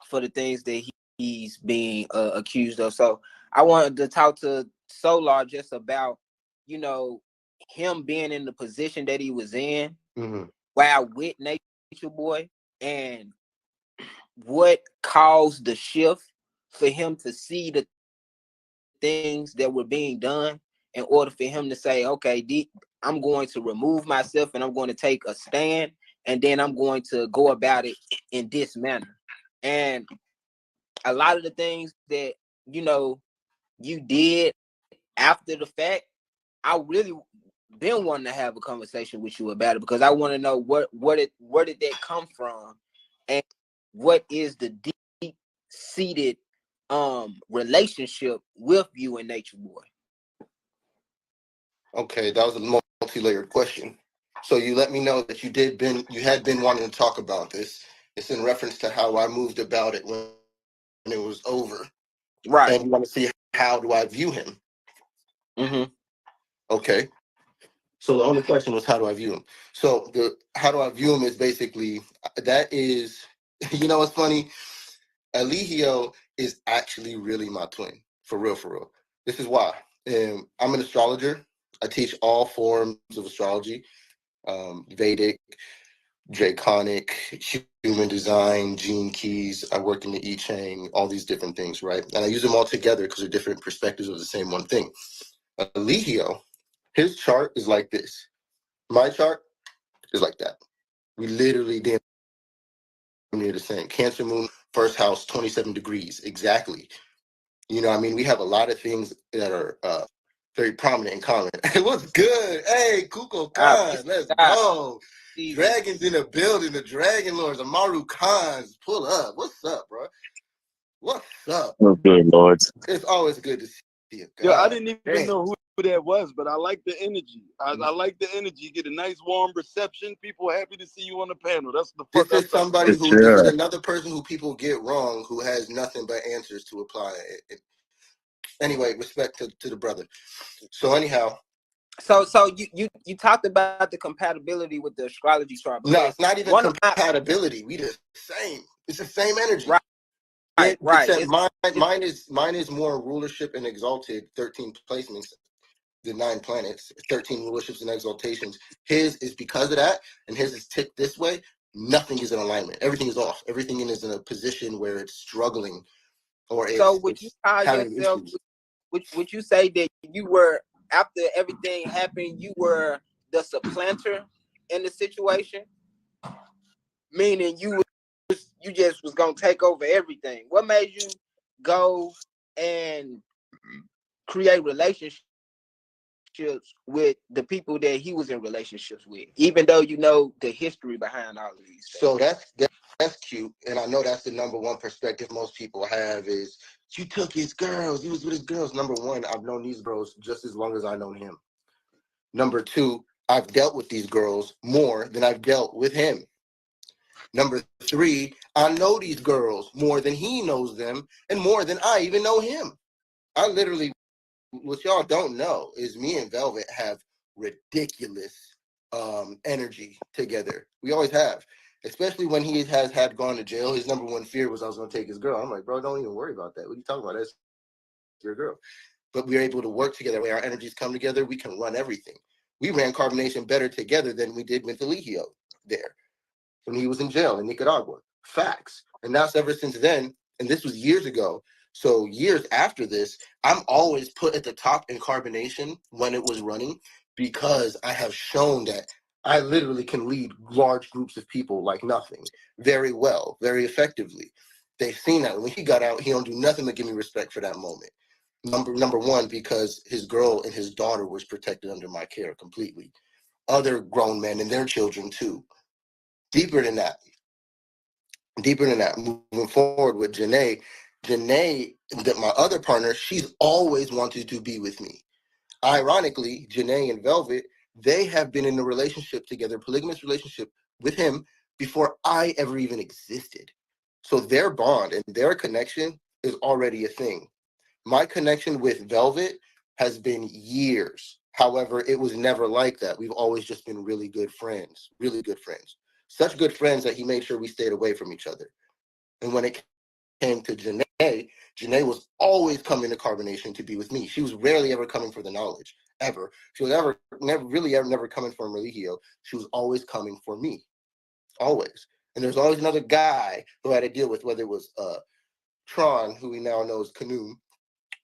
for the things that he's being accused of. So I wanted to talk to Soular just about, you know, him being in the position that he was in while with Natureboy, and what caused the shift for him to see the things that were being done in order for him to say, okay, I'm going to remove myself and I'm going to take a stand, and then I'm going to go about it in this manner. And a lot of the things that, you know, you did after the fact, I really been wanting to have a conversation with you about it, because I want to know where did that come from, and what is the deep seated relationship with you and Natureboy. Okay, that was a multi-layered question. So you let me know that you had been wanting to talk about this. It's in reference to how I moved about it when it was over. Right. And you want to see how do I view him. Okay. So the only question was, how do I view him? So the how do I view him is basically, that is, you know, what's funny? Eligio is actually really my twin, for real, for real. This is why. I'm an astrologer. I teach all forms of astrology, Vedic, Draconic, human design, gene keys. I work in the I Ching, all these different things, right? And I use them all together because they're different perspectives of the same one thing. Eligio, his chart is like this. My chart is like that. We literally damn near the same. Cancer moon, first house, 27 degrees, exactly. You know, I mean, we have a lot of things that are very prominent in common. What's good? Hey, Kuko Khan, let's go. Dragons in the building, the Dragon Lords, Amaru Khans, pull up. What's up, bro? What's up? Oh, good Lord. It's always good to see you. Yo, I didn't even know who that was, but I like the energy. I like the energy. Get a nice warm reception. People happy to see you on the panel. That's the fuck. This is somebody For who, sure. this is another person who people get wrong, who has nothing but answers to apply. Anyway, respect to the brother. So anyhow. So you talked about the compatibility with the astrology chart. No, it's not even compatibility. We the same. It's the same energy. Right. Except mine is more rulership and exalted, 13 placements, the 9 planets, 13 rulerships and exaltations. His is because of that, and his is ticked this way. Nothing is in alignment. Everything is off. Everything is in a position where it's struggling, or it's, so would you call yourself? Would you say that you were, after everything happened, you were the supplanter in the situation? Meaning you just was gonna take over everything. What made you go and create relationships with the people that he was in relationships with, even though you know the history behind all of these things? So that's cute, and I know that's the number one perspective most people have is, you took his girls, he was with his girls. Number one, I've known these girls just as long as I know him. Number two, I've dealt with these girls more than I've dealt with him. Number three, I know these girls more than he knows them, and more than I even know him. I literally, what y'all don't know is me and Velvet have ridiculous energy together. We always have. especially when he has had gone to jail. His number one fear was I was going to take his girl. I'm like, bro, don't even worry about that. What are you talking about? That's your girl. But we are able to work together. When our energies come together, we can run everything. We ran Carbonation better together than we did with Eligio there when he was in jail in Nicaragua. Facts. And that's ever since then. And this was years ago. So years after this, I'm always put at the top in Carbonation when it was running because I have shown that I literally can lead large groups of people like nothing very well, very effectively. They've seen that. When he got out, he don't do nothing but give me respect for that moment. Number one, because his girl and his daughter was protected under my care completely. Other grown men and their children too. Deeper than that, moving forward with Janae, that my other partner, she's always wanted to be with me. Ironically, Janae and Velvet, they have been in a relationship together, polygamous relationship with him before I ever even existed. So their bond and their connection is already a thing. My connection with Velvet has been years. However, it was never like that. We've always just been really good friends, really good friends. Such good friends that he made sure we stayed away from each other. And when it came to Janae, Janae was always coming to Carbonation to be with me. She was rarely ever coming for the knowledge, ever. She was never coming for Religio. She was always coming for me, always. And there's always another guy who I had to deal with, whether it was Tron, who we now know as Canoe,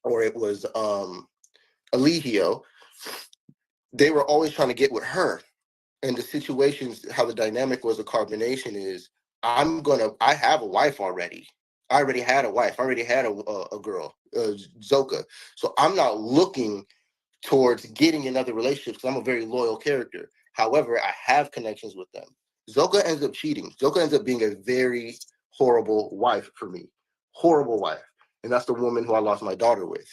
or it was Eligio. They were always trying to get with her. And the situations, how the dynamic was of Carbonation is, I have a wife already. I already had a wife. I already had a girl, Zoka. So I'm not looking towards getting another relationship because I'm a very loyal character. However, I have connections with them. Zoka ends up cheating. Zoka ends up being a very horrible wife for me. Horrible wife. And that's the woman who I lost my daughter with.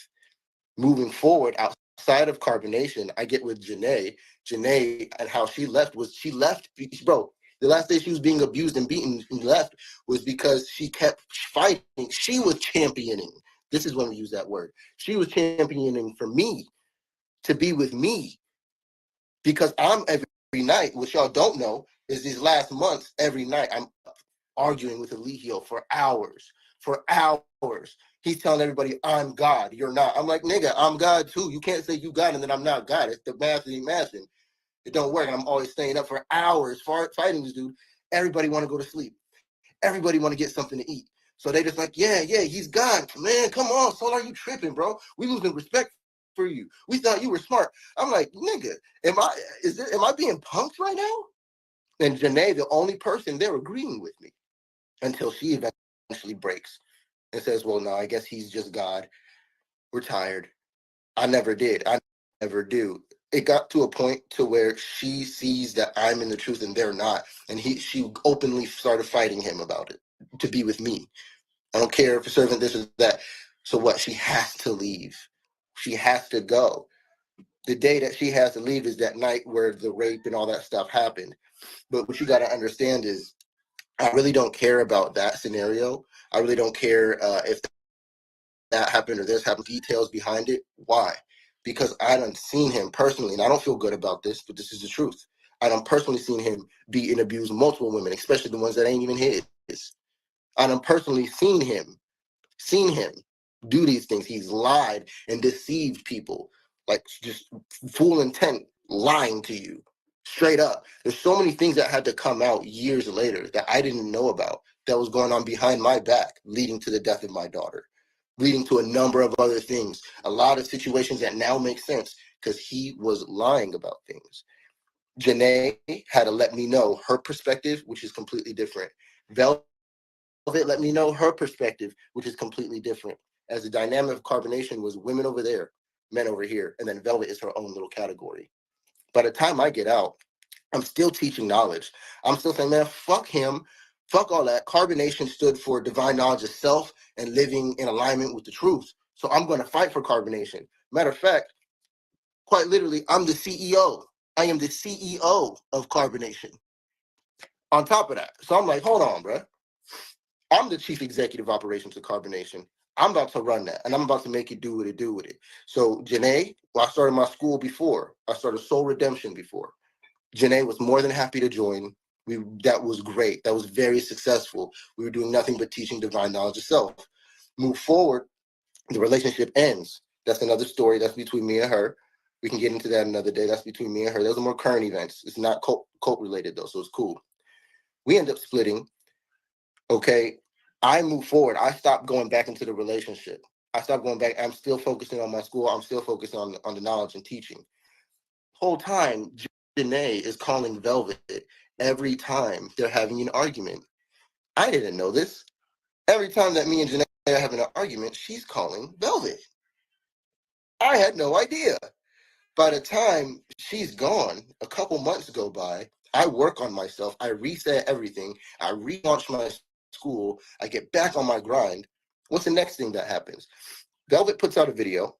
Moving forward, outside of Carbonation, I get with Janae. Janae and how she left, bro. The last day she was being abused and beaten and left was because she kept fighting. She was championing. This is when we use that word. She was championing for me to be with me because I'm every night, what y'all don't know is these last months, every night I'm arguing with Eligio for hours. He's telling everybody, I'm God, you're not. I'm like, nigga, I'm God too. You can't say you God and then I'm not God. It's the math ain't mathing. It don't work. And I'm always staying up for hours fighting this dude. Everybody want to go to sleep. Everybody want to get something to eat. So they just like, yeah, he's God. Man, come on, Soular, you tripping, bro. We losing respect for you. We thought you were smart. I'm like, nigga, am I being punked right now? And Janae, the only person there agreeing with me until she eventually breaks and says, well, no, I guess he's just God. We're tired. I never did. I never do. It got to a point to where she sees that I'm in the truth and they're not. And she openly started fighting him about it, to be with me. I don't care if it's serving this or that. So what? She has to leave. She has to go. The day that she has to leave is that night where the rape and all that stuff happened. But what you got to understand is I really don't care about that scenario. I really don't care if that happened or this happened, details behind it. Why? Because I done seen him personally, and I don't feel good about this, but this is the truth. I done personally seen him beat and abuse multiple women, especially the ones that ain't even his. I done personally seen him do these things. He's lied and deceived people, like just full intent lying to you straight up. There's so many things that had to come out years later that I didn't know about that was going on behind my back, leading to the death of my daughter, leading to a number of other things, a lot of situations that now make sense because he was lying about things. Janae had to let me know her perspective, which is completely different. Velvet let me know her perspective, which is completely different. As the dynamic of Carbonation was women over there, men over here, and then Velvet is her own little category. By the time I get out, I'm still teaching knowledge. I'm still saying, man, fuck him. Fuck all that. Carbonation stood for divine knowledge of self and living in alignment with the truth. So I'm going to fight for Carbonation. Matter of fact, quite literally, I'm the CEO. I am the CEO of Carbonation. On top of that. So I'm like, hold on, bro. I'm the chief executive operations of Carbonation. I'm about to run that, and I'm about to make it do what it do with it. So Janae, well, I started my school before. I started Soul Redemption before. Janae was more than happy to join. That was great. That was very successful. We were doing nothing but teaching divine knowledge of self. Move forward, the relationship ends. That's another story. That's between me and her. We can get into that another day. That's between me and her. Those are more current events. It's not cult related though, so it's cool. We end up splitting. Okay, I move forward. I stopped going back into the relationship. I stopped going back. I'm still focusing on my school. I'm still focused on the knowledge and teaching. Whole time, Janae is calling Velvet every time they're having an argument. I didn't know this. Every time that me and Janae are having an argument, she's calling Velvet. I had no idea. By the time she's gone, a couple months go by, I work on myself. I reset everything. I relaunch my school. I get back on my grind. What's the next thing that happens? Velvet puts out a video.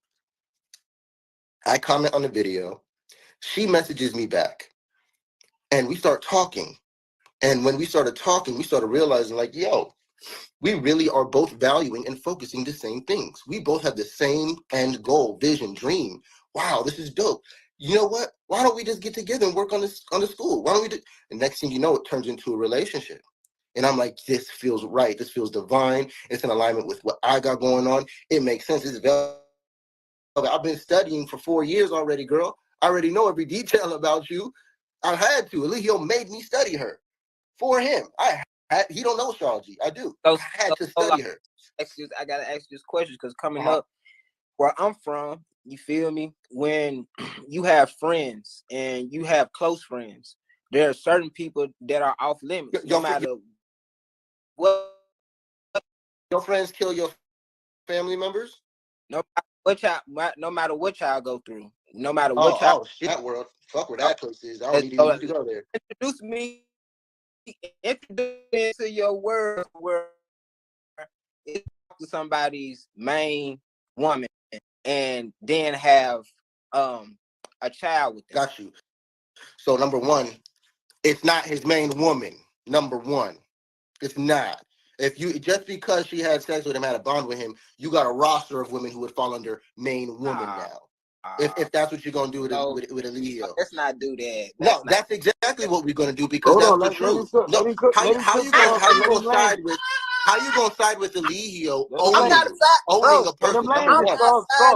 I comment on the video. She messages me back. And we start talking. And when we started talking, we started realizing like, yo, we really are both valuing and focusing the same things. We both have the same end goal, vision, dream. Wow, this is dope. You know what? Why don't we just get together and work on this on the school? Why don't we do? The next thing you know, it turns into a relationship. And I'm like, this feels right. This feels divine. It's in alignment with what I got going on. It makes sense. It's Velvet. I've been studying for 4 years already, girl. I already know every detail about you. I had to. Eligio made me study her for him. He don't know astrology. I do. So, I had to study her. I gotta ask you this question because coming up where I'm from, you feel me? When you have friends and you have close friends, there are certain people that are off limits. No matter what, your friends kill your family members. No matter what y'all go through, no matter what y'all. That world, fuck where that place is. I don't even need to go there. Introduce me into your world where it's to somebody's main woman and then have a child with them. Got you. So number one, it's not his main woman. Number one, it's not. If you just because she had sex with him, had a bond with him, you got a roster of women who would fall under main woman now. If that's what you're gonna do with Eligio. Let's not do that. That's exactly what we're gonna do because that's the truth. How you gonna side with? How you gonna side with Eligio owning a person?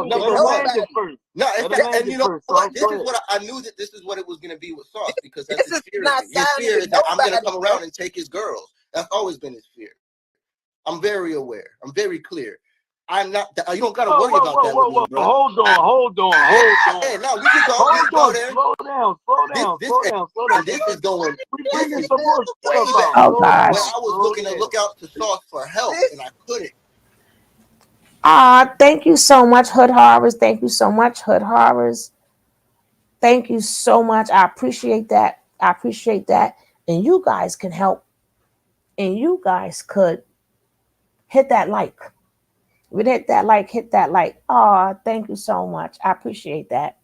Number one. No, and you know what? This is what I knew that this is what it was gonna be with Sauce because that's his fear. His fear is that I'm gonna come around and take his girls. That's always been his fear. I'm very aware. I'm very clear. I'm not. You don't gotta worry about that with me, bro. Hold on. Hey, no, we can go there. Slow down. This is going. This is way back. Oh gosh. Where I was looking to look out to Sauce for help, and I couldn't. Thank you so much, Hood Harvest. Thank you so much, Hood Harvest. Thank you so much. I appreciate that. And you guys can help. And you guys could hit that like. We'd hit that like. Thank you so much. I appreciate that.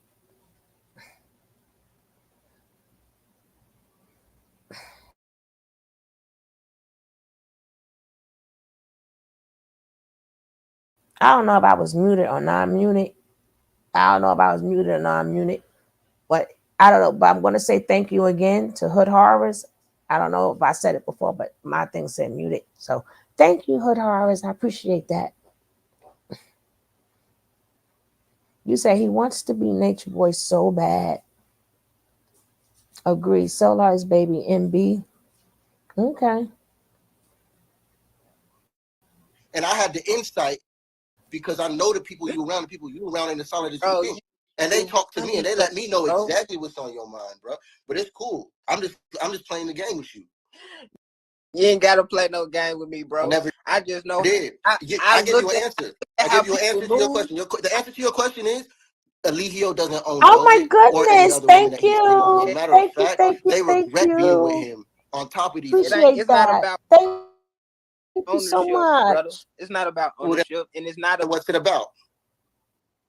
I don't know if I was muted or non-muted. But I don't know. But I'm going to say thank you again to Hood Harvest. I don't know if I said it before, but my thing said muted. So thank you, Hood Harvest. I appreciate that. You say he wants to be Natureboy so bad. Agree. Soular is baby MB. Okay. And I had the insight because I know the people you around in the solid as you can. And they talk to me and they let me know exactly what's on your mind, bro. But it's cool. I'm just playing the game with you. You ain't gotta play no game with me, bro. I just know. I give you an answer. I give you an answer to your question. The answer to your question is Eligio doesn't own. Oh my goodness! Thank you. Matter of fact, they regret being with him. On top of these, it's not about ownership, so much. Brother. It's not about ownership, and it's not. What's it about?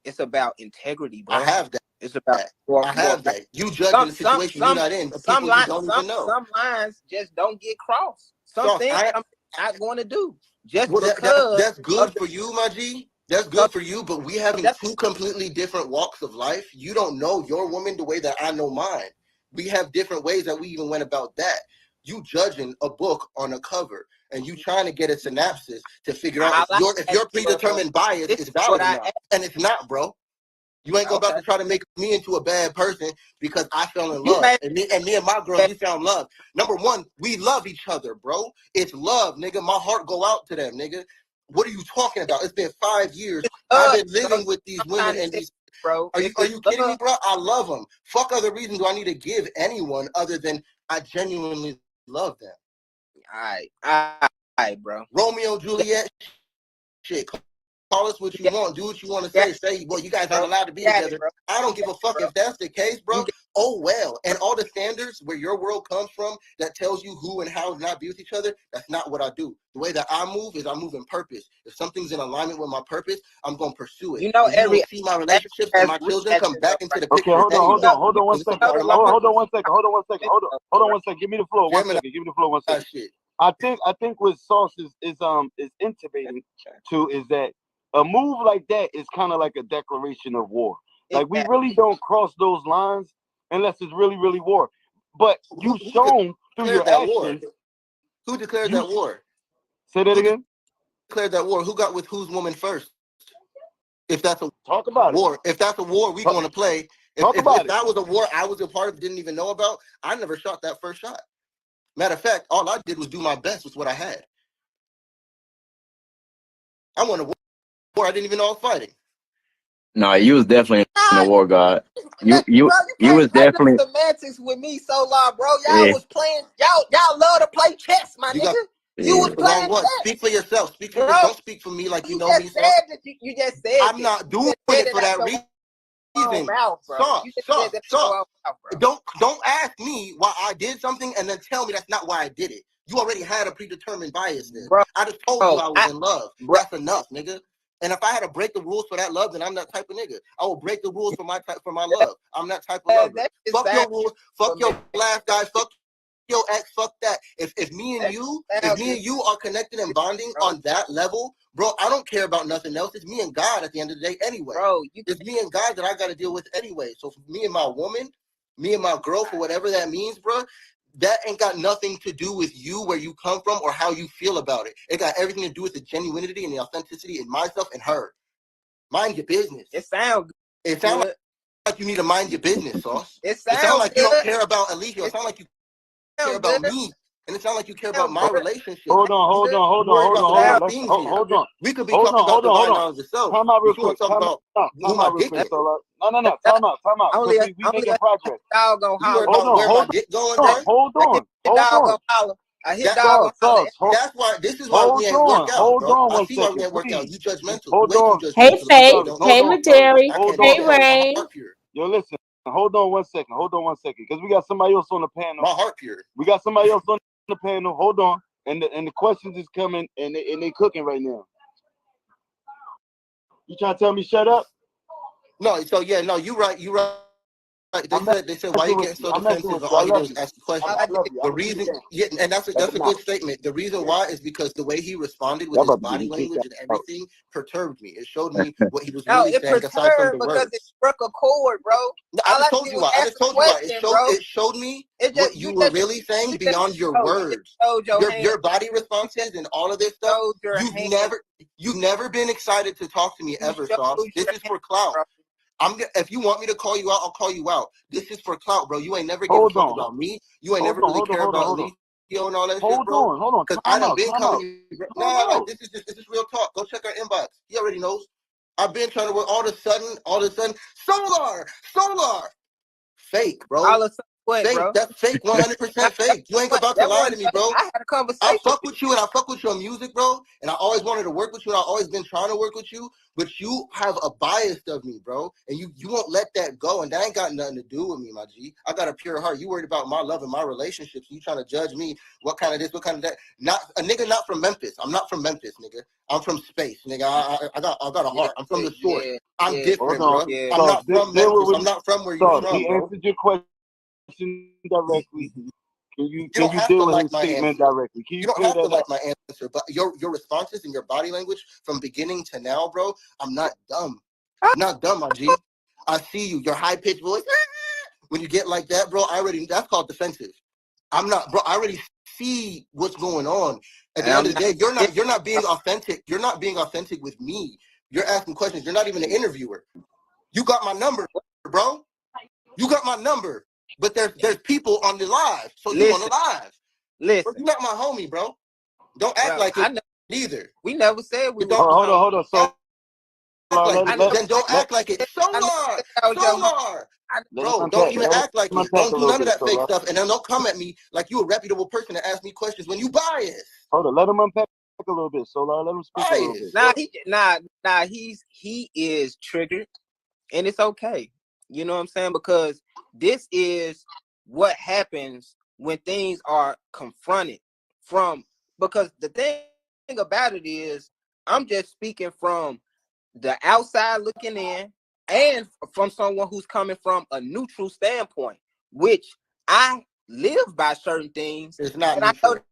It's about integrity, bro. I have that. It's about. I have that. You judging the situation you're not in. Some lines just don't get crossed. Some things I'm not going to do just because. That's good for you, my G. That's good for you, but we having two completely different walks of life. You don't know your woman the way that I know mine. We have different ways that we even went about that. you judging a book on a cover, and you trying to get a synopsis to figure out if your predetermined bias is valid or not. And it's not, bro. You ain't about to try to make me into a bad person because I fell in love. And me and my girl, we found love. Number one, we love each other, bro. It's love, nigga. My heart go out to them, nigga. What are you talking about? It's been 5 years. I've been living with these women and these. Bro, are you kidding me, bro? I love them. Fuck other reason do I need to give anyone other than I genuinely love them. All right, bro. Romeo, Juliet, shit. Call us what you want. Do what you want to say. Say, well, you guys aren't allowed to be together. I don't give a fuck if that's the case, bro. Oh, well. And all the standards where your world comes from that tells you who and how to not be with each other, that's not what I do. The way that I move is I move in purpose. If something's in alignment with my purpose, I'm going to pursue it. You know, you see my relationships and my children come back into the picture. Okay, hold on 1 second. Hold on 1 second. Hold on 1 second. Give me the floor 1 second. Give me the floor 1 second. I think what Sauce is intimating to is that a move like that is kind of like a declaration of war. Like, we really don't cross those lines unless it's really, really war. But you've shown through your actions. Who declared that war? Say that again? Declared that war? Who got with whose woman first? If that's a talk about war, it. If that's a war, we going to play. If that was a war I was a part of, didn't even know about, I never shot that first shot. Matter of fact, all I did was do my best with what I had. I won a war I didn't even know I was fighting. No, you was definitely in the war, God. You was definitely semantics with me, Soular, bro. Y'all was playing. Y'all love to play chess, my nigga. You was playing chess. Speak for yourself. Speak for yourself. Don't speak for me like you know me. You just said I'm not doing it for that reason. Don't ask me why I did something and then tell me that's not why I did it. You already had a predetermined bias there. Bro, I just told you I was in love. That's enough, nigga. And if I had to break the rules for that love, then I'm that type of nigga. I will break the rules for my love. I'm that type of lover. Fuck your rules. Fuck your last guy. Fuck your ex. Fuck that. If me and you are connected and bonding on that level, bro, I don't care about nothing else. It's me and God at the end of the day anyway. Bro, it's me and God that I got to deal with anyway. So for me and my woman, me and my girl, for whatever that means, bro, that ain't got nothing to do with you, where you come from, or how you feel about it. It got everything to do with the genuinity and the authenticity in myself and her. Mind your business. It sounds like you need to mind your business, Sauce. It sounds like you don't care about Eligio. It sounds like you care about me. And it sounds like you care about my relationship. Hold on. We could be talking about divine knowledge itself. Time out real quick. Time out real quick. No. Time out. We making progress. Dog gonna holler. You worried about where my dick going, bro? Hold on. I hit dog. That's why. This is why we ain't work out. Hold on. I see why we ain't work out. You judgmental. Hold on. Hey, Faith. Hey, Maderi. Hey, Ray. Yo, listen. Hold on 1 second. Because we got somebody else on the panel. My heart pure. We got somebody else on the panel. Hold on. And the questions is coming and they cooking right now. You trying to tell me shut up? No, so yeah, no, you right. They said why you getting so defensive? All you do is ask the question. The reason, and that's a good statement. The reason why is because the way he responded with his body language and everything perturbed me. It showed me what he was really saying aside from the words. It struck a chord, bro. I just told you why. It showed me what you were really saying beyond your words. Your body responses and all of this stuff. You've never been excited to talk to me ever, Sauce. This is for clout. If you want me to call you out, I'll call you out. This is for clout, bro. You ain't never give a fuck about me. You ain't never really care about Eligio and all that shit, bro. Hold on. Because I done been coming. No, this is real talk. Go check our inbox. He already knows. I've been trying to work. All of a sudden, Soular, fake, bro. Fake, bro? That's fake, 100% fake. You ain't about to lie to me, bro. I had a conversation. I fuck with you and I fuck with your music, bro. And I always wanted to work with you and I always been trying to work with you. But you have a bias of me, bro. And you won't let that go. And that ain't got nothing to do with me, my G. I got a pure heart. You worried about my love and my relationships. You trying to judge me. What kind of this, what kind of that. Not a nigga not from Memphis. I'm not from Memphis, nigga. I'm from space, nigga. I got a heart. I'm from the source. I'm different, bro. I'm not from Memphis. I'm not from where you're from, He answered your question directly. Can you deal with his statement directly? You don't have to like my answer, but your responses and your body language from beginning to now, bro, I'm not dumb. I'm not dumb, my G. I see you. Your high-pitched voice. When you get like that, bro, that's called defensive. I'm not, bro. I already see what's going on. At the end of the day, you're not being authentic. You're not being authentic with me. You're asking questions. You're not even an interviewer. You got my number, bro. You got my number. But there's people on the live, so you on the live. Listen, you're not my homie, bro. Don't act like it either. We never said we. Hold on. So then don't act like it. Soular. Bro, don't even act like it. Don't do none of that fake stuff, and then don't come at me like you a reputable person to ask me questions when you biased. Hold on, let him unpack a little bit, Soular. Let him speak a little bit. He is triggered, and it's okay. You know what I'm saying? Because this is what happens when things are confronted from. Because the thing about it is, I'm just speaking from the outside looking in, and from someone who's coming from a neutral standpoint, which I live by certain things. It's not and neutral. I know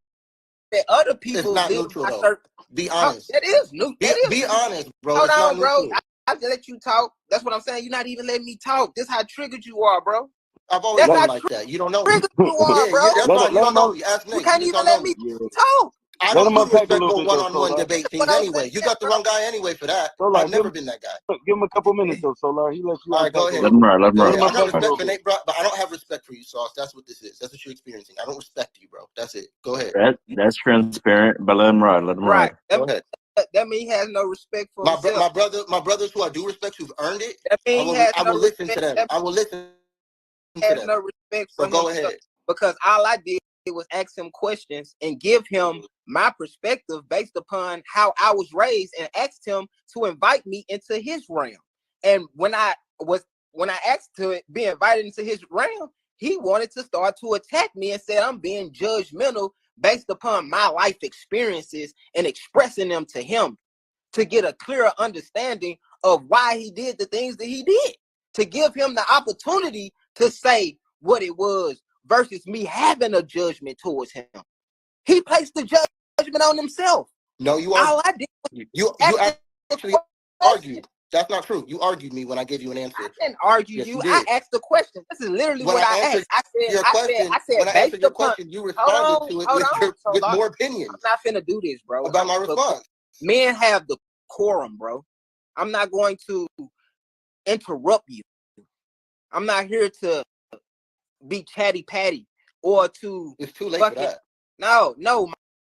that other people live neutral, by certain. Be honest. That is neutral. Be honest, bro. Hold it's on, not bro. neutral. I just let you talk. That's what I'm saying. You're not even letting me talk. This is how triggered you are, bro. I've always been like that. You don't know me. You are, bro. That's fine. You don't know me. Ask Nate. You can't even let me talk. I don't do respectful one-on-one debate scenes anyway. You got the wrong guy anyway for that. I've never been that guy. Give him a couple minutes though, Soular. He lets you. All right, go ahead. Let him ride. I got respect for Nate, bro, but I don't have respect for you, Sauce. That's what this is. That's what you're experiencing. I don't respect you, bro. That's it. Go ahead. That's transparent, but let him ride. Let him ride. Go ahead. That means he has no respect for my brothers who I do respect, who've earned it. I will listen to them. I will listen to them. No respect for him. Go ahead. Because all I did was ask him questions and give him my perspective based upon how I was raised, and asked him to invite me into his realm. And when I asked to be invited into his realm, he wanted to start to attack me and said I'm being judgmental based upon my life experiences and expressing them to him to get a clearer understanding of why he did the things that he did, to give him the opportunity to say what it was versus me having a judgment towards him. He placed the judgment on himself. No, you are. All I did was you actually argued. That's not true. You argued me when I gave you an answer. I didn't argue you. I asked the question. This is literally when what I asked. I said, when I answered your question, you responded to it with more opinions. I'm not finna do this, bro. About my response. Men have the quorum, bro. I'm not going to interrupt you. I'm not here to be chatty patty or to. It's too late for that. No,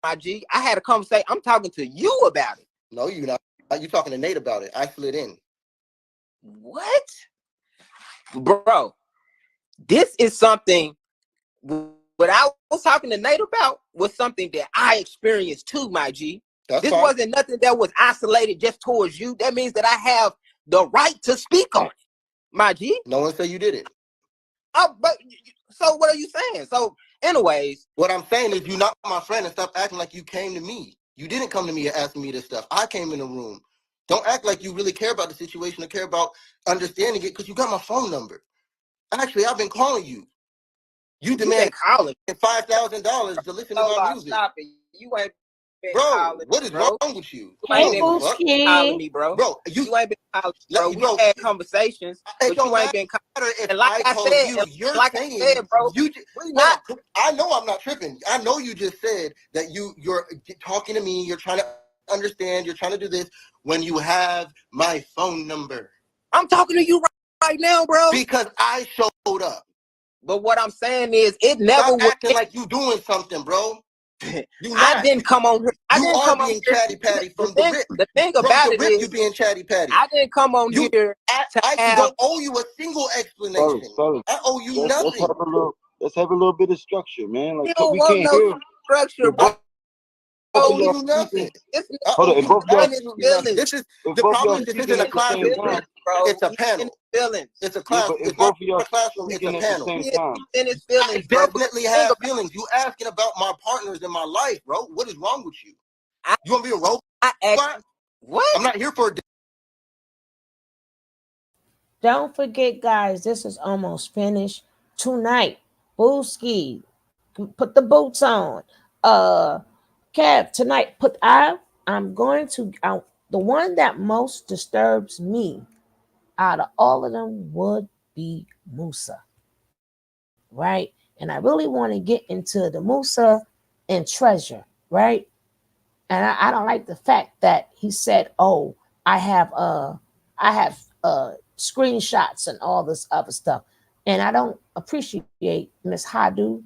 my G. I had a conversation. I'm talking to you about it. No, you're not. You're talking to Nate about it. I slid in. What? Bro, this is something. What I was talking to Nate about was something that I experienced too, my G. This wasn't nothing that was isolated just towards you. That means that I have the right to speak on it, my G. No one said you did it. But so what are you saying? So, anyways, what I'm saying is you're not my friend, and stop acting like you came to me. You didn't come to me and ask me this stuff. I came in the room. Don't act like you really care about the situation or care about understanding it, because you got my phone number. Actually, I've been calling you. You demand $5,000 to listen to my music. Stop it. You ain't been bro, calling what is wrong with you? You ain't been calling me, bro. Bro, you ain't been calling me, bro. We had conversations, but you ain't been calling. And like I said, bro, I know I'm not tripping. I know you just said that you're talking to me, you're trying to understand, you're trying to do this when you have my phone number. I'm talking to you right now, bro. Because I showed up. But what I'm saying is, it never was acting like you doing something, bro. I didn't come on here. I didn't come being chatty patty from the rip. The thing about it is, you being chatty patty. I didn't come on here. I don't owe you a single explanation. I owe you nothing. Let's have a little bit of structure, man. Like, you don't we want can't no hear structure, bro. Hold on, nothing. Hold on, if both y'all, this is the problem. This isn't a classroom, bro. It's a panel. It's a class. It's not a classroom. It's a panel. I definitely have feelings. You asking about my partners in my life, bro? What is wrong with you? You want to be a robot? What? I'm not here for a. Don't forget, guys, this is almost finished tonight. Booski, put the boots on. Kev, tonight, I'm going to the one that most disturbs me out of all of them would be Musa, right? And I really want to get into the Musa and Treasure, right? And I don't like the fact that he said, "Oh, I have I have screenshots and all this other stuff," and I don't appreciate Miss Hadu,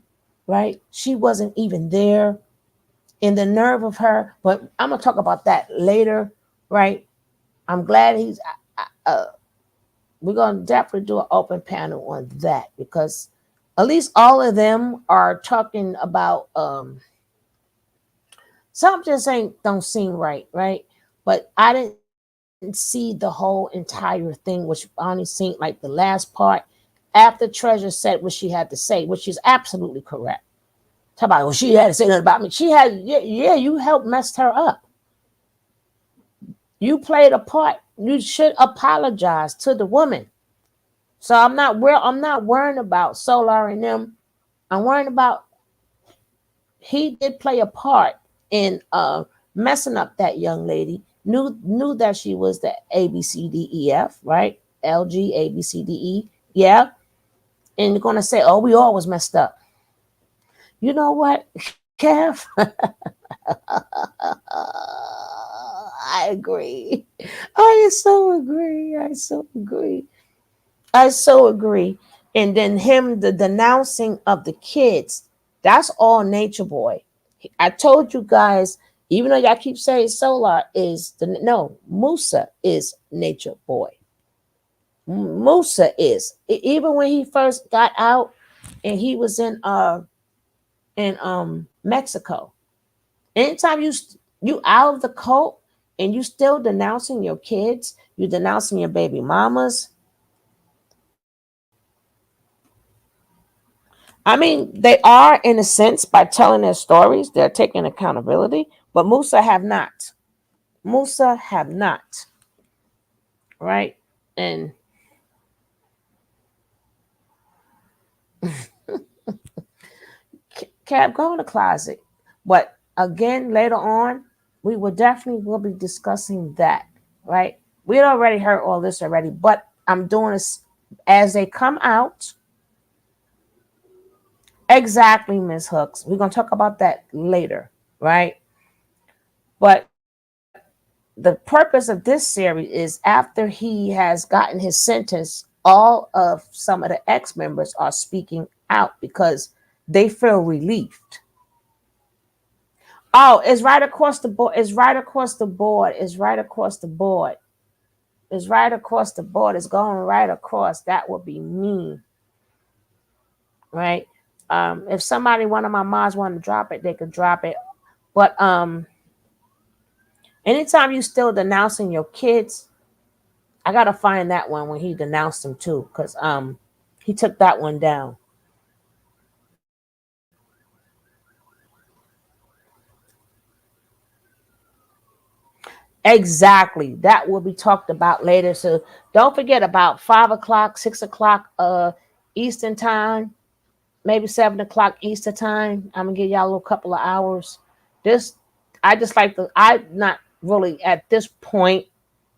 right? She wasn't even there in the nerve of her. But I'm gonna talk about that later, right? I'm glad he's. We're gonna definitely do an open panel on that because at least all of them are talking about some just ain't don't seem right, right? But I didn't see the whole entire thing, which I only seen like the last part after Treasure said what she had to say, which is absolutely correct. Talk about well, she had to say nothing about me. She had, yeah, you helped mess her up. You played a part. You should apologize to the woman. So I'm not worrying about Soular and them. I'm worrying about he did play a part in messing up that young lady. Knew that she was the ABCDEF, right? LG ABCDE. Yeah. And you're gonna say, oh, we always messed up. You know what, Kev? I agree. I so agree. I so agree. I so agree. And then him, the denouncing of the kids, that's all Nature Boy. I told you guys, even though y'all keep saying Soular is the no, Musa is Nature Boy. Musa is. Even when he first got out and he was in Mexico. Anytime you out of the cult and you still denouncing your kids, you denouncing your baby mamas. I mean, they are in a sense by telling their stories, they're taking accountability, but Musa have not. Musa have not. Right? And Cab, go in the closet. But again, later on, we will be discussing that, right? We had already heard all this already, but I'm doing this as they come out. Exactly, Miss Hooks. We're gonna talk about that later, right? But the purpose of this series is after he has gotten his sentence, all of some of the ex members are speaking out because they feel relieved. Oh, it's right across the board. It's right across the board. It's right across the board. It's right across the board. It's going right across. That would be me, right? If somebody, one of my moms, wanted to drop it, they could drop it. But anytime you still denouncing your kids, I gotta find that one when he denounced them too, because he took that one down. Exactly. That will be talked about later. So don't forget about 5 o'clock, 6 o'clock Eastern time, maybe 7 o'clock Eastern time. I'm gonna give y'all a little couple of hours. This I just like to I not really at this point,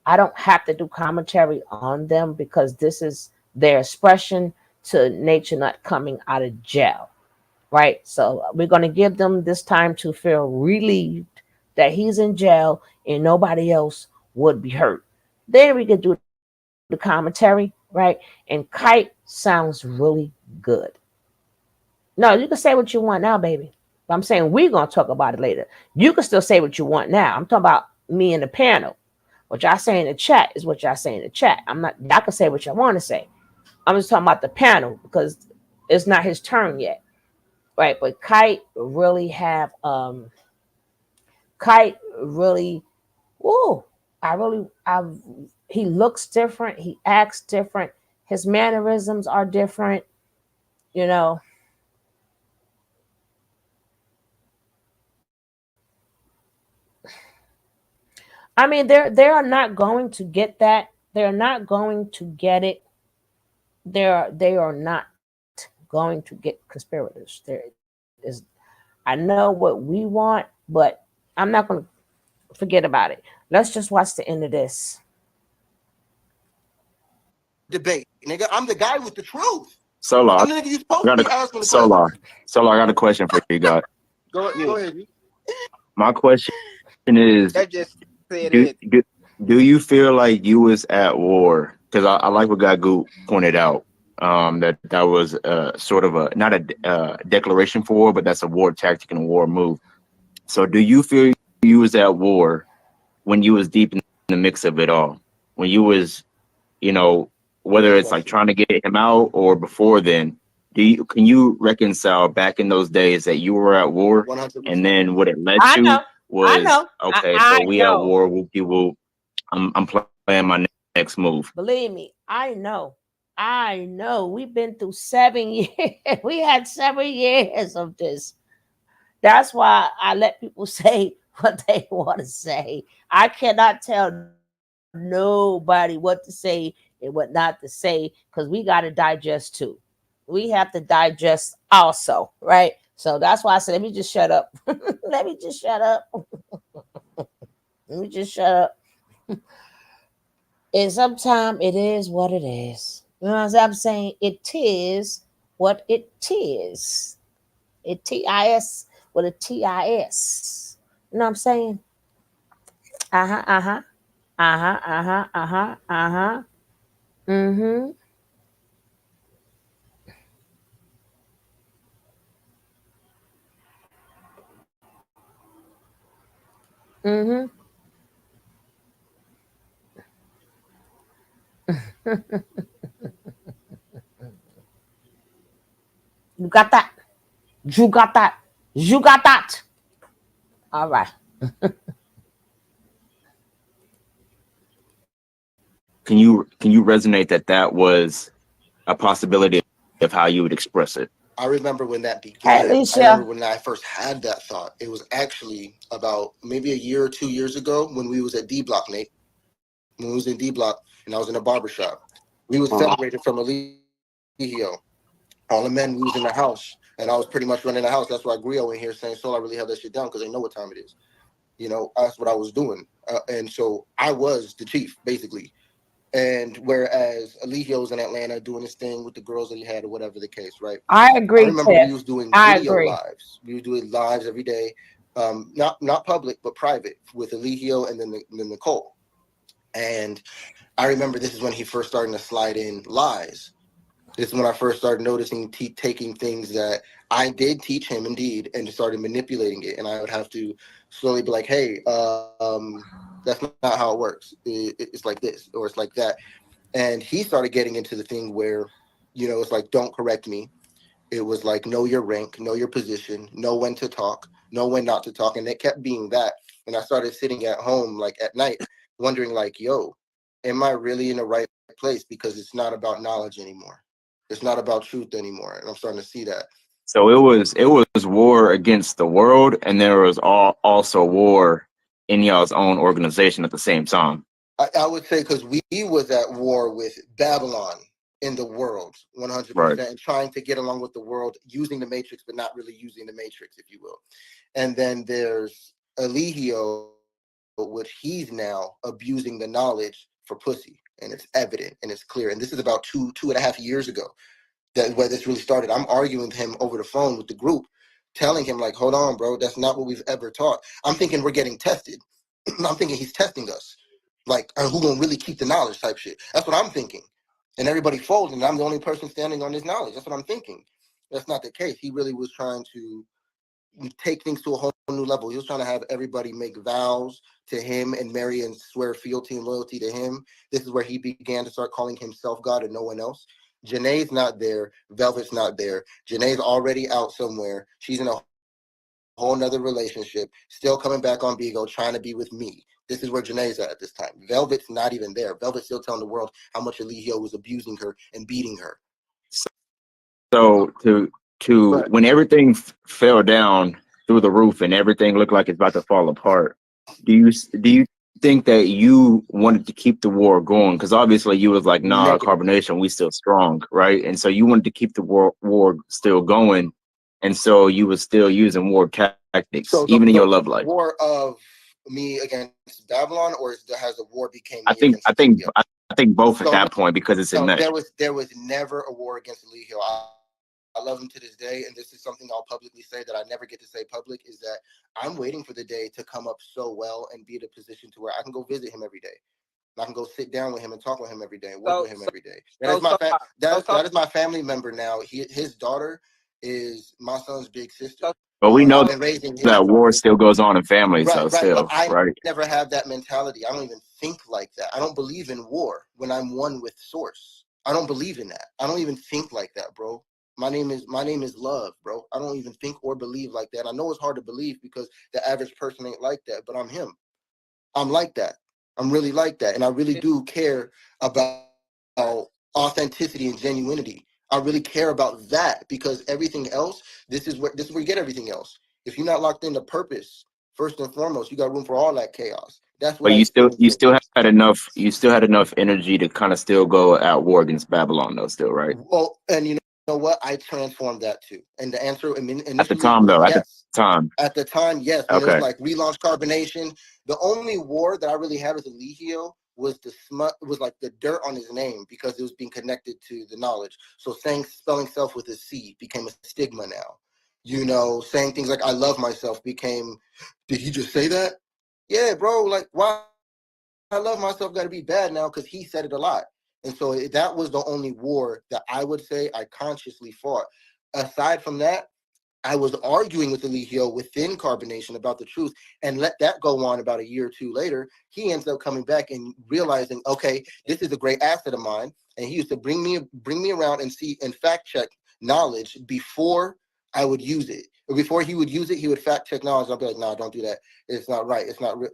I don't have to do commentary on them because this is their expression to nature not coming out of jail. Right? So we're gonna give them this time to feel relieved that he's in jail and nobody else would be hurt. Then we could do the commentary, right? And Kite sounds really good. No, you can say what you want now, baby. But I'm saying we're gonna talk about it later. You can still say what you want now. I'm talking about me and the panel. What y'all say in the chat is what y'all say in the chat. I'm not y'all can say what y'all want to say. I'm just talking about the panel because it's not his turn yet. Right. But Kite really whoa. I he looks different, he acts different, his mannerisms are different, you know. I mean, they are not going to get that. They're not going to get it. They are not going to get conspirators. There is I know what we want, but I'm not gonna forget about it. Let's just watch the end of this. Debate, nigga. I'm the guy with the truth. Solar, Nigga, you supposed I to got be a asking the Solar. question. Solar, I got a question for you, God. Go ahead. My question is, That just said do it. do, do you feel like you was at war? Because I like what Gagu pointed out. That was sort of a not a declaration for war, but that's a war tactic and a war move. So do you feel you was at war when you was deep in the mix of it all? When you was, you know, whether Good it's like question. trying to get him out or before then, can you reconcile back in those days that you were at war, and 100%. then what it led I to know. I was, know. okay, I so we at know. war, whoop de whoop. I'm playing my next move. Believe me, I know. I know. We've been through 7 years. We had 7 years of this. That's why I let people say what they want to say. I cannot tell nobody what to say and what not to say because we got to digest too. We have to digest also, right? So that's why I said, let me just shut up. Let me just shut up. Let me just shut up. And sometimes it is what it is. You know what I'm saying? It is what it is. It TIS with a TIS. You know what I'm saying? Uh-huh, uh-huh. Uh-huh, uh-huh, uh-huh, uh-huh. Mm-hmm. Mm-hmm. You got that. You got that. You got that. All right. Can you resonate that that was a possibility of how you would express it? I remember when that Hey, began. I remember Alicia. when I first had that thought. It was actually about maybe a year or 2 years ago when we was at D Block, Nate. When we was in D Block and I was in a barbershop. We was separated from Eligio. All the men, we was in the house. And I was pretty much running the house. That's why Grio in here saying, "So I really have that shit down because they know what time it is." That's what I was doing. And so I was the chief, basically. And whereas Eligio was in Atlanta doing his thing with the girls that he had or whatever the case, right? I I agree, remember we Tiff. was doing I video agree. lives. We were doing lives every day, not public but private with Eligio and then Nicole. And I remember this is when he first started to slide in lies. This is when I first started noticing taking things that I did teach him indeed and just started manipulating it. And I would have to slowly be like, "Hey, that's not how it works. It's like this or it's like that." And he started getting into the thing where, it's like, don't correct me. It was like, know your rank, know your position, know when to talk, know when not to talk. And it kept being that. And I started sitting at home, like at night, wondering, like, yo, am I really in the right place? Because it's not about knowledge anymore. It's not about truth anymore. And I'm starting to see that. So it was war against the world, and there was also war in y'all's own organization at the same time. I would say because we was at war with Babylon in the world, 100%, Right. and trying to get along with the world using the matrix, but not really using the matrix, if you will. And then there's Eligio, which he's now abusing the knowledge for pussy, and it's evident and it's clear. And this is about two and a half years ago that where this really started. I'm arguing with him over the phone with the group, telling him like, hold on, bro, that's not what we've ever taught. I'm thinking we're getting tested. I'm thinking he's testing us. Like, who gonna really keep the knowledge type shit. That's what I'm thinking. And everybody folding, and I'm the only person standing on this knowledge. That's what I'm thinking. That's not the case. He really was trying to take things to a whole new level. He was trying to have everybody make vows to him and marry and swear fealty and loyalty to him. This is where he began to start calling himself God and no one else. Janae's not there. Velvet's not there. Janae's already out somewhere. She's in a whole nother relationship, still coming back on Bigo, trying to be with me. This is where Janae's at this time. Velvet's not even there. Velvet's still telling the world how much Eligio was abusing her and beating her. So to when everything fell down through the roof and everything looked like it's about to fall apart, do you think that you wanted to keep the war going? Because obviously you was like, nah, Negative. carbonation, we still strong, right? And so you wanted to keep the war still going, and so you was still using war tactics So even in the your love life. war of me against Babylon, or has the war became I me think against I think Eligio? think both at that point because it's enmeshed. There was never a war against Lee Hill. I love him to this day, and this is something I'll publicly say that I never get to say public, is that I'm waiting for the day to come up so well and be in a position to where I can go visit him every day. I can go sit down with him and talk with him every day and work with him every day. That is my family member now. His daughter is my son's big sister. But we know raising that war still goes on in families, right, still, but I right? never have that mentality. I don't even think like that. I don't believe in war when I'm one with source. I don't believe in that. I don't even think like that, bro. My name is love, bro. I don't even think or believe like that. I know it's hard to believe because the average person ain't like that, but I'm him. I'm like that. I'm really like that. And I really do care about authenticity and genuinity. I really care about that because everything else, this is where you get everything else. If you're not locked into purpose, first and foremost, you got room for all that chaos. That's what But you still had enough energy to kind of still go at war against Babylon, though, still, right? Well, and you know what? I transformed that too. And the answer initially At the time, though, yes. At the time, yes. When okay. It was like relaunch carbonation. The only war that I really had with Eligio was was like the dirt on his name because it was being connected to the knowledge. So spelling self with a C became a stigma now. You know, saying things like I love myself became, did he just say that? Yeah, bro, like why I love myself got to be bad now because he said it a lot. And so that was the only war that I would say I consciously fought. Aside from that, I was arguing with Eligio within Carbonation about the truth and let that go on. About a year or two later, he ends up coming back and realizing, okay, this is a great asset of mine. And he used to bring me around and see and fact check knowledge before I would use it. Or before he would use it, he would fact check knowledge. I'll be like, no, don't do that. It's not right. It's not real.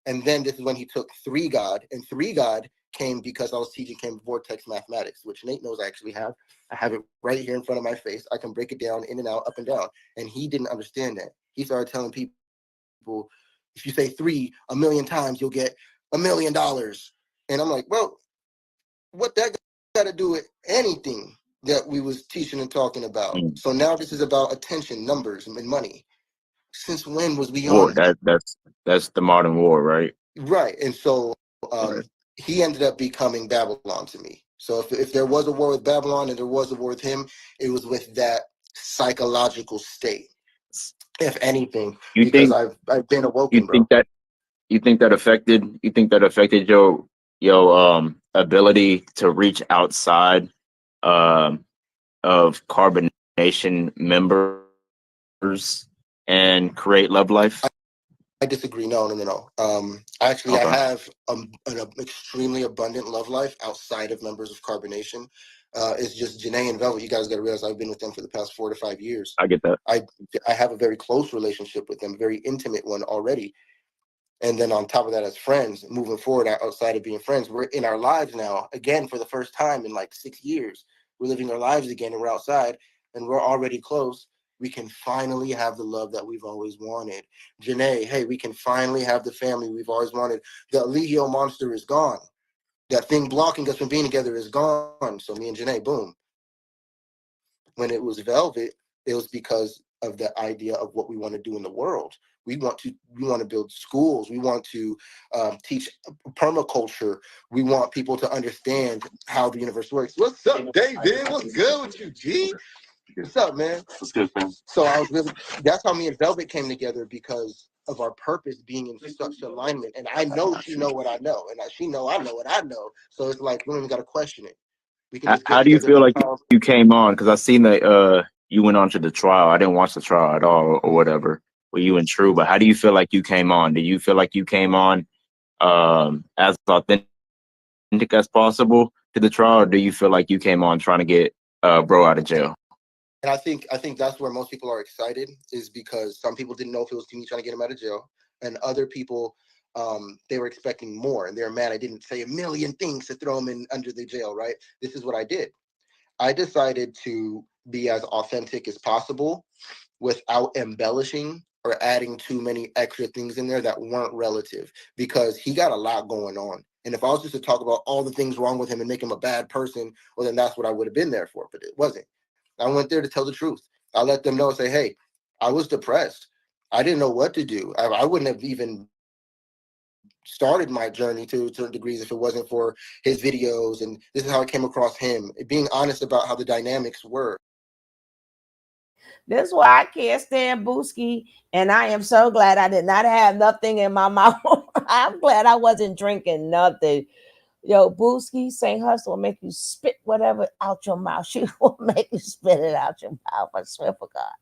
And then this is when he took Three God, and Three God came because I was teaching him vortex mathematics, which Nate knows I actually have. I have it right here in front of my face. I can break it down in and out, up and down. And he didn't understand that. He started telling people, if you say three 1,000,000 times, you'll get $1 million. And I'm like, well, what that got to do with anything that we was teaching and talking about? So now this is about attention, numbers, and money. Since when was we war? on? That's the modern war, right? Right. And so Right. he ended up becoming Babylon to me. So if there was a war with Babylon and there was a war with him, it was with that psychological state, if anything, You because think I've been you awoken, bro. think that affected your ability to reach outside of carbonation members and create love life? I disagree. No. Actually, I Okay. have an extremely abundant love life outside of members of Carbonation. It's just Janae and Velvet. You guys got to realize I've been with them for the past 4 to 5 years. I get that. I have a very close relationship with them, a very intimate one already. And then on top of that, as friends, moving forward outside of being friends, we're in our lives now, again, for the first time in like 6 years. We're living our lives again and we're outside and we're already close. We can finally have the love that we've always wanted. Janae, hey, we can finally have the family we've always wanted. The Eligio monster is gone. That thing blocking us from being together is gone. So me and Janae, boom. When it was Velvet, it was because of the idea of what we want to do in the world. We want to build schools. We want to teach permaculture. We want people to understand how the universe works. What's up, David? What's good with you, G? What's up, man? What's good, man? So that's how me and Velvet came together because of our purpose being in such alignment. And I know she know what I know, and she know I know what I know. So it's like we don't even got to question it. We can just get How do you together. feel like you came on? Because I seen that you went on to the trial. I didn't watch the trial at all or whatever. Were you and True? But how do you feel like you came on? Do you feel like you came on as authentic as possible to the trial, or do you feel like you came on trying to get bro out of jail? And I think that's where most people are excited, is because some people didn't know if it was me trying to get him out of jail, and other people they were expecting more, and they're mad I didn't say a million things to throw him in under the jail. Right? This is what I did. I decided to be as authentic as possible without embellishing or adding too many extra things in there that weren't relative, because he got a lot going on. And if I was just to talk about all the things wrong with him and make him a bad person, well, then that's what I would have been there for. But it wasn't. I went there to tell the truth. I let them know, say, hey, I was depressed. I didn't know what to do. I wouldn't have even started my journey to certain degrees if it wasn't for his videos, and this is how I came across him, being honest about how the dynamics were. This is why I can't stand Booski, and I am so glad I did not have nothing in my mouth. I'm glad I wasn't drinking nothing. Yo, Booski, St. Hustle will make you spit whatever out your mouth. She will make you spit it out your mouth. I swear for God.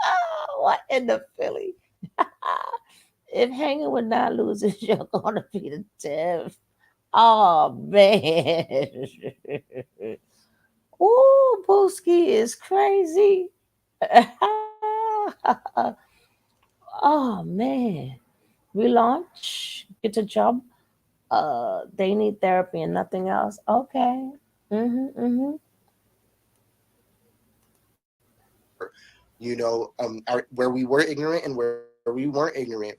Oh, what in the Philly? If hanging with non-losers, you're gonna be the death. Oh man. Ooh, Booski is crazy. Oh man. Relaunch, get a job. They need therapy and nothing else. Okay. Mm-hmm. Where we were ignorant and where we weren't ignorant.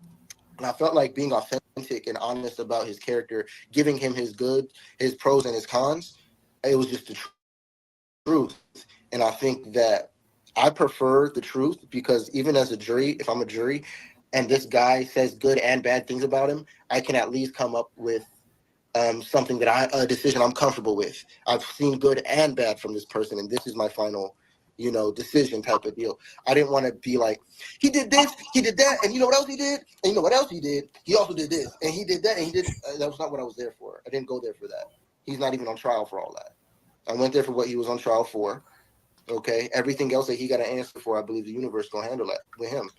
And I felt like being authentic and honest about his character, giving him his pros and his cons, it was just the truth. And I think that I prefer the truth because even as a jury, if I'm a jury and this guy says good and bad things about him, I can at least come up with something a decision I'm comfortable with. I've seen good and bad from this person, and this is my final, decision type of deal. I didn't want to be like, he did this, he did that, and you know what else he did? And you know what else he did? He also did this, and he did that, and he did. That was not what I was there for. I didn't go there for that. He's not even on trial for all that. I went there for what he was on trial for. Okay, everything else that he got an answer for, I believe the universe gonna handle that with him.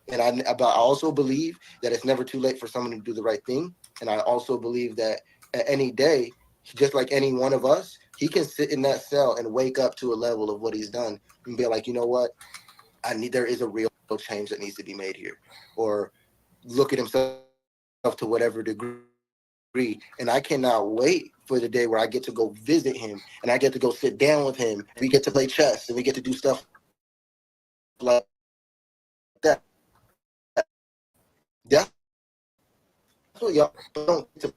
But I also believe that it's never too late for someone to do the right thing. And I also believe that at any day, just like any one of us, he can sit in that cell and wake up to a level of what he's done and be like, you know what? There is a real change that needs to be made here. Or look at himself to whatever degree. And I cannot wait for the day where I get to go visit him and I get to go sit down with him. And we get to play chess and we get to do stuff like that. That's what y'all don't get to,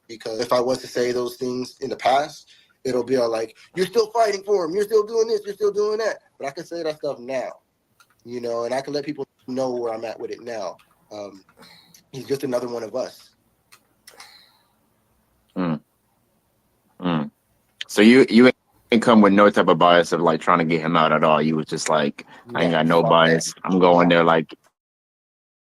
because if I was to say those things in the past, it'll be all like, you're still fighting for him, you're still doing this, you're still doing that. But I can say that stuff now, and I can let people know where I'm at with it now. He's just another one of us. So you didn't come with no type of bias of like trying to get him out at all. You was just like, I ain't got no bias. I'm going there like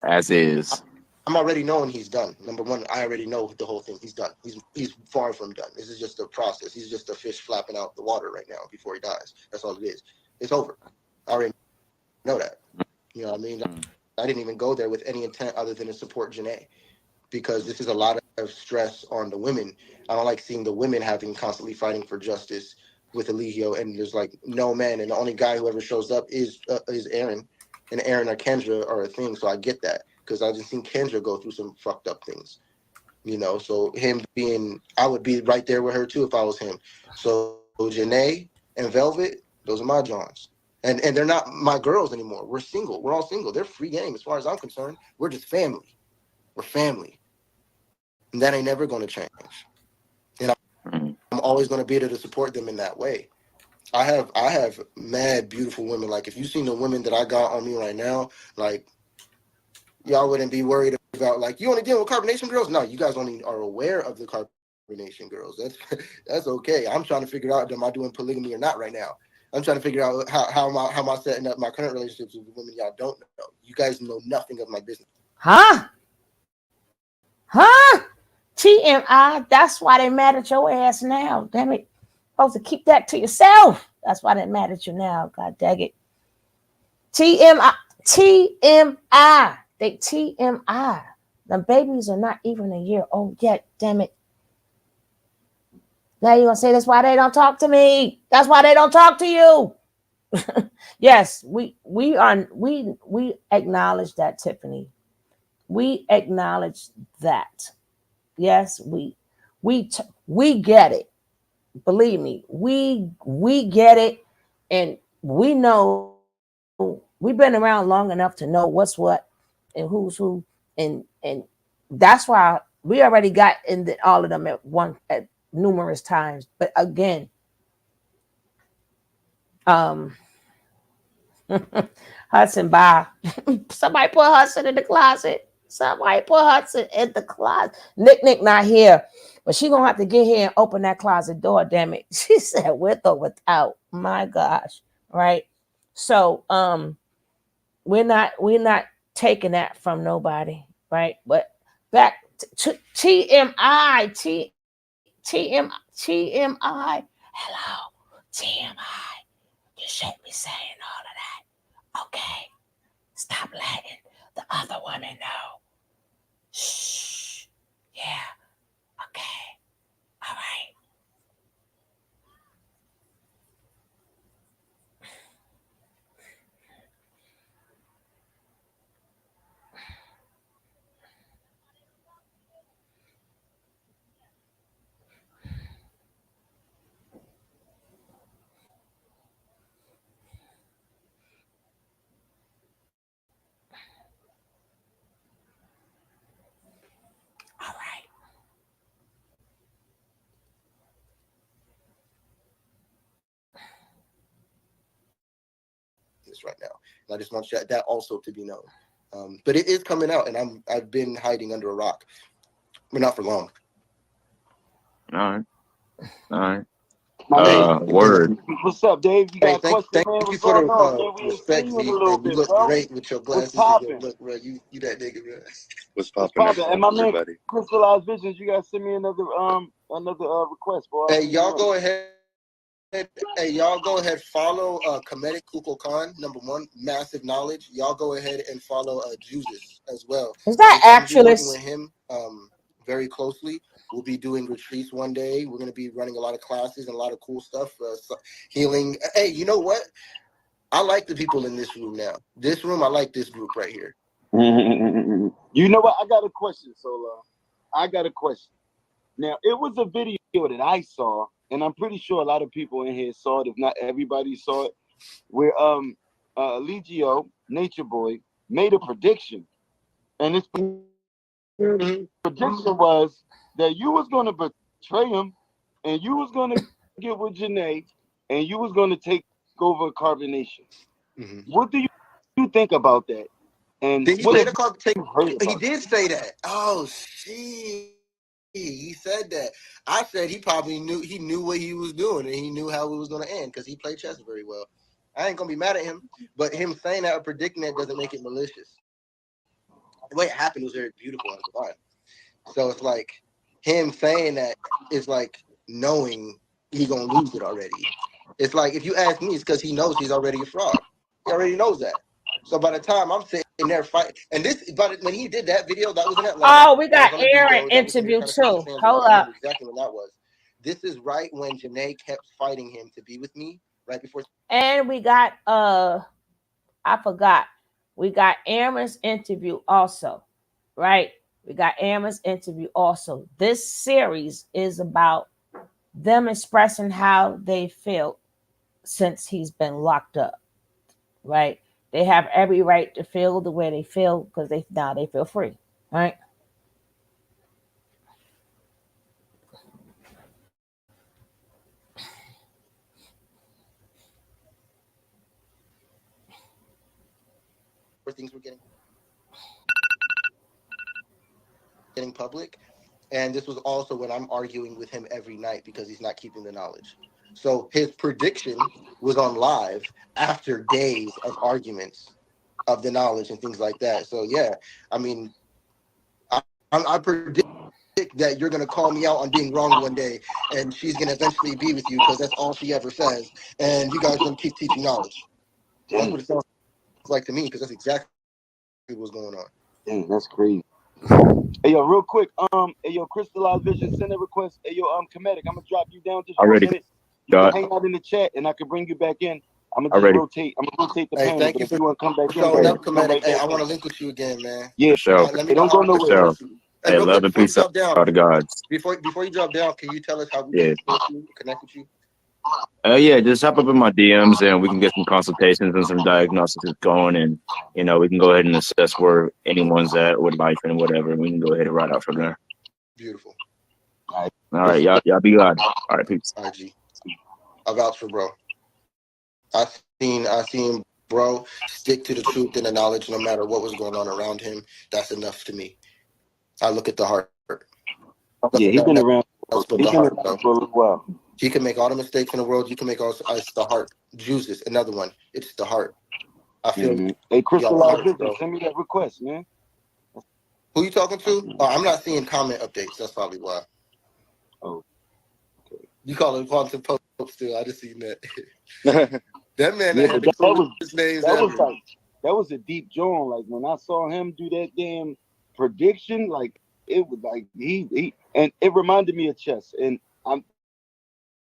as is. I'm already knowing he's done. Number one, I already know the whole thing. He's done. He's far from done. This is just a process. He's just a fish flapping out the water right now before he dies. That's all it is. It's over. I already know that. You know what I mean? I didn't even go there with any intent other than to support Janae, because this is a lot of stress on the women. I don't like seeing the women constantly fighting for justice with Eligio, and there's like no man, and the only guy who ever shows up is Aaron, and Aaron or Kendra are a thing. So I get that, because I just seen Kendra go through some fucked up things, So I would be right there with her too if I was him. So Janae and Velvet, those are my Johns. And they're not my girls anymore. We're single. We're all single. They're free game as far as I'm concerned. We're just family. We're family. And that ain't never going to change. And I'm always going to be there to support them in that way. I have mad beautiful women. Like, if you seen the women that I got on me right now, like, y'all wouldn't be worried about, like, you only deal with carbonation girls? No, you guys only are aware of the carbonation girls. That's okay. I'm trying to figure out, am I doing polygamy or not right now? I'm trying to figure out how am I setting up my current relationships with women y'all don't know. You guys know nothing of my business. Huh? TMI, that's why they mad at your ass now. Damn it. Supposed to keep that to yourself. That's why they mad at you now. God dang it. TMI. They TMI. The babies are not even a year old yet. Damn it. Now you're going to say that's why they don't talk to me. That's why they don't talk to you. Yes, we acknowledge that, Tiffany. We acknowledge that. Yes, we get it. Believe me, we get it, and we know, we've been around long enough to know what's what and who's who, and that's why we already got all of them at numerous times. But again, Hudson, bye. Somebody put Hudson in the closet. Somebody put her in the closet. Nick not here, but she gonna have to get here and open that closet door. Damn it! She said with or without. My gosh, right? So we're not taking that from nobody, right? But back to TMI, TMI. Hello, TMI. You shouldn't be saying all of that. Okay, stop letting the other women know. Shh. Yeah. Okay. All right. All right. This right now, and I just want that also to be known. But it is coming out, and I've been hiding under a rock, but not for long. All right. Word. What's up, Dave? You got a question, thank man? you What's for going the on, man? We ain't seen respect, you in a V, little and you bit, look bro. great with your What's glasses and your popping? look, bro. You that nigga, bro. What's popping? And my man, Crystallized Visions, you guys send me another request, boy. Hey, y'all go ahead. Hey, y'all go ahead. Follow Comedic Kukulkan, #1, massive knowledge. Y'all go ahead and follow Jesus as well. Is that I'm gonna be working actualist? with him very closely. We'll be doing retreats one day. We're gonna be running a lot of classes and a lot of cool stuff. Healing. Hey, you know what? I like the people in this room now. This room, I like this group right here. You know what? I got a question, Soular. I got a question. Now, it was a video that I saw, and I'm pretty sure a lot of people in here saw it, if not everybody saw it, where Legio, Natureboy, made a prediction. And his prediction was that you was going to betray him, and you was going to get with Janae, and you was going to take over Carbonation. What do you think about that? And did he what say have the car take? He it? did say that. Oh shit. He said that. I said he probably knew what he was doing, and he knew how it was going to end because he played chess very well. I ain't gonna be mad at him, but him saying that or predicting that doesn't make it malicious. The way it happened was very beautiful and divine. So it's like him saying that is like knowing he gonna lose it already. It's like if you ask me, it's because he knows he's already a fraud. He already knows that. So by the time I'm sitting there fighting, but when he did that video, that was in Atlanta. Oh, we That was got on a Aaron Bigo. That was when he interview was trying to too. speak to San Hold I up. remember exactly when that was. This is right when Janae kept fighting him to be with me, right before. And we got I forgot. We got Aaron's interview also, right? We got Aaron's interview also. This series is about them expressing how they feel since he's been locked up, right? They have every right to feel the way they feel because they feel free, right? Things were getting public. And this was also when I'm arguing with him every night because he's not keeping the knowledge. So his prediction was on live after days of arguments of the knowledge and things like that. So yeah, I mean, I predict that you're gonna call me out on being wrong one day, and she's gonna eventually be with you because that's all she ever says, and you guys gonna keep teaching knowledge. That's what it sounds like to me because that's exactly what's going on. Dang, that's crazy. Hey yo, real quick, hey yo, Crystallized Vision, send a request. Hey yo, Comedic, I'm gonna drop you down just for a minute. You can hang out in the chat, and I can bring you back in. I'm gonna just rotate. I'm gonna rotate the panel. Thank But you if for you want to come back in, showing up, come right Comedic. Hey, back I want to in. link with you again, man. Yeah, sure. Let me don't go nowhere. Hey, Hey, real love quick, and before you peace drop down, out to gods. before you drop down, can you tell us how we Yeah. can connect with you? Yeah, just hop up in my DMs and we can get some consultations and some diagnosis going, and we can go ahead and assess where anyone's at with life and whatever. We can go ahead and ride out from there. Beautiful. All right, y'all be God. All right, peace. IG. I vouch for bro. I seen bro, stick to the truth and the knowledge no matter what was going on around him. That's enough to me. I look at the heart. Yeah, he been around. Else but He the been heart, around bro. for a little while. He can make all the mistakes in the world. You can make all it's the heart. Juices, another one. It's the heart. I feel Hey, y'all crystallized hearts, vision. bro. Send me that request, man. Who you talking to? Oh, I'm not seeing comment updates. That's probably why. Oh, You call him Quantum Pope still. I just seen that. okay. That man Yeah, that had but the that coolest names was ever. like that was a deep joint. Like when I saw him do that damn prediction, like it was like he and it reminded me of chess. And I'm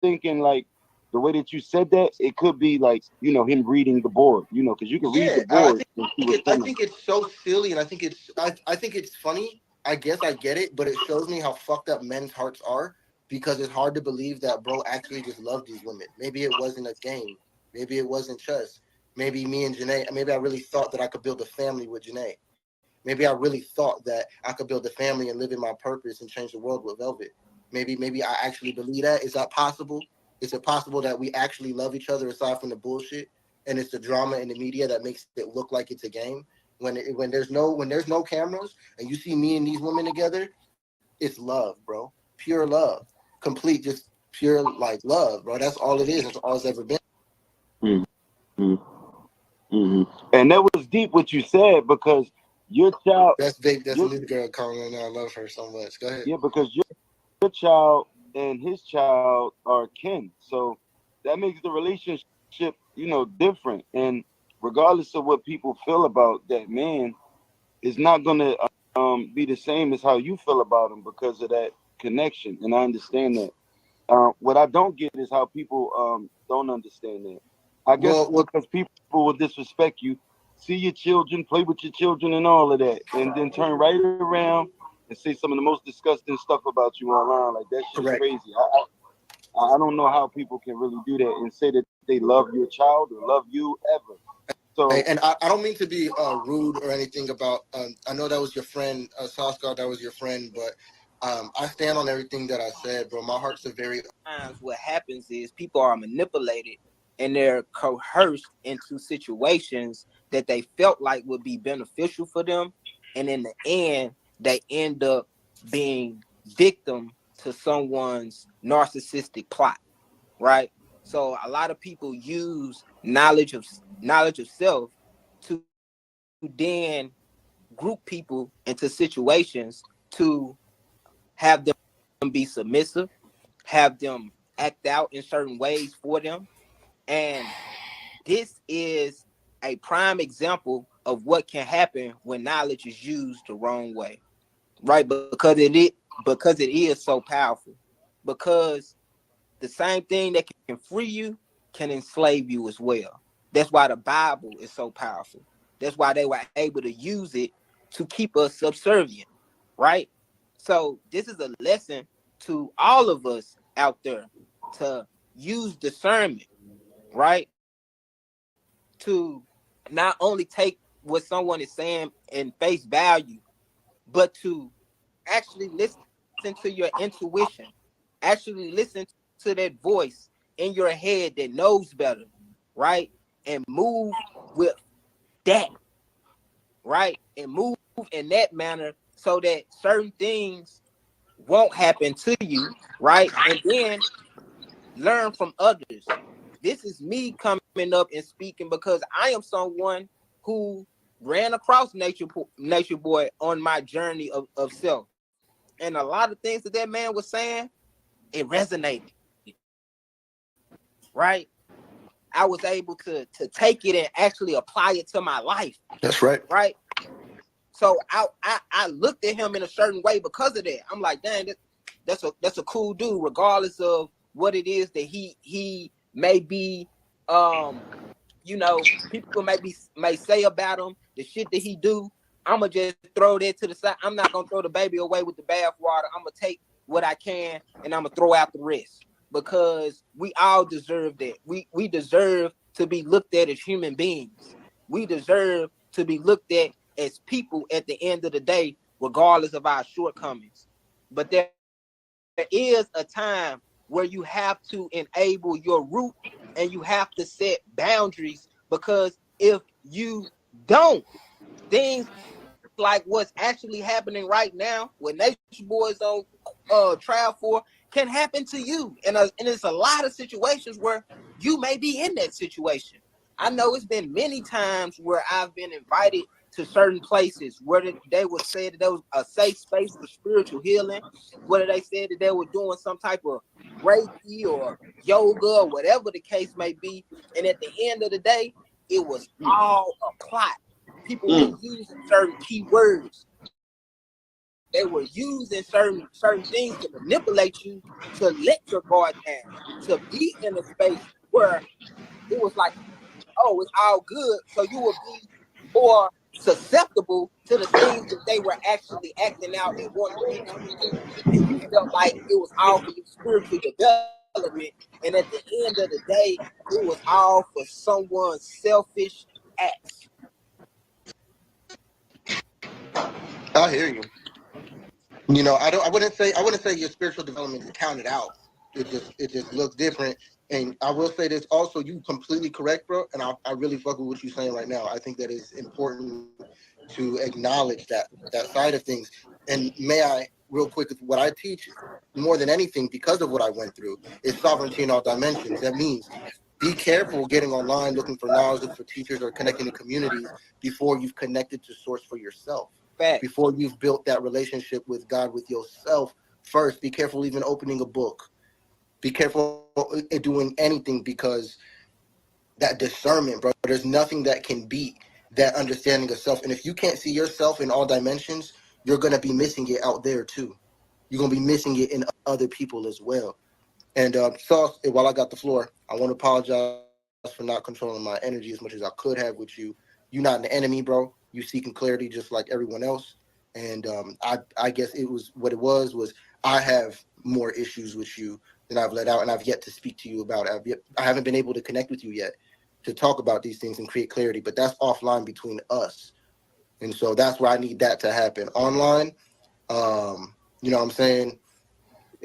thinking like the way that you said that, it could be like, you know, him reading the board, you know, because you can read Yeah, the board and see what's I coming. think it's so silly, and I think it's funny. I guess I get it, but it shows me how fucked up men's hearts are because it's hard to believe that bro actually just loved these women. Maybe it wasn't a game. Maybe it wasn't chess. Maybe me and Janae. Maybe I really thought that I could build a family with Janae. Maybe I really thought that I could build a family and live in my purpose and change the world with Velvet. Maybe I actually believe that. Is that possible? Is it possible that we actually love each other aside from the bullshit? And it's the drama in the media that makes it look like it's a game. When there's no cameras and you see me and these women together, it's love, bro. Pure love. Complete, just pure like love, bro. That's all it is. That's all it's ever been. Mm-hmm. Mm-hmm. And that was deep what you said because your child, That's big. That's a new girl calling in. I love her so much. Go ahead. yeah, because your child and his child are kin. So that makes the relationship, you know, different. And regardless of what people feel about that man, it's not gonna be the same as how you feel about him because of that connection. And I understand that. What I don't get is how people don't understand that. I guess Well, because people will disrespect you, see your children, play with your children, and all of that, and then turn right around and say some of the most disgusting stuff about you online. Like that shit is correct. crazy. I don't know how people can really do that and say that they love your child or love you ever. So And I don't mean to be rude or anything about. I know that was your friend, Sascar. That was your friend, but I stand on everything that I said, bro. My heart's a very. Times what happens is people are manipulated and they're coerced into situations that they felt like would be beneficial for them, and in the end they end up being victim to someone's narcissistic plot, right? So a lot of people use knowledge of self to then group people into situations to have them be submissive, have them act out in certain ways for them. And this is a prime example of what can happen when knowledge is used the wrong way, right? Because it is so powerful. Because the same thing that can free you can enslave you as well. That's why the Bible is so powerful. That's why they were able to use it to keep us subservient, right? So this is a lesson to all of us out there to use discernment, right? To not only take what someone is saying in face value, but to actually listen to your intuition, actually listen to that voice in your head that knows better, right? And move with that, right? And move in that manner so that certain things won't happen to you, right? And then learn from others. This is me coming up and speaking because I am someone who ran across Nature Boy on my journey of self. And a lot of things that that man was saying, it resonated, right? I was able to take it and actually apply it to my life, That's right. right? So I looked at him in a certain way because of that. I'm like, dang, that's a cool dude, regardless of what it is that he may be. You know, people may say about him the shit that he do. I'ma just throw that to the side. I'm not gonna throw the baby away with the bathwater. I'm gonna take what I can and I'm gonna throw out the rest because we all deserve that. We deserve to be looked at as human beings. We deserve to be looked at as people at the end of the day, regardless of our shortcomings. But there is a time where you have to enable your root and you have to set boundaries because if you don't, things like what's actually happening right now, what Nature Boy is on trial for, can happen to you. And it's a lot of situations where you may be in that situation. I know it's been many times where I've been invited to certain places where they would say that there was a safe space for spiritual healing, whether they said that they were doing some type of Reiki or yoga or whatever the case may be. And at the end of the day, it was all a plot. People were using certain keywords. They were using certain things to manipulate you, to let your guard down, to be in a space where it was like, oh, it's all good. So you will be more susceptible to the things that they were actually acting out and wanting to get you to do. And you felt like it was all for your spiritual development. And at the end of the day, it was all for someone's selfish acts. I hear you. You know, I wouldn't say your spiritual development is counted out. It just looks different. And I will say this also, you completely correct, bro. And I really fuck with what you're saying right now. I think that it's important to acknowledge that side of things. And may I, real quick, what I teach more than anything, because of what I went through, is sovereignty in all dimensions. That means be careful getting online, looking for knowledge, looking for teachers, or connecting to communities before you've connected to source for yourself. Facts. Before you've built that relationship with God, with yourself first. Be careful even opening a book. Be careful doing anything, because that discernment, bro, there's nothing that can beat that understanding of self. And if you can't see yourself in all dimensions, you're going to be missing it out there too. You're going to be missing it in other people as well. And Sauce, while I got the floor, I want to apologize for not controlling my energy as much as I could have with you. You're not an enemy, bro. You seeking clarity just like everyone else. And I guess it was what it was I have more issues with you than I've let out, and I've yet to speak to you about. I haven't been able to connect with you yet to talk about these things and create clarity. But that's offline between us, and so that's where I need that to happen. Online, you know what I'm saying?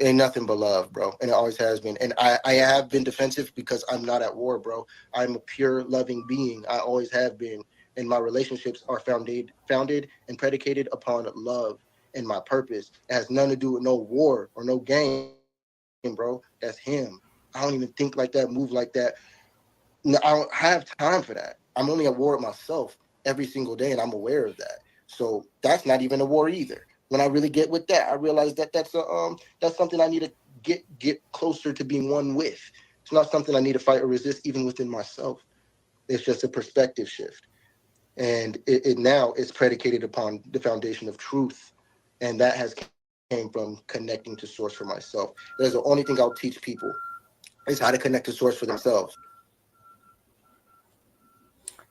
Ain't nothing but love, bro. And it always has been. And I have been defensive because I'm not at war, bro. I'm a pure loving being. I always have been. And my relationships are founded and predicated upon love and my purpose. It has nothing to do with no war or no game, bro. That's him. I don't even think like that, move like that. No, I don't have time for that. I'm only at war with myself every single day, and I'm aware of that. So that's not even a war either. When I really get with that, I realize that that's something I need to get closer to being one with. It's not something I need to fight or resist even within myself. It's just a perspective shift, and it now is predicated upon the foundation of truth, and that has came from connecting to source for myself. That's the only thing I'll teach people is how to connect to source for themselves.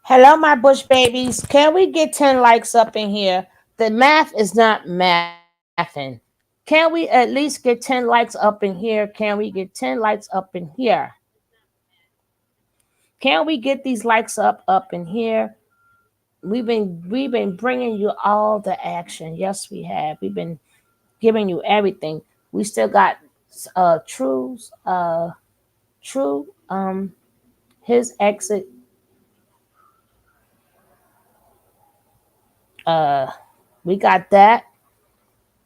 Hello, my bush babies. Can we get 10 likes up in here? The math is not mathing. Can we at least get 10 likes up in here? Can we get 10 likes up in here? Can we get these likes up in here? We've been bringing you all the action. Yes, we have. We've been giving you everything. We still got true his exit. Uh, we got that.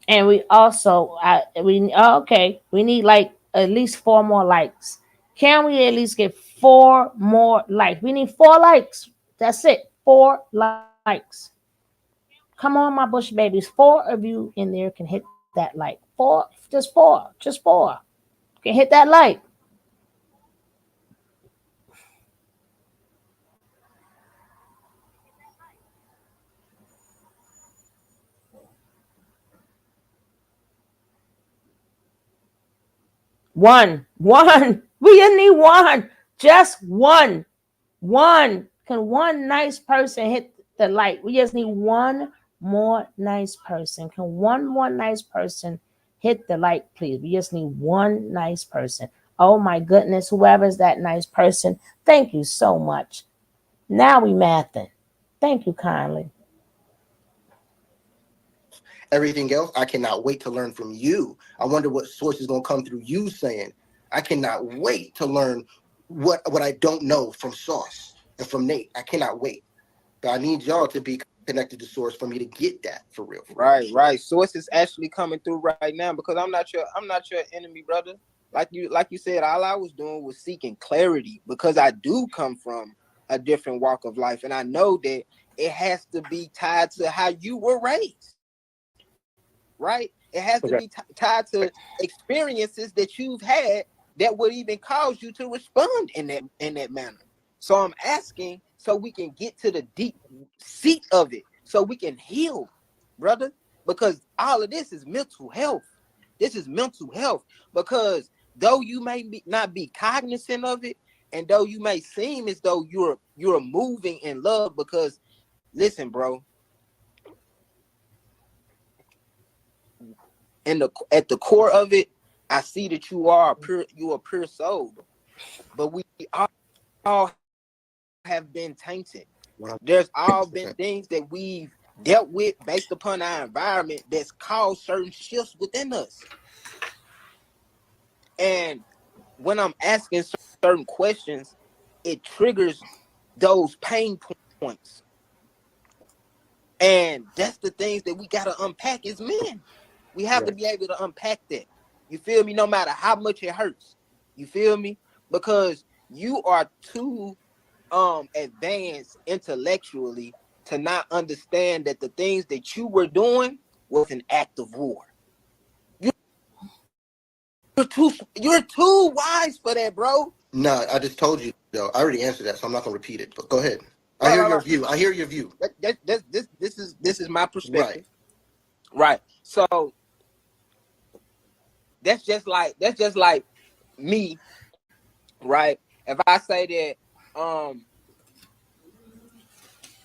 And we also okay, we need like at least 4 more likes. Can we at least get 4 more likes? We need 4 likes. That's it. 4 likes. Come on, my bush babies. 4 of you in there can hit that like. Just four. Can hit that like. One. We just need one. Just one. One. Can one nice person hit the like? We just need one more nice person. Can one more nice person hit the like, please? We just need one nice person. Oh my goodness, whoever's that nice person, thank you so much. Now we mathing. Thank you kindly. Everything else, I cannot wait to learn from you. I wonder what source is going to come through you saying. I cannot wait to learn what I don't know from Sauce. And from Nate, I cannot wait. But I need y'all to be connected to source for me to get that for real. Right. Source is actually coming through right now because I'm not your enemy, brother. Like you said, all I was doing was seeking clarity because I do come from a different walk of life, and I know that it has to be tied to how you were raised. Right? It has to be tied to experiences that you've had that would even cause you to respond in that manner. So I'm asking so we can get to the deep seat of it, so we can heal, brother. Because all of this is mental health. This is mental health. Because though you may not be cognizant of it, and though you may seem as though you're moving in love, because listen, bro, at the core of it, I see that you are a pure soul, but we all have been tainted. There's all been things that we've dealt with based upon our environment that's caused certain shifts within us. And when I'm asking certain questions, it triggers those pain points. And that's the things that we got to unpack as men. We have to be able to unpack that. You feel me? No matter how much it hurts. You feel me? Because you are too advanced intellectually to not understand that the things that you were doing was an act of war. You're too wise for that, bro. Nah, I just told you though. I already answered that, so I'm not gonna repeat it. But go ahead. I hear your view. I hear your view. This is my perspective. Right. So that's just like me, right? If I say that,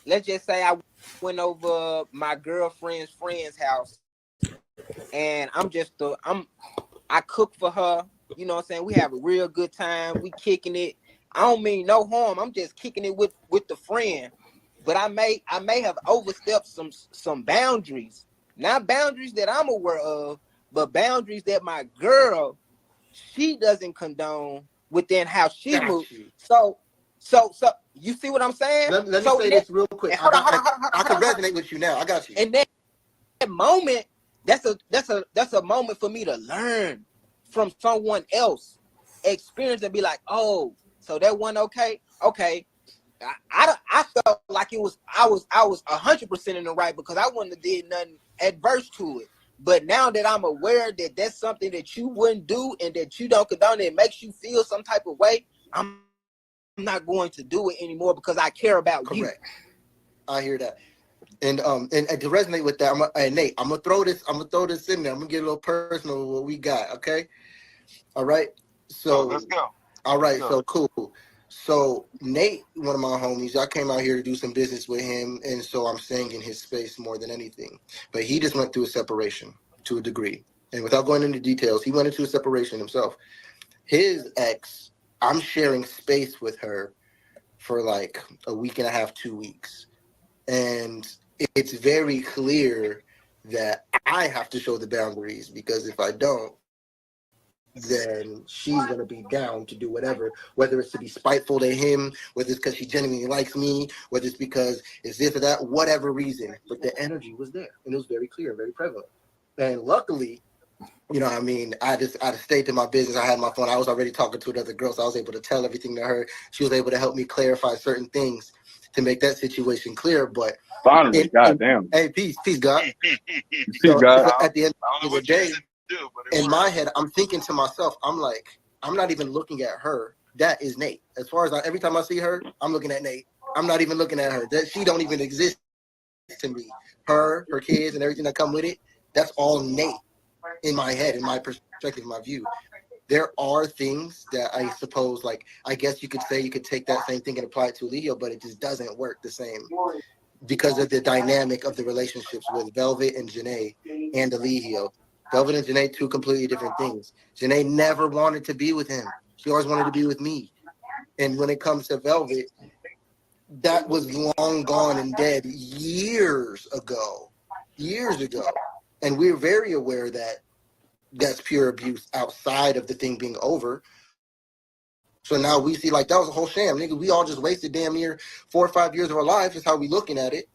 let's just say I went over my girlfriend's friend's house, and I cook for her. You know what I'm saying? We have a real good time. We kicking it. I don't mean no harm. I'm just kicking it with the friend. But I may have overstepped some boundaries. Not boundaries that I'm aware of, but boundaries that my girl, she doesn't condone within how she moves. So you see what I'm saying? Let me say this real quick. I can resonate with you now. I got you. And that moment, that's a moment for me to learn from someone else, experience, and be like, oh, so that one okay. I felt like I was 100% in the right because I wouldn't have did nothing adverse to it. But now that I'm aware that that's something that you wouldn't do and that you don't condone, it makes you feel some type of way, I'm not going to do it anymore because I care about you. I hear that. And to resonate with that, Nate, I'm gonna throw this in there. I'm gonna get a little personal with what we got, okay? All right. So let's go. All right, so cool. So Nate, one of my homies, I came out here to do some business with him, and so I'm staying in his space more than anything. But he just went through a separation to a degree. And without going into details, he went into a separation himself. His ex, I'm sharing space with her for like a week and a half, 2 weeks. And it's very clear that I have to show the boundaries, because if I don't, then she's going to be down to do whatever, whether it's to be spiteful to him, whether it's because she genuinely likes me, whether it's because it's this or that, whatever reason. But the energy was there, and it was very clear, very prevalent. And luckily, you know what I mean, I stayed to my business. I had my phone. I was already talking to another girl, so I was able to tell everything to her. She was able to help me clarify certain things to make that situation clear. But finally, goddamn. Hey, peace, God. So at the end of the day, in my head, I'm thinking to myself, I'm like, I'm not even looking at her. That is Nate. As far as every time I see her, I'm looking at Nate. I'm not even looking at her. That she don't even exist to me. Her kids, and everything that come with it, that's all Nate in my head, in my perspective, my view. There are things that I suppose, like, I guess you could say you could take that same thing and apply it to Leo, but it just doesn't work the same because of the dynamic of the relationships with Velvet and Janae and Eligio. Velvet and Janae, two completely different things. Janae never wanted to be with him. She always wanted to be with me. And when it comes to Velvet, that was long gone and dead years ago. And we're very aware that that's pure abuse outside of the thing being over. So now we see like that was a whole sham, nigga. We all just wasted damn near 4 or 5 years of our life is how we looking at it.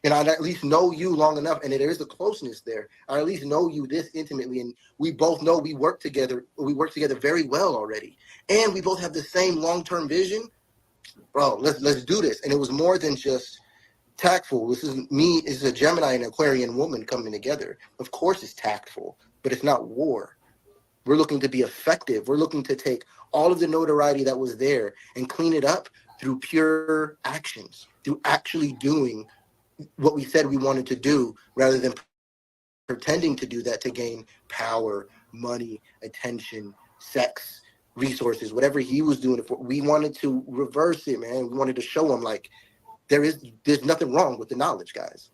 And I at least know you long enough, and there is a closeness there. I at least know you this intimately, and we both know we work together. We work together very well already, and we both have the same long-term vision. Bro, let's do this. And it was more than just tactful. This is me. This is a Gemini and Aquarian woman coming together. Of course, it's tactful, but it's not war. We're looking to be effective. We're looking to take all of the notoriety that was there and clean it up through pure actions, through actually doing what we said we wanted to do rather than pretending to do that to gain power, money, attention, sex, resources, whatever he was doing it for. We wanted to reverse it, man. We wanted to show him like there's nothing wrong with the knowledge, guys.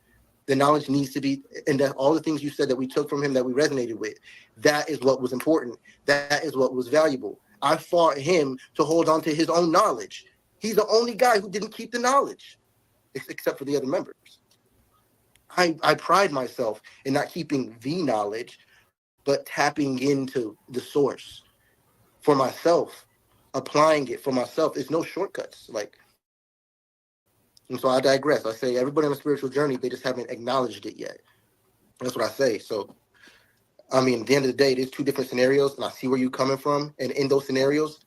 The knowledge needs to be, and that all the things you said that we took from him that we resonated with, that is what was important. That is what was valuable. I fought him to hold on to his own knowledge. He's the only guy who didn't keep the knowledge, except for the other members. I pride myself in not keeping the knowledge, but tapping into the source for myself, applying it for myself. It's no shortcuts. And so I digress. I say everybody on a spiritual journey, they just haven't acknowledged it yet. That's what I say. So, I mean, at the end of the day, there's two different scenarios, and I see where you're coming from. And in those scenarios,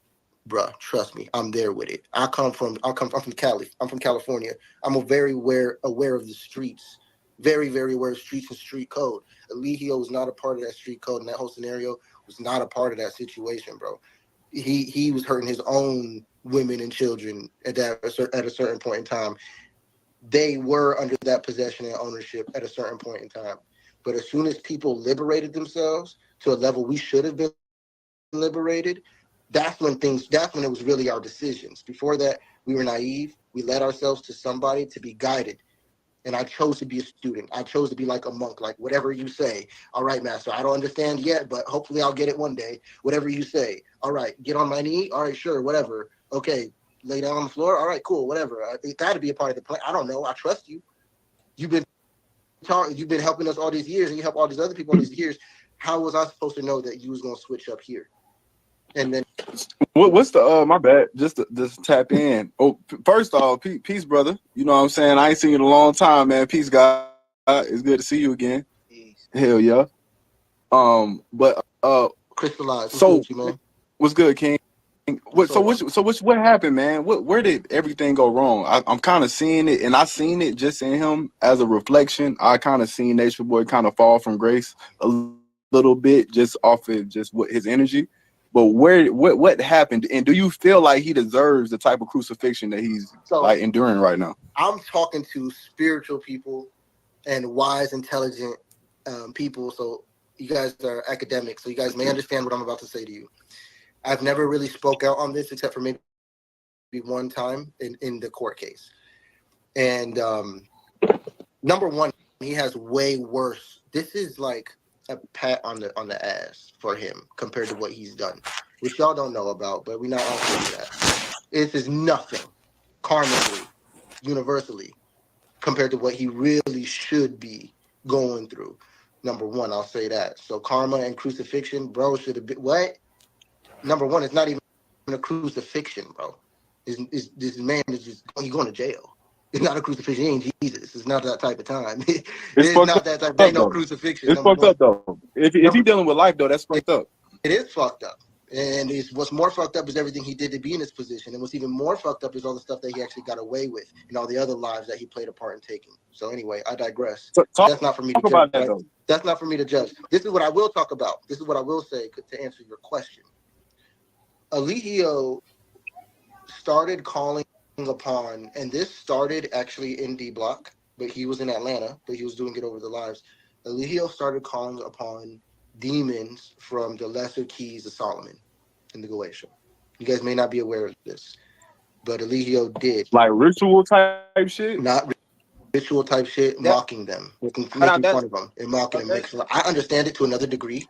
bruh, trust me, I'm there with it. I'm from Cali. I'm from California. I'm very aware of the streets. Very, very aware of streets and street code. Eligio was not a part of that street code, and that whole scenario was not a part of that situation, bro. He was hurting his own women and children at a certain point in time. They were under that possession and ownership at a certain point in time. But as soon as people liberated themselves to a level we should have been liberated, that's when it was really our decisions. Before that, we were naive. We led ourselves to somebody to be guided. And I chose to be a student. I chose to be like a monk, like whatever you say. All right, master, I don't understand yet, but hopefully I'll get it one day. Whatever you say. All right, get on my knee. All right, sure, whatever. Okay, lay down on the floor. All right, cool, whatever. It got to be a part of the plan. I don't know. I trust you. You've been helping us all these years, and you help all these other people all these years. How was I supposed to know that you was going to switch up here? And then what's the my bad, just tap in. Oh, first off, peace, brother. You know what I'm saying? I ain't seen you in a long time, man. Peace, God. It's good to see you again. Peace. Hell yeah. But crystallize. So you, man? What's good, King? What happened, man? Where did everything go wrong? I'm kind of seeing it, and I seen it just in him as a reflection. I kind of seen Natureboy kind of fall from grace a little bit, just off of just what his energy. But what happened? And do you feel like he deserves the type of crucifixion that he's like enduring right now? I'm talking to spiritual people and wise, intelligent people. So you guys are academics, so you guys may understand what I'm about to say to you. I've never really spoke out on this except for maybe one time in the court case. And number one, he has way worse. This is like a pat on the ass for him compared to what he's done, which y'all don't know about, but we're not all saying that. This is nothing karmically, universally, compared to what he really should be going through. Number one, I'll say that. So karma and crucifixion, bro, should have been what? Number one, it's not even a crucifixion, bro. This man is just going to jail. It's not a crucifixion. He ain't Jesus. It's not that type of time. It's not that type. There ain't no crucifixion. It's fucked up though. If he's dealing with life though, that's fucked up. It is fucked up. And what's more fucked up is everything he did to be in this position. And what's even more fucked up is all the stuff that he actually got away with and all the other lives that he played a part in taking. So anyway, I digress. That's not for me to judge. That's not for me to judge. This is what I will talk about. This is what I will say to answer your question. Eligio started calling upon, and this started actually in D Block, but he was in Atlanta, but he was doing it over the lives. Eligio started calling upon demons from the lesser keys of Solomon in the Goetia. You guys may not be aware of this, but Eligio did. Like ritual type shit? Not ritual type shit, mocking them, making fun of them, and mocking them. I understand it to another degree.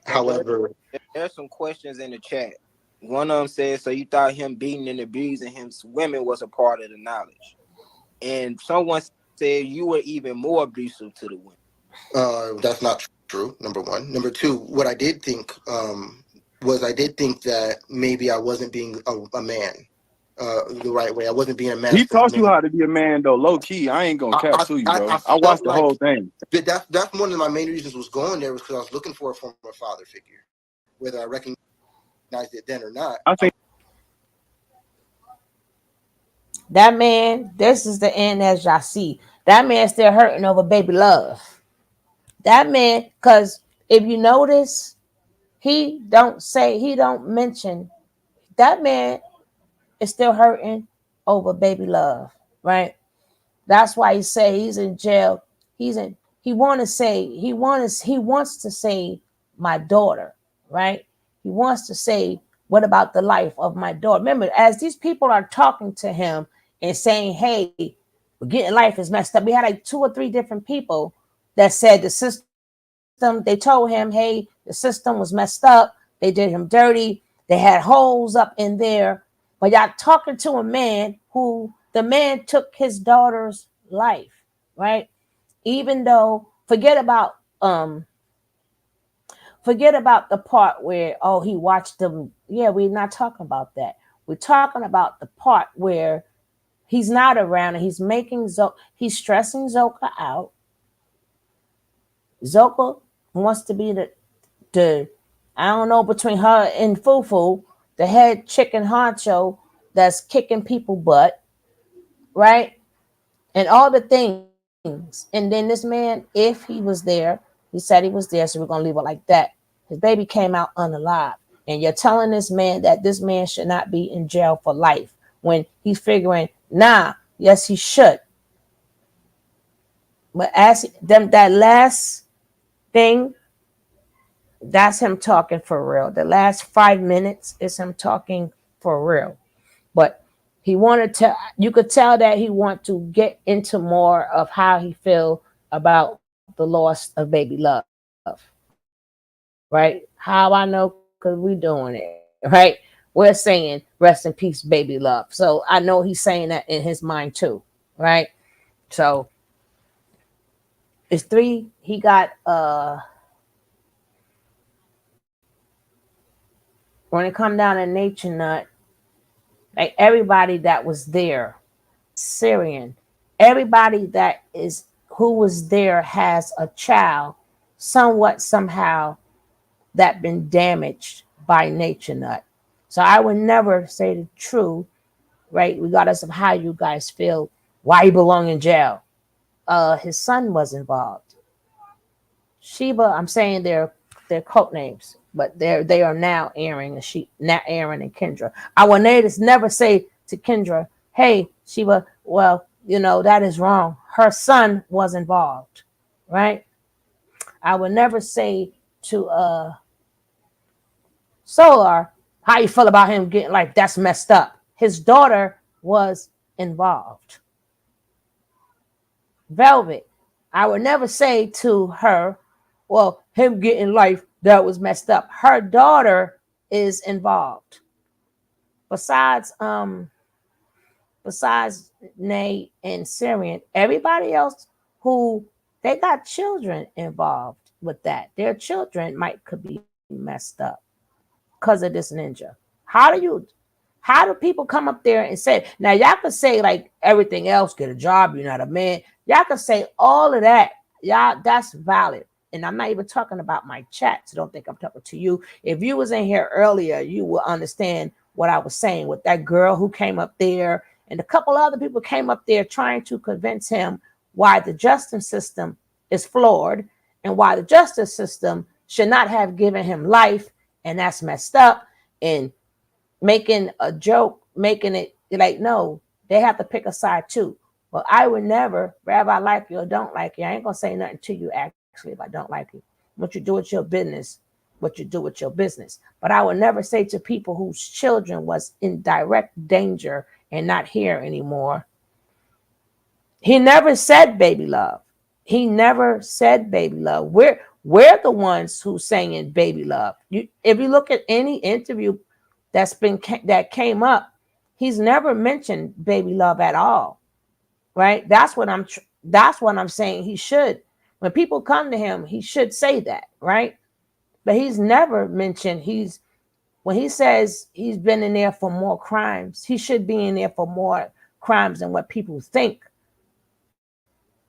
However, there's some questions in the chat. One of them says, so you thought him beating and abusing him women was a part of the knowledge. And someone said you were even more abusive to the women. That's not true, number one. Number two, what I did think was I did think that maybe I wasn't being a man the right way. I wasn't being a He masculine taught you man. how to be a man though, low key. I ain't gonna cap to you, I bro. I felt watched the whole like thing. that's one of my main reasons was going there was because I was looking for a former father figure, whether I recognized it then or not. I think That man, this is the end as y'all see. That man still hurting over baby love. That man, because if you notice, he don't mention that man is still hurting over baby love, right? That's why he say he's in jail. He wants to say my daughter, right? He wants to say, what about the life of my daughter? Remember, as these people are talking to him and saying, hey, we're getting life is messed up. We had like 2 or 3 different people that said the system, they told him, hey, the system was messed up. They did him dirty. They had holes up in there. But y'all talking to a man who the man took his daughter's life, right? Even though forget about the part where he watched them. Yeah, we're not talking about that. We're talking about the part where he's not around and he's stressing Zoka out. Zoka wants to be the I don't know, between her and Fufu, the head chicken honcho that's kicking people butt, right? And all the things. And then this man, if he was there, he said he was there, so we're gonna leave it like that. His baby came out unalive. And you're telling this man that this man should not be in jail for life when he's figuring, nah, yes, he should. But as them that last thing, that's him talking for real. The last 5 minutes is him talking for real. But he wanted to, you could tell that he want to get into more of how he feel about the loss of baby love, right? How I know, because we doing it, right? We're saying rest in peace, baby love. So I know he's saying that in his mind too, right? So it's three. He got when it come down to nature nut, like everybody that was there, Syrian, everybody that is who was there has a child somewhat somehow that been damaged by nature nut. So I would never say the truth, right? Regardless of how you guys feel, why he belong in jail. His son was involved. Sheba, I'm saying their code names, but they are now Aaron and Kendra. I will never say to Kendra, hey, Sheba, well, that is wrong. Her son was involved, right? I would never say to Soular, how you feel about him getting like that's messed up. His daughter was involved. Velvet, I would never say to her, well, him getting life, that was messed up. Her daughter is involved. Besides Nate and Syrian, everybody else who they got children involved with that. Their children could be messed up because of this ninja. How do people come up there and say, now y'all could say like everything else, get a job, you're not a man. Y'all could say all of that. Y'all, that's valid. And I'm not even talking about my chat, so don't think I'm talking to you. If you was in here earlier, you will understand what I was saying with that girl who came up there and a couple other people came up there trying to convince him why the justice system is flawed and why the justice system should not have given him life, and that's messed up. And making a joke, making it like, no, they have to pick a side too. Well, I would never, whether I like you or don't like you, I ain't gonna say nothing to you actually if I don't like you. What you do with your business, what you do with your business. But I would never say to people whose children was in direct danger and not here anymore. He never said baby love. He never said baby love. We're the ones who saying baby love. If you look at any interview that came up, he's never mentioned baby love at all, right? That's what I'm saying. He should, when people come to him, he should say that, right? But he's never mentioned when he says he's been in there for more crimes, he should be in there for more crimes than what people think.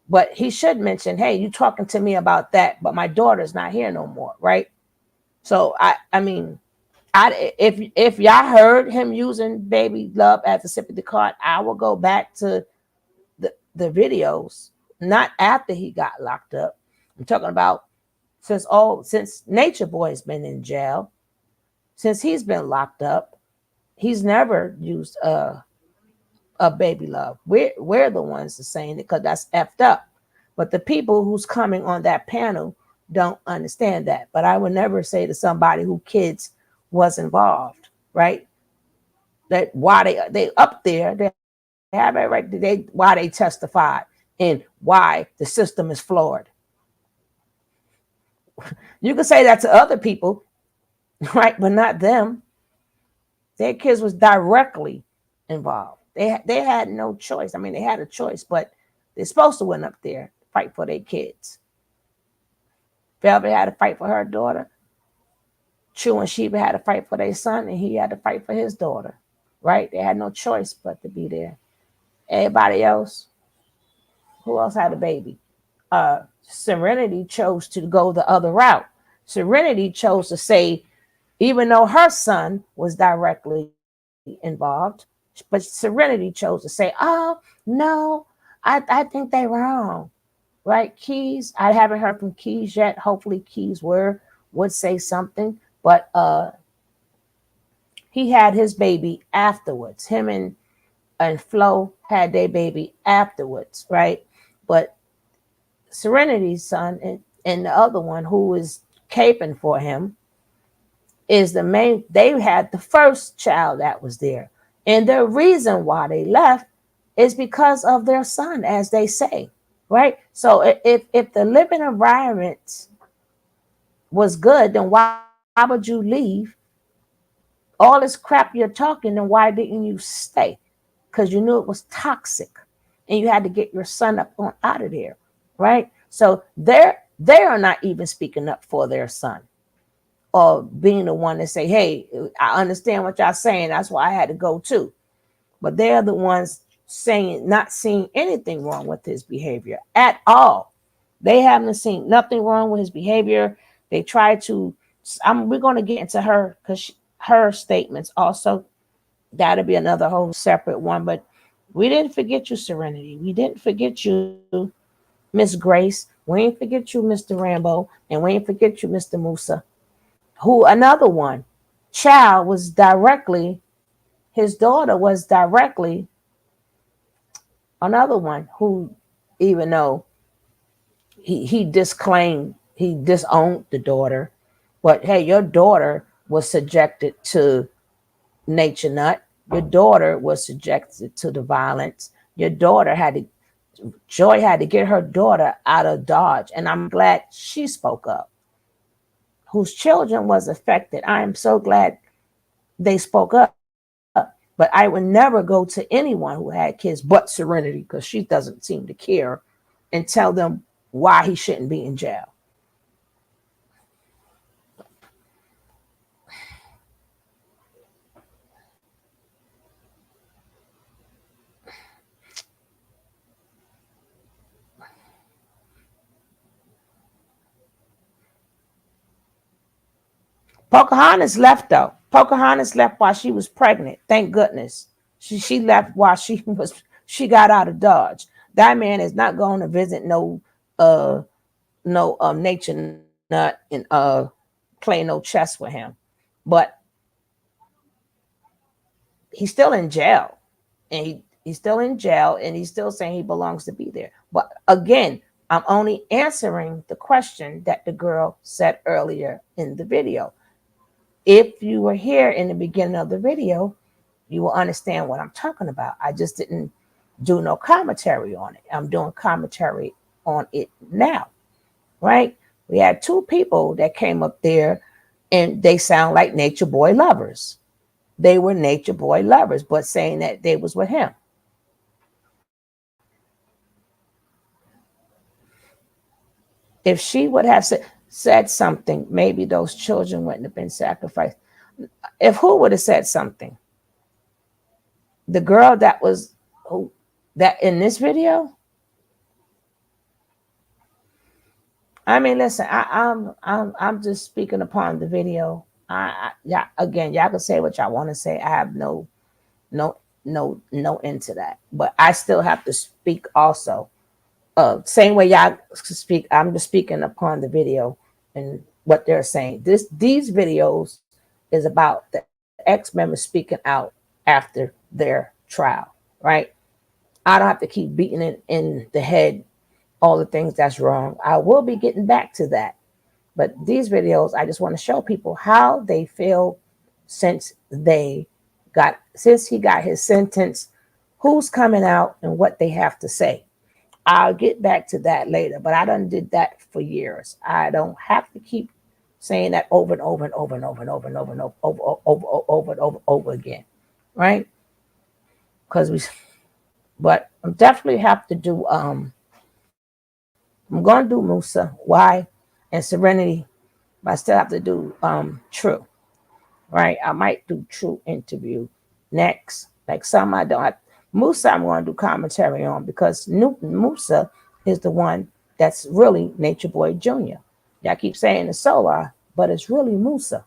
But he should mention, hey, you talking to me about that, but my daughter's not here no more, right? So I mean, if y'all heard him using baby love as a sympathy card, I will go back to the videos, not after he got locked up. I'm talking about since Natureboy's been in jail, since he's been locked up, he's never used a baby love. We're the ones that's saying it because that's effed up. But the people who's coming on that panel don't understand that. But I would never say to somebody who kids was involved, right? That why they up there, they have it right. Why they testified and why the system is flawed. You can say that to other people, right? But not them. Their kids was directly involved. They had no choice. I mean, they had a choice, but they're supposed to went up there fight for their kids. Velvet had to fight for her daughter. True and Sheba had to fight for their son, and he had to fight for his daughter. Right? They had no choice but to be there. Everybody else, who else had a baby? Serenity chose to go the other route. Serenity chose to say, even though her son was directly involved, but Serenity chose to say, oh, no, I think they're wrong. Right? Keys, I haven't heard from Keys yet. Hopefully Keys would say something. But he had his baby afterwards. Him and Flo had their baby afterwards, right? But Serenity's son and the other one who was caping for him is the main. They had the first child that was there. And the reason why they left is because of their son, as they say, right? So if the living environment was good, then why would you leave all this crap you're talking? Then why didn't you stay? Because you knew it was toxic and you had to get your son up on out of there, right? So they are not even speaking up for their son or being the one to say, hey, I understand what y'all saying. That's why I had to go too. But they're the ones saying, not seeing anything wrong with his behavior at all. They haven't seen nothing wrong with his behavior. They try to, we're going to get into her because her statements also, that'll be another whole separate one. But we didn't forget you, Serenity. We didn't forget you, Miss Grace. We ain't forget you, Mr. Rambo. And we ain't forget you, Mr. Musa. Who another one? Child was directly, his daughter was directly another one who, even though he disclaimed, he disowned the daughter, but hey, your daughter was subjected to nature nut. Your daughter was subjected to the violence. Your daughter Joy had to get her daughter out of Dodge, and I'm glad she spoke up. Whose children was affected. I am so glad they spoke up. But I would never go to anyone who had kids but Serenity, because she doesn't seem to care, and tell them why he shouldn't be in jail. Pocahontas left though. Pocahontas left while she was pregnant. Thank goodness. She left while she got out of Dodge. That man is not going to visit uh nature nut and play no chess with him. But he's still in jail. And he's still in jail and he's still saying he belongs to be there. But again, I'm only answering the question that the girl said earlier in the video. If you were here in the beginning of the video, you will understand what I'm talking about. I just didn't do no commentary on it. I'm doing commentary on it now, right? We had two people that came up there and they sound like nature boy lovers. They were nature boy lovers, but saying that they was with him. If she would have said something, maybe those children wouldn't have been sacrificed. If who would have said something? The girl that was who that in this video? I mean, listen, I'm just speaking upon the video. Yeah, again, y'all can say what y'all want to say. I have no into that. But I still have to speak also. Same way y'all speak, I'm just speaking upon the video and what they're saying. These videos is about the ex-members speaking out after their trial, right? I don't have to keep beating it in the head all the things that's wrong. I will be getting back to that. But these videos, I just want to show people how they feel since he got his sentence, who's coming out and what they have to say. I'll get back to that later, but I done did that for years. I don't have to keep saying that over and over and over and over and over and over and over again, right? But I definitely have to do. I'm going to do Musa, why, and Serenity, but I still have to do True, right? I might do True interview next. Like some I don't have. Musa I'm going to do commentary on because Musa is the one that's really Natureboy Jr. Y'all keep saying it's Soular, but it's really Musa.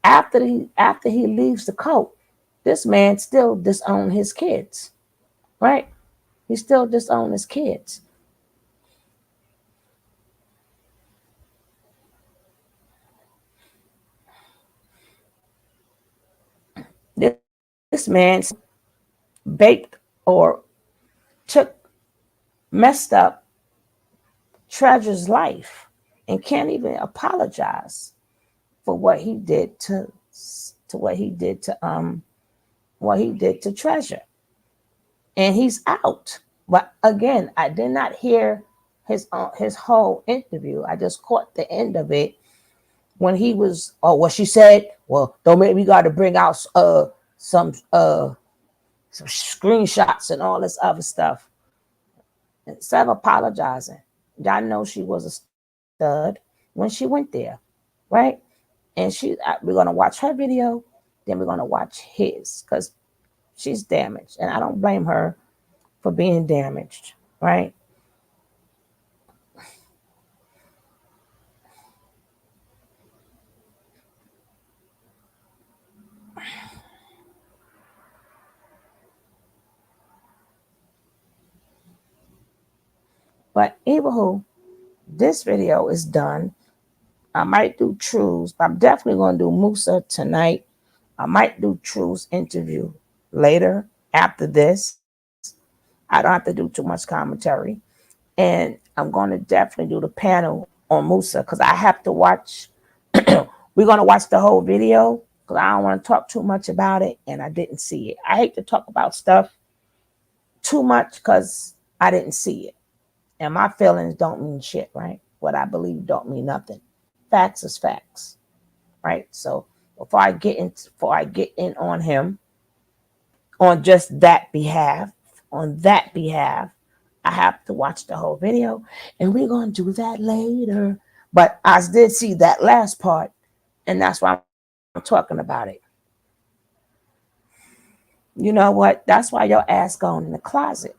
After he leaves the cult, this man still disown his kids, right? He still disown his kids. This man baked or messed up Treasure's life and can't even apologize for what he did to Treasure. And he's out. But again, I did not hear his whole interview. I just caught the end of it when he was, what she said, well, don't make me got to bring out some screenshots and all this other stuff. Instead of apologizing, y'all know she was a stud when she went there, right? And we're gonna watch her video, then we're gonna watch his, because she's damaged, and I don't blame her for being damaged, right? But even who, this video is done. I might do True's, but I'm definitely going to do Musa tonight. I might do True's interview later after this. I don't have to do too much commentary. And I'm going to definitely do the panel on Musa because I have to watch. We're going to watch the whole video because I don't want to talk too much about it and I didn't see it. I hate to talk about stuff too much because I didn't see it. And my feelings don't mean shit, right? What I believe don't mean nothing. Facts is facts, right? So before I get in on him, on just that behalf, I have to watch the whole video, and we're going to do that later. But I did see that last part, and that's why I'm talking about it. You know what? That's why your ass going in the closet.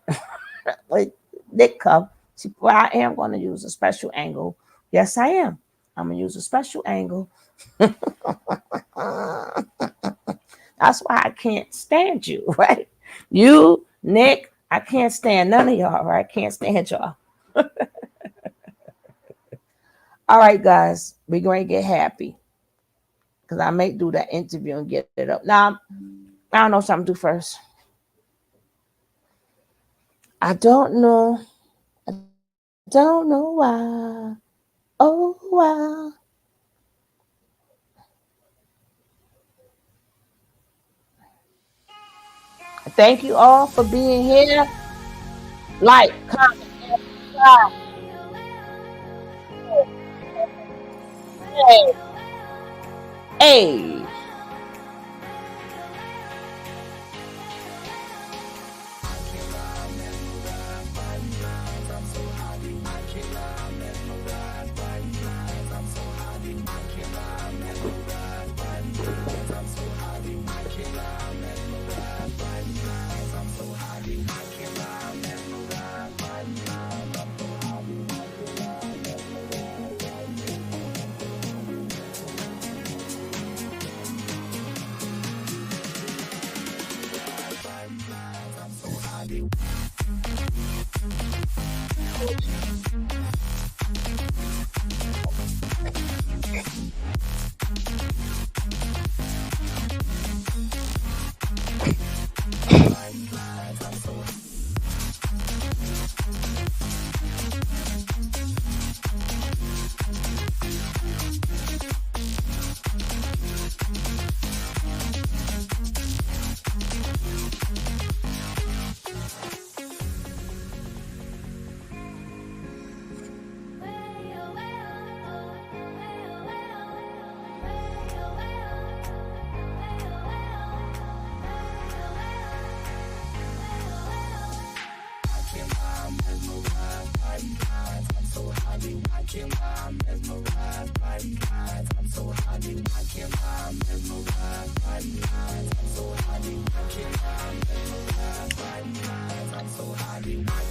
Like, Nick come. See, well, I am going to use a special angle. Yes, I am. I'm going to use a special angle. That's why I can't stand you, right? You, Nick, I can't stand none of y'all, right? I can't stand y'all. All right, guys, we're going to get happy because I may do that interview and get it up. Now, I don't know what I'm going to do first. I don't know. I don't know why. Oh, wow. Thank you all for being here. Like, comment, and subscribe. Hey. Hey. I'm so high,